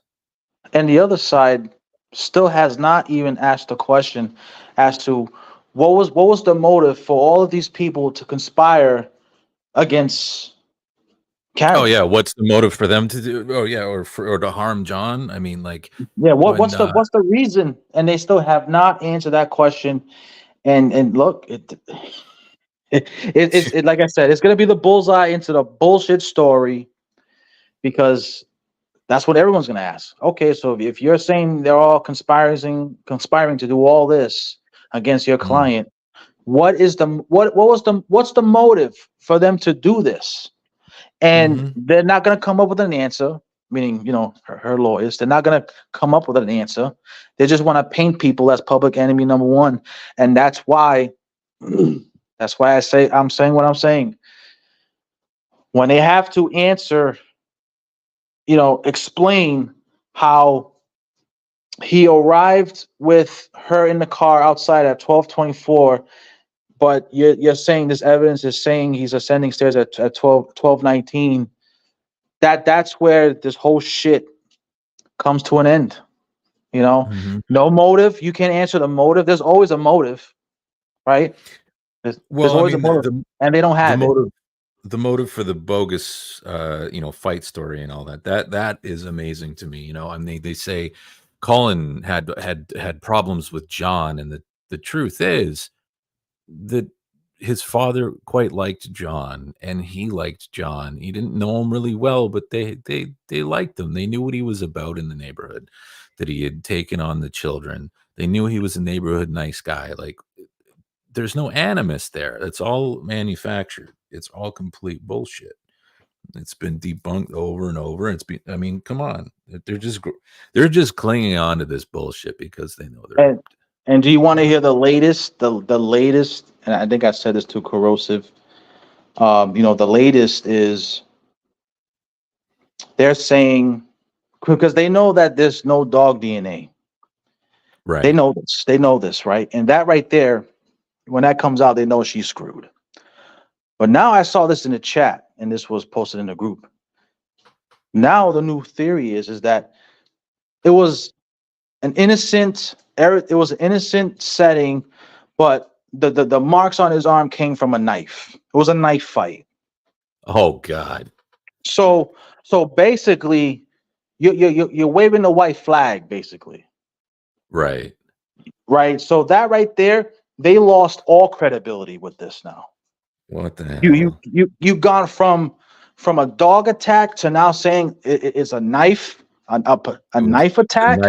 And the other side still has not even asked the question as to what was the motive for all of these people to conspire against Oh Karen. yeah, what's the motive for them to do? Oh yeah, or to harm John? I mean, like Yeah, when what's the reason? And they still have not answered that question. And look, it's like I said, it's gonna be the bullseye into the bullshit story because that's what everyone's gonna ask. Okay, so if you're saying they're all conspiring to do all this against your Mm, client, what's the motive for them to do this? And mhm. they're not gonna come up with an answer. Meaning, her lawyers, they're not gonna come up with an answer. They just want to paint people as public enemy number one, and that's why. That's why I'm saying what I'm saying. When they have to answer, explain how he arrived with her in the car outside at 12:24, but you're saying this evidence is saying he's ascending stairs at 12:19. That's where this whole shit comes to an end. Mhm. No motive. You can't answer the motive. There's always a motive, right? There's Well, I always a mean, motive, and they don't the have it. motive for the bogus, fight story and all that is amazing to me. I mean, they say Colin had problems with John, and the truth is that his father quite liked John, and he liked John. He didn't know him really well, but they liked him. They knew what he was about in the neighborhood, that he had taken on the children. They knew he was a neighborhood nice guy. Like there's no animus there. It's all manufactured. It's all complete bullshit. It's been debunked over and over. I mean, come on. They're just clinging on to this bullshit because they know they're And and do you want to hear the latest? The latest, and I think I said this too corrosive. The latest is they're saying because they know that there's no dog DNA. They right. know this. They know this, right? And that right there, when that comes out, they know she's screwed. But now I saw this in the chat, and this was posted in the group. Now the new theory is that it was an innocent it was an innocent setting, but the marks on his arm came from a knife. It was a knife fight. Oh God. So basically, you're waving the white flag, basically, Right. right? So that right there, they lost all credibility with this now. What the You hell? you've gone from a dog attack to now saying it's a knife, a It was knife a attack,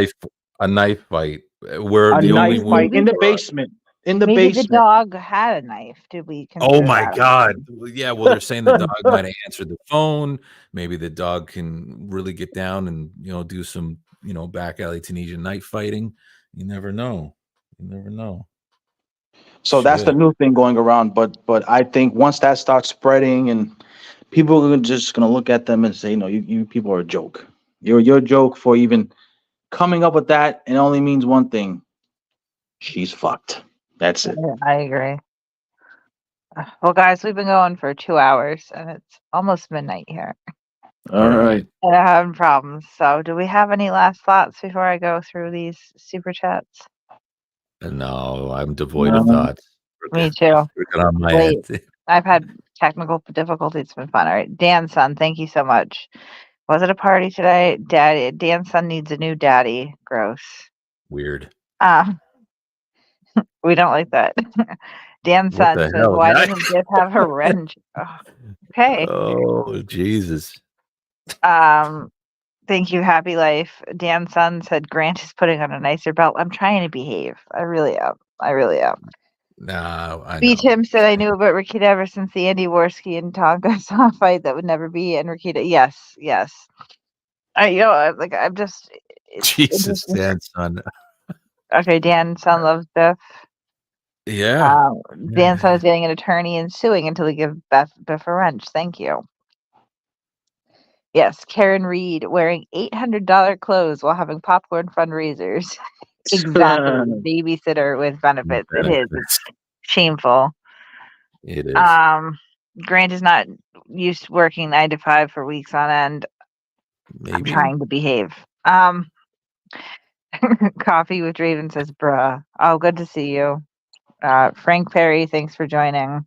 knife fight where a the only knife one. fight in Maybe the basement. In the maybe the basement. dog had a knife. Did we Oh consider my that God. option? Well, yeah, well, they're saying the dog might have answered the phone. Maybe the dog can really get down and do some back alley Tunisian knife fighting. You never know. You never know. So that's the Shit. new thing going around. But I think once that starts spreading and people are just gonna look at them and say, no, you people are a joke. You're a joke for even coming up with that. It only means one thing: she's fucked. That's it. I agree. Well, guys, we've been going for 2 hours, and it's almost midnight here. All right. And I'm having problems. So, do we have any last thoughts before I go through these super chats? No, I'm devoid of No. thoughts. Me too. Working on my Wait. head. I've had technical difficulties. It's been fun. All right, Dan's son, thank you so much. Was it a party today? Dan's son needs a new daddy. Gross. Weird. We don't like that. Dan's What son the says, hell, "Why guy?" doesn't Jeff have a wrench?" Oh, okay. Oh, Jesus. Thank you, Happy Life. Dan's son said Grant is putting on a nicer belt. I'm trying to behave. I really am. No, I B. know. Tim said I knew about Rekeita ever since the Andy Worski and Tonka saw a fight that would never be. And Rekeita, yes. I'm just. Jesus, Dan's son. Okay, Dan's son loves Biff. Yeah. Dan's son is getting an attorney and suing until they give Biff a wrench. Thank you. Yes, Karen Reed wearing $800 clothes while having popcorn fundraisers. Exactly. Babysitter with benefits. It is. It's shameful. It is. Grant is not used to working 9 to 5 for weeks on end. Maybe. I'm trying to behave. Coffee with Draven says, bruh. Oh, good to see you. Frank Perry, thanks for joining.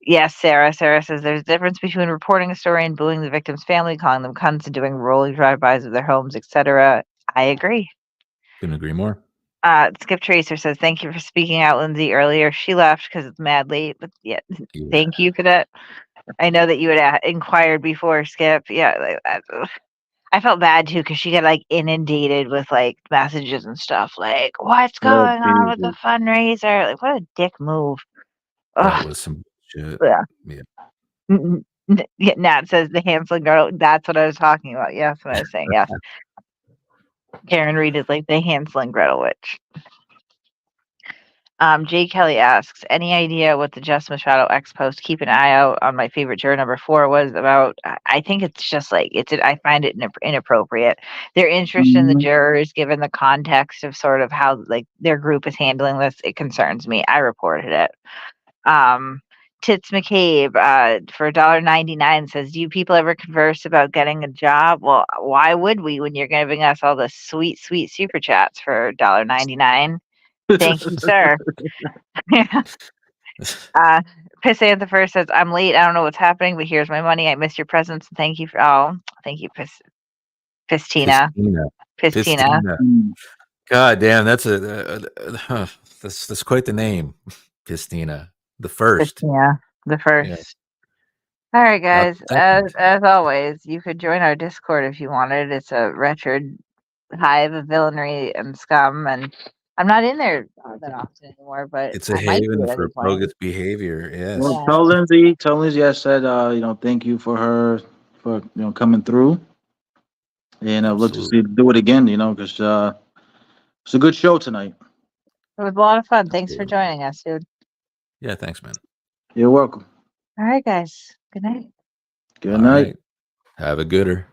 Yes, Sarah. Sarah says there's a difference between reporting a story and booing the victim's family, calling them cunts, and doing rolling drive-bys of their homes, etc. I agree. Couldn't agree more. Skip Tracer says, thank you for speaking out, Lindsay, earlier. She left because it's mad late, but yeah, thank you for that. I know that you had inquired before, Skip. Yeah, I felt bad too because she got like inundated with like messages and stuff like, what's going on with the fundraiser? Like, what a dick move. That was some shit. Yeah. Nat says the Hansel girl. That's what I was talking about. Yes, what I was saying. Yes. Karen Reed is like the Hansel and Gretel witch. Jay Kelly asks, any idea what the Just Machado X post, keep an eye out on my favorite juror number 4 was about? I think it's just like, I find it inappropriate. Their interest in the jurors, given the context of sort of how like their group is handling this, it concerns me. I reported it. Tits McCabe for $1.99 says, do you people ever converse about getting a job? Well, why would we when you're giving us all the sweet super chats for $1.99? Thank you, sir. Pissantha first says, I'm late. I don't know what's happening, but here's my money. I missed your presence. Thank you thank you, Pistina. God damn, that's that's quite the name, Pistina. The first. Yeah, the first. Yeah. All right, guys. As always, you could join our Discord if you wanted. It's a wretched hive of villainy and scum, and I'm not in there that often anymore. But it's a haven for bogus behavior. Yes. Well, tell Lindsay I said, thank you for her for coming through, and let's just do it again. Because it's a good show tonight. It was a lot of fun. Thanks for joining us, dude. Yeah, thanks, man. You're welcome. All right, guys. Good night. Good night. Have a gooder.